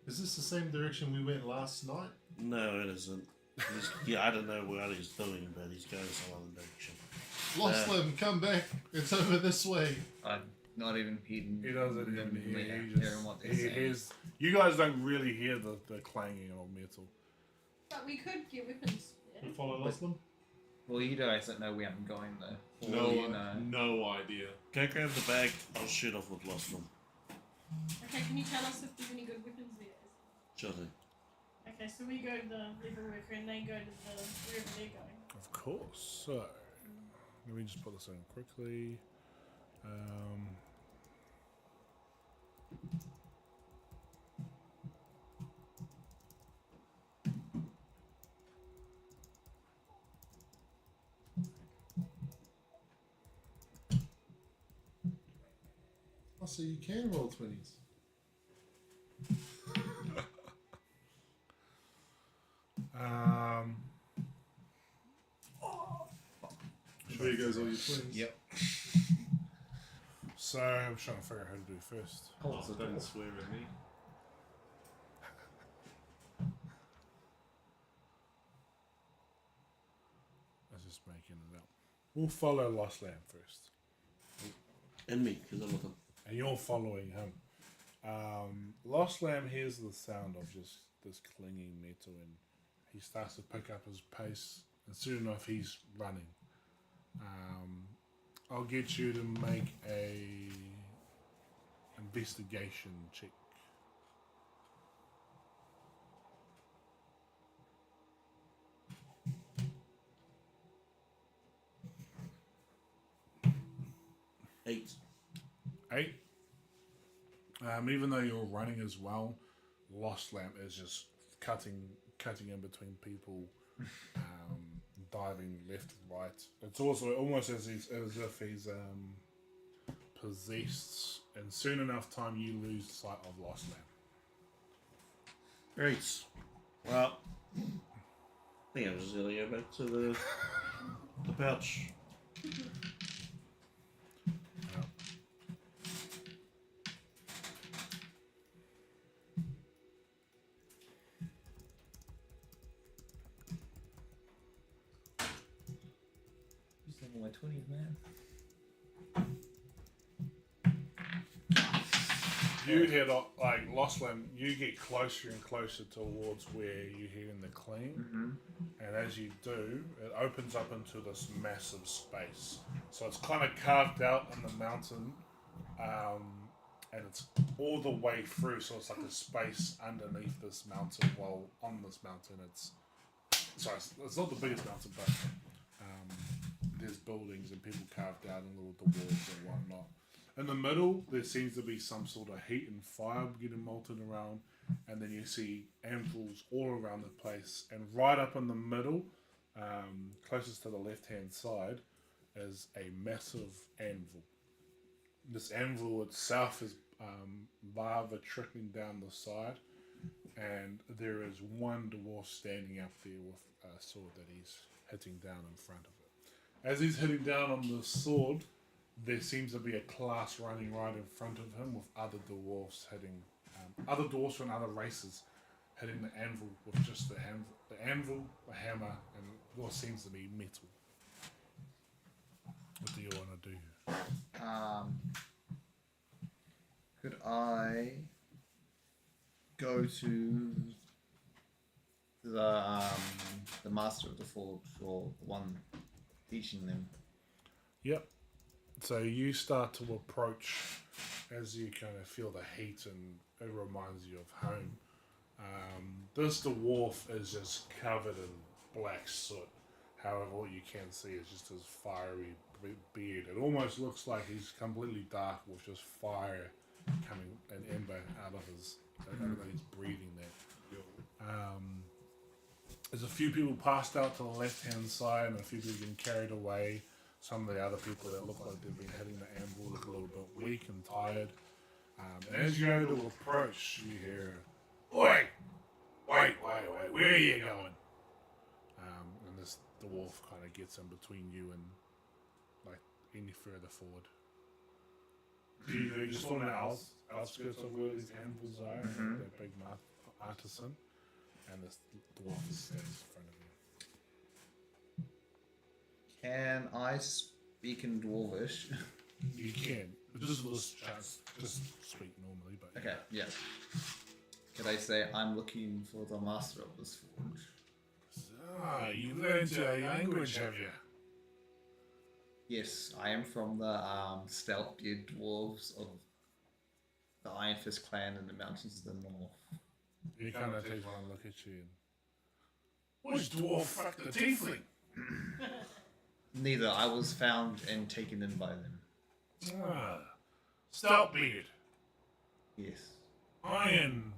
Is this the same direction we went last night? No, it isn't. I don't know what he's doing, but he's going some other direction. Lost Limb, come back. It's over this way. I'm not even hearing. He doesn't even hear. He hearing what they're he saying. hears. You guys don't really hear the clanging of metal. But we could get weapons. We follow Lost Limb? Well, you guys don't know where I'm going though. No, Well, you know. no idea. Go grab the bag. I'll shoot off with Lost One. Okay, can you tell us if there's any good weapons there? Sure thing. Okay, so we go to the leather worker and they go to wherever they're going. Of course. So let me just put this in quickly. Oh, so you can roll 20s. There goes all your 20s. Yep. So I'm trying to figure out how to do it first. Oh, don't swear at me. I was just making it up. We'll follow Lost Lamb first, And me, because I'm with him. and you're following him. Lost Lamb hears the sound of just this clinging metal, and he starts to pick up his pace. And soon enough, he's running. I'll get you to make a investigation check. Eight. 8. Even though you're running as well, Lost Lamp is just cutting in between people, diving left, right. It's also almost as if he's possessed, and soon enough time you lose sight of Lost Lamp. Great. Well, I think I'm just gonna go back to the pouch. Just level my 20s, man. You head up, like Lost Lamp, you get closer and closer towards where you're hearing the clean. Mm-hmm. And as you do, it opens up into this massive space. So it's kind of carved out in the mountain, And it's all the way through, so it's like a space underneath this mountain. While on this mountain, it's not the biggest mountain, but there's buildings and people carved out in little dwarves and whatnot. In the middle, there seems to be some sort of heat and fire getting molten around, and then you see anvils all around the place. And right up in the middle, closest to the left-hand side, is a massive anvil. This anvil itself is lava trickling down the side, and there is one dwarf standing up there with a sword that he's hitting down in front of it. As he's hitting down on the sword, there seems to be a class running right in front of him with other dwarfs hitting, other dwarfs from other races hitting the anvil with just the anvil, the hammer, and what seems to be metal. What do you want to do? Could I go to the master of the forge, or the one teaching them? Yep. So you start to approach as you kind of feel the heat, and it reminds you of home. This dwarf is just covered in black soot. However, all you can see is just his fiery beard. It almost looks like he's completely dark with just fire coming, an ember out of his, that he's breathing that. There's a few people passed out to the left-hand side, and a few people getting carried away. Some of the other people that look like they've been hitting the anvil look a little bit weak and tired. And as you go to approach, you hear, "Oi! Wait, where are you going?" And this dwarf kind of gets in between you and like any further forward. You just on the outskirts of where these anvils are, that big artisan, and this dwarf stands in front of you. Can I speak in Dwarvish? You can. Just speak normally, but Okay, yeah. Could I say I'm looking for the master of this forge? Ah, you learned a language, have you? Yes, I am from the stout-beard dwarves of the Iron Fist clan in the mountains of the north. He kind of takes one look at you and... Which dwarf fucked the tiefling? Neither. I was found and taken in by them. Ah, Stoutbeard. Yes. Iron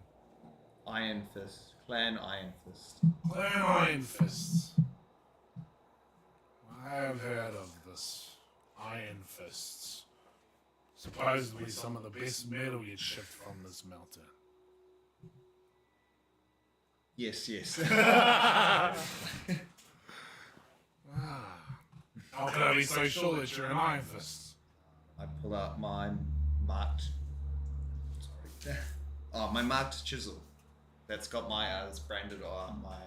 Fist. Clan Iron Fist. Clan Iron Fists. I have heard of this. Iron Fists. Supposedly some of the best metal you'd shipped from this mountain. Yes. How can I be so sure that you're an Iron Fist? I pull out my marked chisel. That's got my it's branded on my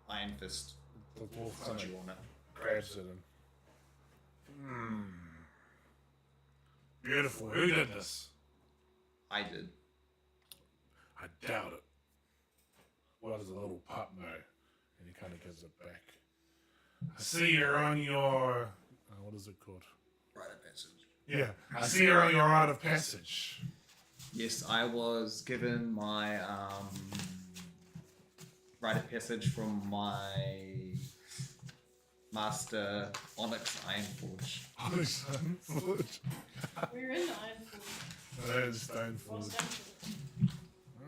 Iron Fist The dwarf statue on it. grabs it and... Beautiful. Who did this? I did. I doubt it. What does a little pup know? And he kind of gives it back. I see you're on your... what is it called? Rite of passage. Yeah. I see you're on your rite of passage. Yes, I was given my rite of passage from my master Onyx Ironforge. Onyx Ironforge. We're in the Iron Forge. That is Stoneforge.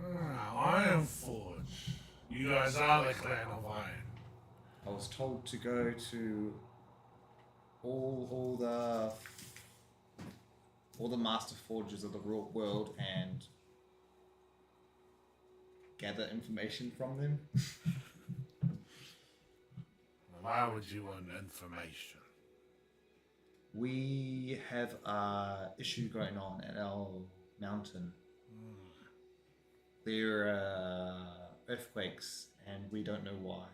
Well, Ironforge. You guys are the clan of Iron. I was told to go to all the master forges of the real world and gather information from them. Why would you want information? We have a issue going on at our mountain. There are earthquakes and we don't know why.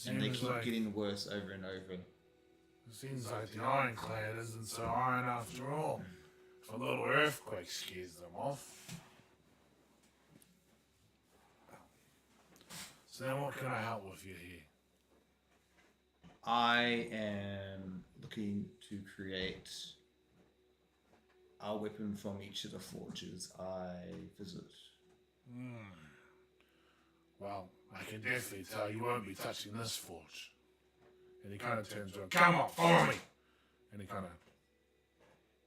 And they keep getting worse over and over. Seems like the Iron Clan isn't so iron after all. If a little earthquake scares them off. So then what can I help with you here? I am looking to create a weapon from each of the forges I visit. Well, I can definitely tell you won't be touching this forge. And he kind of turns around, come on, follow me. And he kind of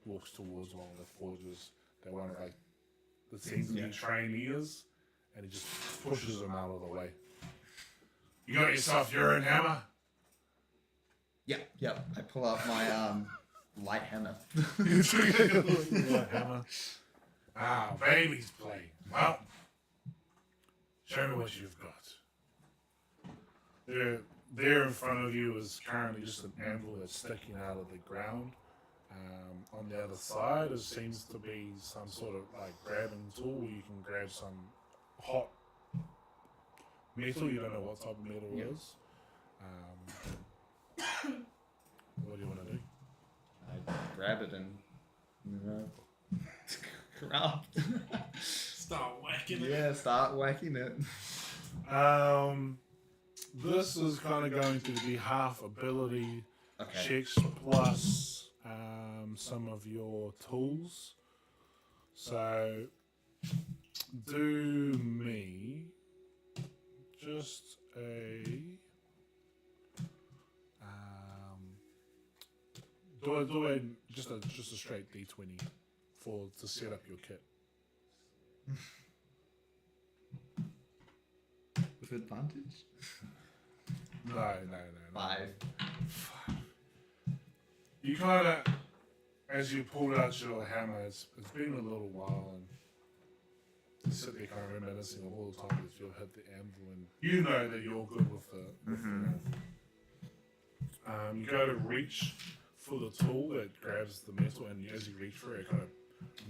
walks towards one of the forges that one of like the seems to be trainees, and he just pushes them out of the way. You got yourself your own hammer? Yep. I pull out my light hammer. Light hammer. Ah, baby's play. Well, show me what you've got. There in front of you is currently just an anvil that's sticking out of the ground. On the other side, there seems to be some sort of like grabbing tool where you can grab some hot metal. You don't know what type of metal it is. What do you want to do? I grab it and craft. Start whacking it. Yeah, start whacking it. This is kind of going to be half ability Okay. checks plus some of your tools. So do me just a do a just a straight D20 to set up your kit. With advantage? No. 5. You kind of, as you pulled out your hammer, it's been a little while, and you sit there kind of reminiscing of all the times that you'll hit the anvil, and you know that you're good with the anvil. You go to reach for the tool that grabs the metal, and as you reach for it, it kind of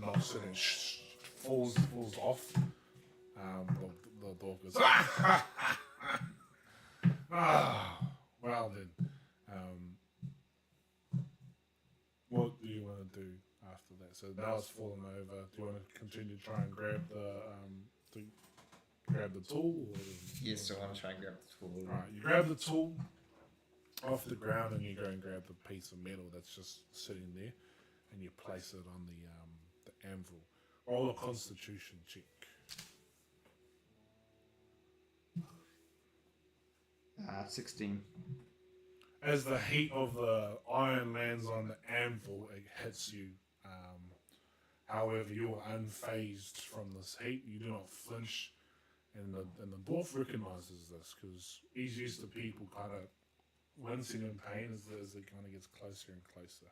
knocks it and falls off. The dwarf goes, well then. What do you want to do after that? So now it's fallen over. Do you want to continue to try and grab the tool? Or... Yes, I want to try and grab the tool. Alright, you grab the tool off the ground and you go and grab the piece of metal that's just sitting there, and you place it on the anvil. Roll a Constitution check. 16. As the heat of the iron lands on the anvil, it hits you. However, you are unfazed from this heat. You do not flinch, and the dwarf recognizes this because he's used to people kind of wincing in pain as it kind of gets closer and closer.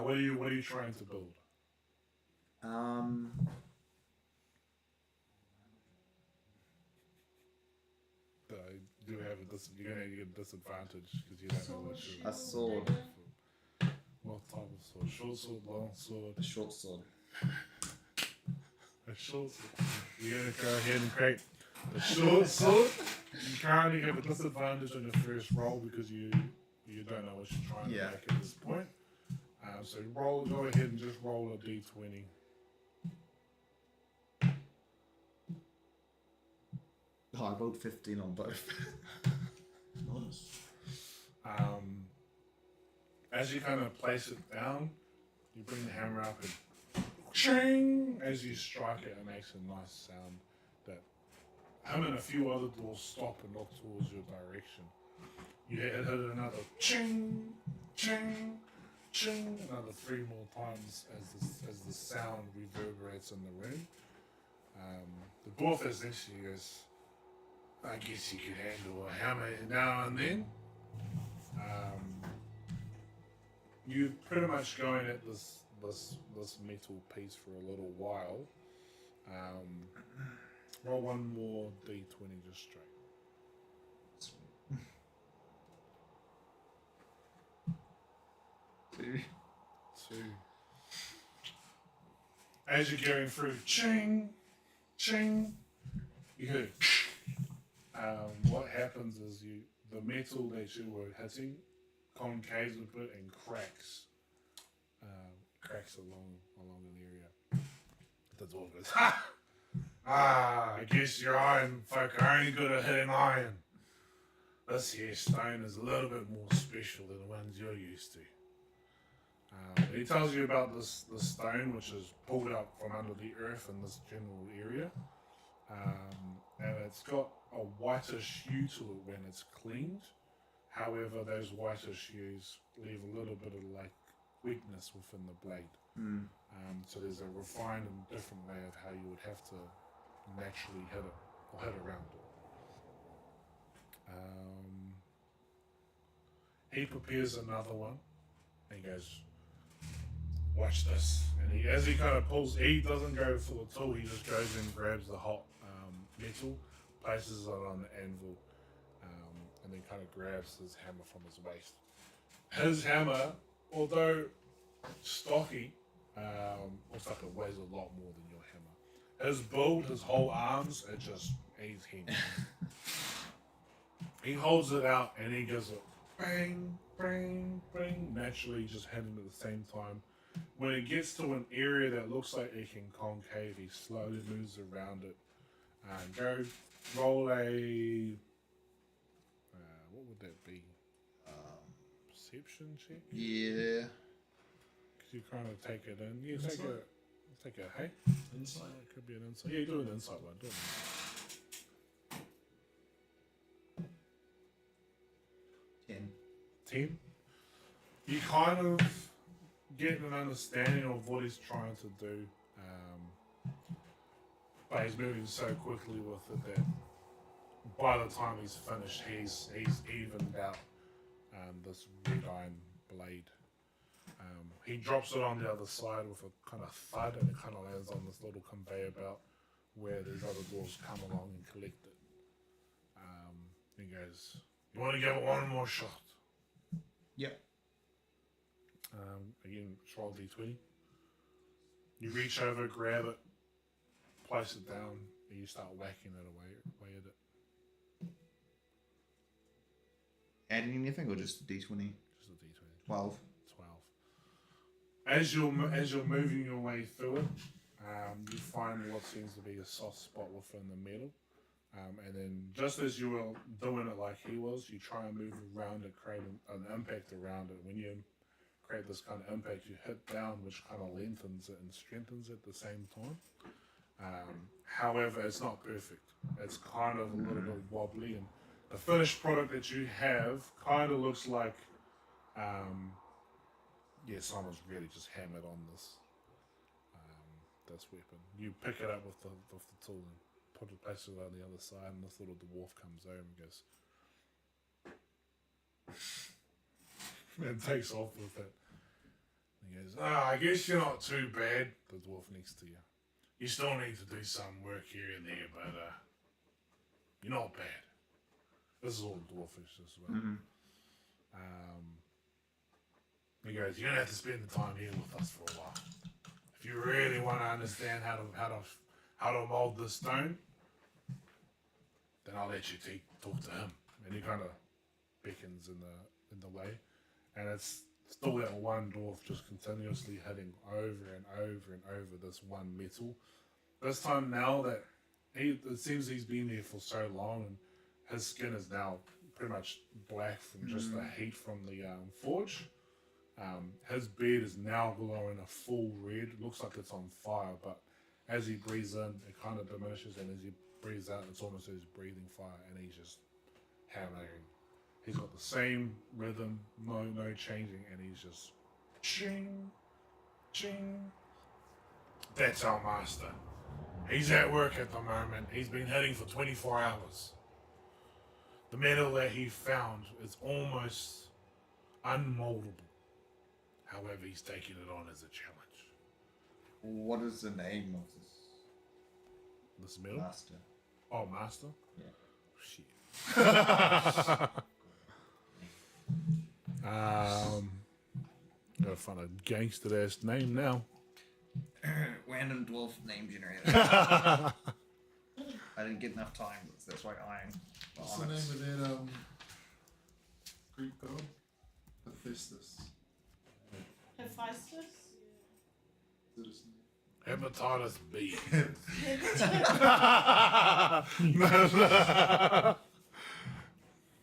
What are you trying to build? You have you're gonna get a disadvantage because you don't know what you're. A sword. What type of sword? Short sword, long sword. A short sword. A short sword. You're gonna go ahead and create a short sword. You currently have a disadvantage on your first roll because you don't know what you're trying to make at this point. So go ahead and just roll a d20. Oh, I rolled 15 on both. Nice. As you kind of place it down, you bring the hammer up and ching! As you strike it, it makes a nice sound that him and a few other doors stop and look towards your direction. You hit it another ching, ching, ching, another 3 more times as the sound reverberates in the room. The dwarf essentially goes, I guess you could handle a hammer now and then. You're pretty much going at this metal piece for a little while. Roll one more d20 just straight. 2. As you're going through, ching, ching, you hear. What happens is the metal that you were hitting concaves a bit and cracks along an area. The dwarf goes, ha! I guess your iron folk are only good at hitting iron. This here stone is a little bit more special than the ones you're used to. He tells you about this stone which is pulled up from under the earth in this general area, and it's got a whitish hue to it when it's cleaned. However, those whitish hues leave a little bit of like weakness within the blade. So there's a refined and different way of how you would have to naturally hit it or hit around it. He prepares another one and he goes, watch this. And as he kind of pulls, he doesn't go for the tool, he just goes and grabs the hot metal, places it on the anvil, and then kind of grabs his hammer from his waist. His hammer, although stocky, looks like it weighs a lot more than your hammer. His build, his whole arms, he's huge. He holds it out and he gives it bang, bang, bang, naturally just hitting at the same time. When it gets to an area that looks like it can concave, he slowly moves around it. Go roll a what would that be? Perception check? Yeah. Because you kind of take it in. You take a hey? Insight. It could be an insight. Yeah, you do an insight one, do it. 10. You kind of get an understanding of what he's trying to do, but he's moving so quickly with it that by the time he's finished, he's evened out this red iron blade. He drops it on the other side with a kind of thud, and it kind of lands on this little conveyor belt where these other dwarves come along and collect it. He goes, "You want to give it one more shot?" Yep. Again, roll D20. You reach over, grab it, place it down, and you start whacking it away at it. Adding anything or just a D20? Just a D20. 12. 12. As you're moving your way through it, you find what seems to be a soft spot within the metal. And then just as you were doing it like he was, you try and move around it, create an impact around it. When you create this kind of impact, you hit down, which kind of lengthens it and strengthens it at the same time. However, it's not perfect. It's kind of a little bit wobbly, and the finished product that you have kind of looks like, someone's really just hammered on this weapon. You pick it up with the tool and put it, place it on the other side, and this little dwarf comes over and goes, and takes off with it. He goes, I guess you're not too bad, the dwarf next to you. You still need to do some work here and there, but you're not bad. This is all dwarfish as well. He goes, you're gonna have to spend the time here with us for a while. If you really want to understand how to mold this stone, then I'll let you talk to him. And he kind of beckons in the way, and it's still that one dwarf just continuously hitting over and over and over this one metal. This time now that it seems he's been there for so long, and his skin is now pretty much black from just the heat from the forge. His beard is now glowing a full red. Looks like it's on fire, but as he breathes in, it kind of diminishes, and as he breathes out, it's almost as he's breathing fire, and he's just hammering. He's got the same rhythm, no changing, and he's just ching, ching. That's our master. He's at work at the moment. He's been hitting for 24 hours. The metal that he found is almost unmoldable. However, he's taking it on as a challenge. What is the name of This metal? master? Oh, master? Yeah. Shit. Gotta find a gangster ass name now. Random dwarf name generator. I didn't get enough time. That's why I'm. What's the name of that Greek god? Hephaestus. Hephaestus? Is it his name? Hepatitis B.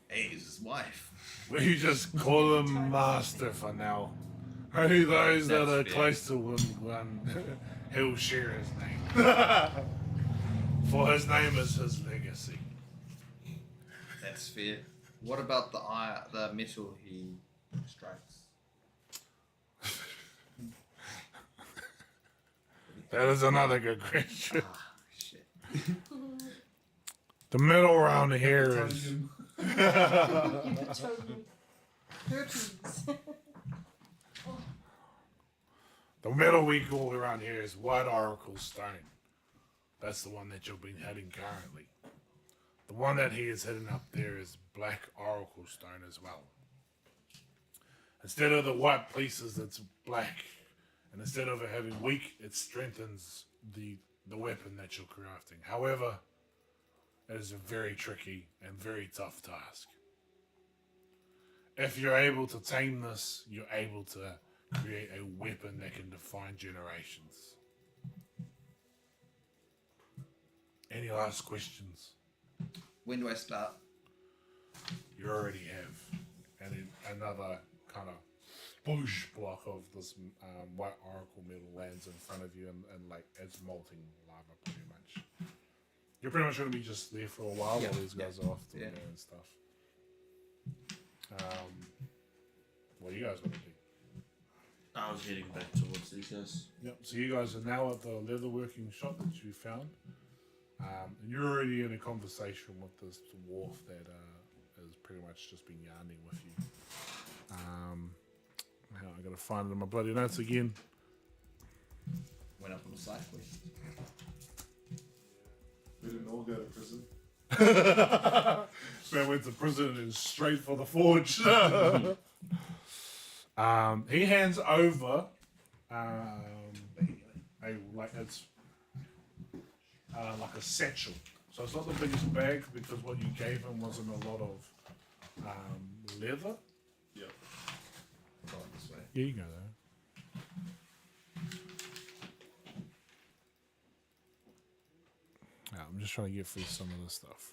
Hey, it's his wife. We just call him Master for now. Only those that That's are fair. close to one he'll share his name. For his name is his legacy. That's fair. What about the metal he strikes? That is another good question. Ah, shit. The middle around here is Titanium. Totally. Herpes. the middle we call around here is White Oracle Stone. That's the one that you've been hitting currently. The one that he is hitting up there is Black Oracle Stone as well. Instead of the white pieces, it's black. And instead of it having weak, it strengthens the weapon that you're crafting. However, it is a very tricky and very tough task. If you're able to tame this, you're able to create a weapon that can define generations. Any last questions? When do I start? You already have. And then another kind of bush block of this white oracle metal lands in front of you and like it's molten lava pretty much. You're pretty much going to be just there for a while while these guys are off doing that and stuff. What are you guys going to do? I was heading back towards these guys. Yep. So you guys are now at the leatherworking shop that you found. And you're already in a conversation with this dwarf that has pretty much just been yarning with you. I gotta find it in my bloody notes again. Went up on a side quest. We didn't all go to prison. Man went to prison and straight for the forge. He hands over like a satchel. So it's not the biggest bag because what you gave him wasn't a lot of leather. Yep. Go on this way. Yeah, you go there. I'm just trying to get through some of this stuff.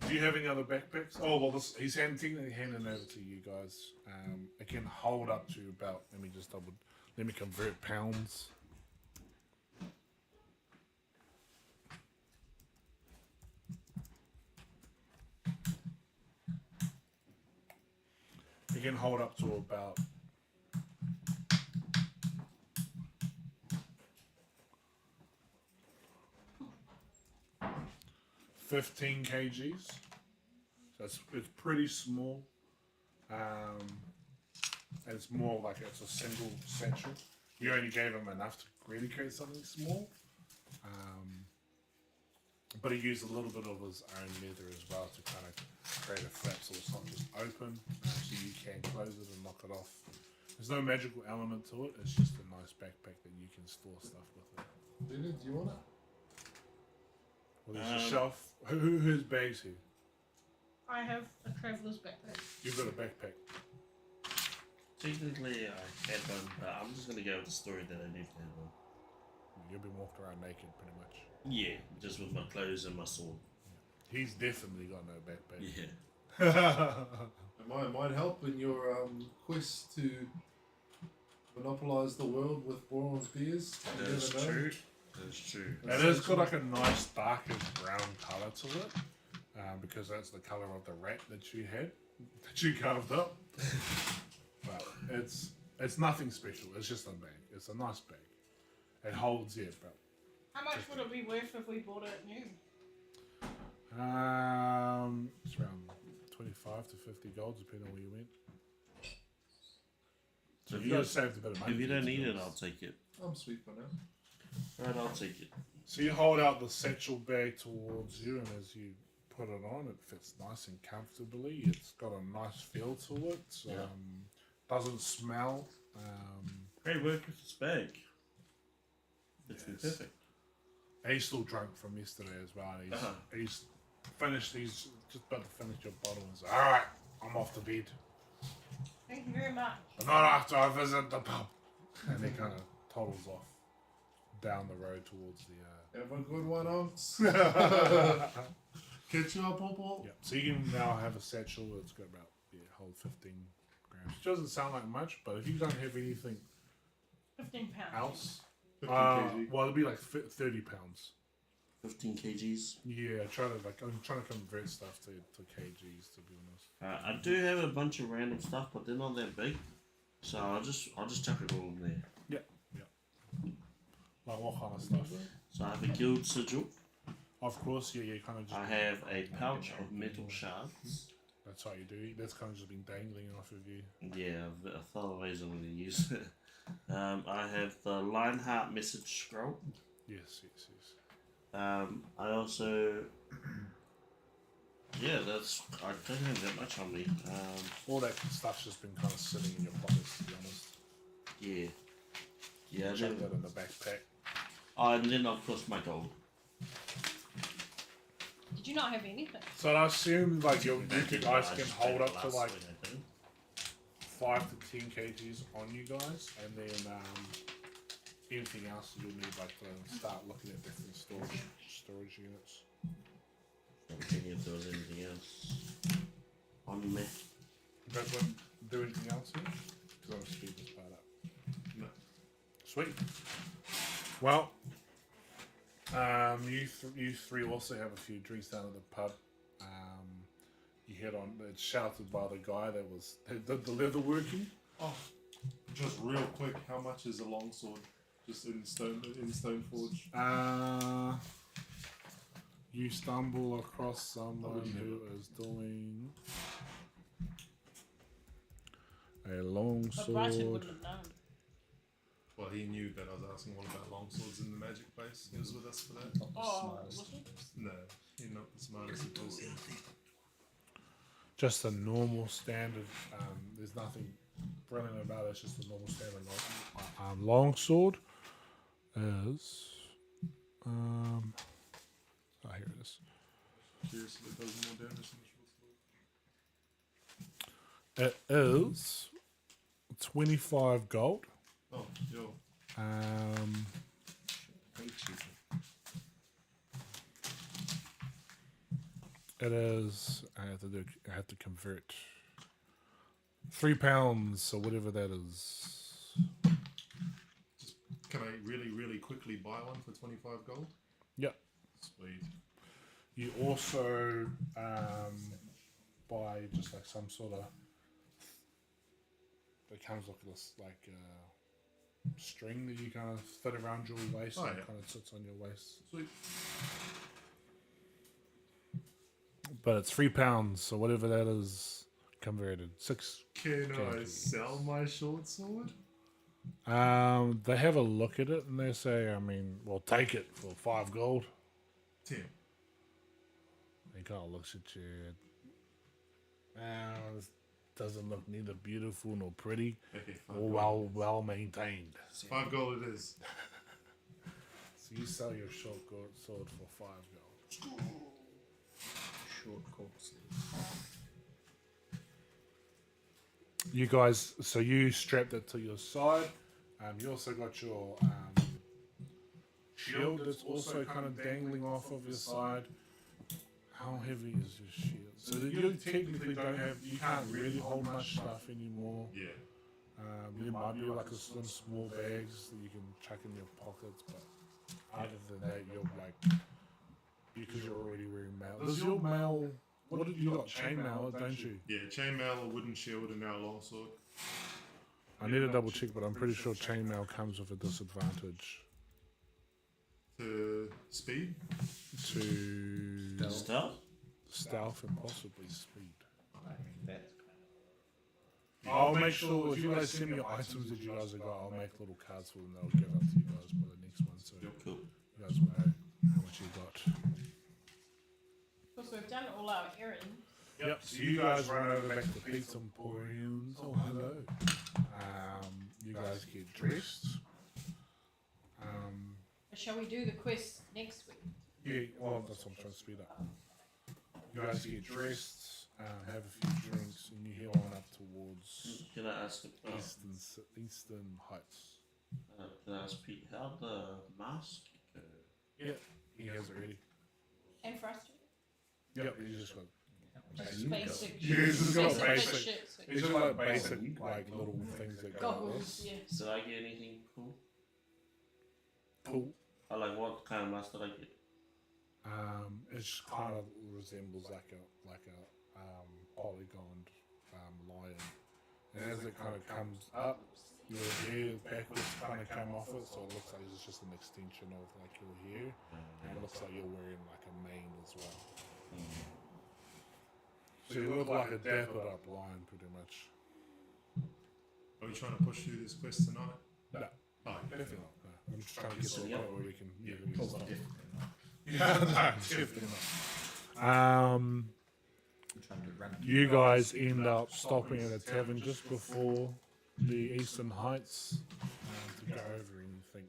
Do you have any other backpacks? Oh, well, he's technically handing over to you guys. It can hold up to about, let me convert pounds. It can hold up to about 15 kgs. So it's pretty small. And it's more like it's a single satchel. You only gave him enough to really create something small. But he used a little bit of his own leather as well to kind of create a flap so it's not just open. So you can close it and knock it off. There's no magical element to it. It's just a nice backpack that you can store stuff with it. Leonard, do you want it? Well, there's a shelf. Whose bag's here? I have a traveller's backpack. You've got a backpack. Technically, I had one, but I'm just gonna go with the story that I need to have one. You've been walking around naked pretty much. Yeah, just with my clothes and my sword. He's definitely got no backpack. Yeah. It might help in your quest to monopolize the world with Boron's beers. You That's never know. true. That's true. It has got like a nice darkish brown colour to it, because that's the colour of the rat that you had, that you carved up. But it's nothing special. It's just a bag. It's a nice bag. It holds about. How much would it be worth if we bought it new? It's around 25 to 50 gold, depending on where you went. So If you you just saved a bit of money. If you don't need it, $50. I'll take it. I'm sweet for now. Right, I'll take it. So you hold out the satchel bag towards you, and as you put it on, it fits nice and comfortably. It's got a nice feel to it. Doesn't smell. Great work with this bag. It's been Yes. perfect. He's still drunk from yesterday as well. And he's finished. He's just about to finish your bottle. And he's like, all right, I'm off to bed. Thank you very much. But not after I visit the pub. And he kind of toddles off down the road towards the. Have a good one, Unks. Catch you up, Popo. Yeah. So you can now have a satchel that's got about hold 15 grams It doesn't sound like much, but if you don't have anything 15 pounds. else, 50 kg. well, it'll be like 30 pounds. 15 kgs. Yeah, I'm trying to convert stuff to kgs, to be honest. I do have a bunch of random stuff, but they're not that big. So I'll just chuck it all in there. Yeah. Like what kind of stuff? So I have a guild sigil. Of course, yeah, kind of just. I have a pouch of metal shards. That's how you do it. That's kind of just been dangling off of you. Yeah, I thought ways I'm going to use it. I have the Lionheart message scroll. Yes. I also. Yeah, I don't have that much on me. All that stuff's just been kind of sitting in your pockets, to be honest. Yeah. Yeah, Chuck that in the backpack. Oh, and then of course my gold. Did you not have anything? So I assume like you guys can just hold paid up the to last like one, I think. 5 to 10 kgs on you guys, and then anything else you'll need like to start looking at different storage units. I'm thinking if there was anything else on me. You guys want to do anything else here? Because I'm speed this part up. No. Sweet. Well, you three also have a few drinks down at the pub. You head on. It's shouted by the guy that did the leather working. Oh, just real quick, how much is a longsword? Just in Stoneforge. You stumble across someone who is doing a long But Brighton sword. wouldn't have known. Well, he knew that I was asking all about longswords in the magic place. He was with us for that. Not the Oh, smartest. was it? No, you're not the smartest person. Just a normal standard. There's nothing brilliant about it. It's just a normal standard long sword. Is here it is. Curious if it does more damage than a short sword. It is 25 gold. Oh, yo. Way cheaper. It is. I have to convert 3 pounds, so whatever that is. Can I really, really quickly buy one for 25 gold? Yep. Sweet. You also buy just like some sort of. It comes with this like string that you kind of fit around your waist, and it kind of sits on your waist. Sweet. But it's 3 pounds, so whatever that is converted. 6. Can I Okay. sell my short sword? They have a look at it and they say, we'll take it for 5 gold. 10. He kind of looks at you. This doesn't look neither beautiful nor pretty, Okay, 5 or gold. well maintained. 5 gold it is. So you sell your short sword for 5 gold. Short course. You guys, so you strapped it to your side. You also got your shield that's also kind of dangling off of your side. How heavy is your shield? So that you technically you can't really hold much stuff anymore. Yeah. You might be like some small bags that you can chuck in your pockets, but other than that, because you're already wearing mail. Does your mail? What did you got? Chainmail, don't you? Yeah, chainmail, a wooden shield, and now a longsword. I need to double check, but I'm pretty sure chainmail comes with a disadvantage To speed? to Stealth? and possibly speed. I think that's I'll make sure if you guys send me your items that you guys have got, I'll make little cards for them that I'll give up to you guys for the next one. So Cool. you guys will know how much you got. Because we've done all our errands. Yep. So you guys run over back to Pizza Emporiums. Oh, hello. You guys get dressed. But shall we do the quest next week? Yeah, well, that's what I'm trying to speed up. You guys get dressed, have a few drinks, and you head on up towards Can I ask Eastern Heights. can I ask Pete how the mask Yeah, he has it ready. And for us too? Yep, he just got. Just basic. Yeah, it's just got basic basic. fish shirts. It's just like basic, like little things that go with Goggles, this. yeah. Did I get anything cool? Cool. I like what kind of mask did I get? It kind of resembles like a polygoned lion, and as it kind of comes up, your hair backwards kind of come off it, so it looks like it's just an extension of like your hair, and it looks like you're wearing like a mane as well. So you look like a dappled up lion, pretty much. Are we trying to push through this quest tonight? No, Oh, definitely not. No. I'm just trying to get to the point where we can. Yeah, we can Oh, stop. definitely not. Yeah, no, definitely not. I'm trying to run. You guys end up stopping at a tavern just before the Eastern Heights to go over anything.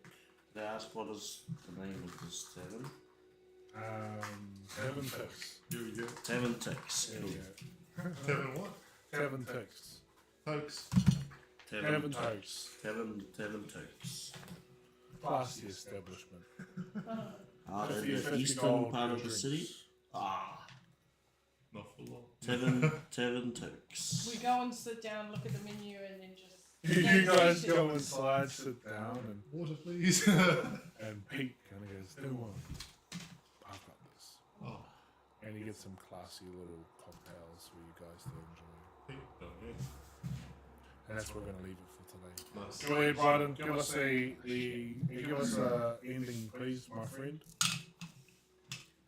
Did I ask what is the name of this tavern? Tavern Tix. Here we go. Tavern Tix. There Cool. we go. Tavern what? Tavern Tix. Folks. Tavern Tix. Tavern Tix. Classy establishment. Out in 50 the eastern gold part of the drinks. city. Ah, Not for long. Tavern Tix. We go and sit down, look at the menu, and then just. You guys go inside, sit down, Water, please. and Pete kind of goes, "Do one. I've got this." Oh, And he gets some classy little cocktails for you guys to enjoy. oh yeah. And that's where we're going to leave it for today. Nice. Go ahead, Bryden. Give us a ending, please, my friend.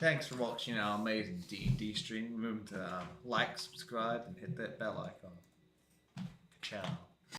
Thanks for watching our amazing D&D stream. Remember to like, subscribe, and hit that bell icon. Ciao.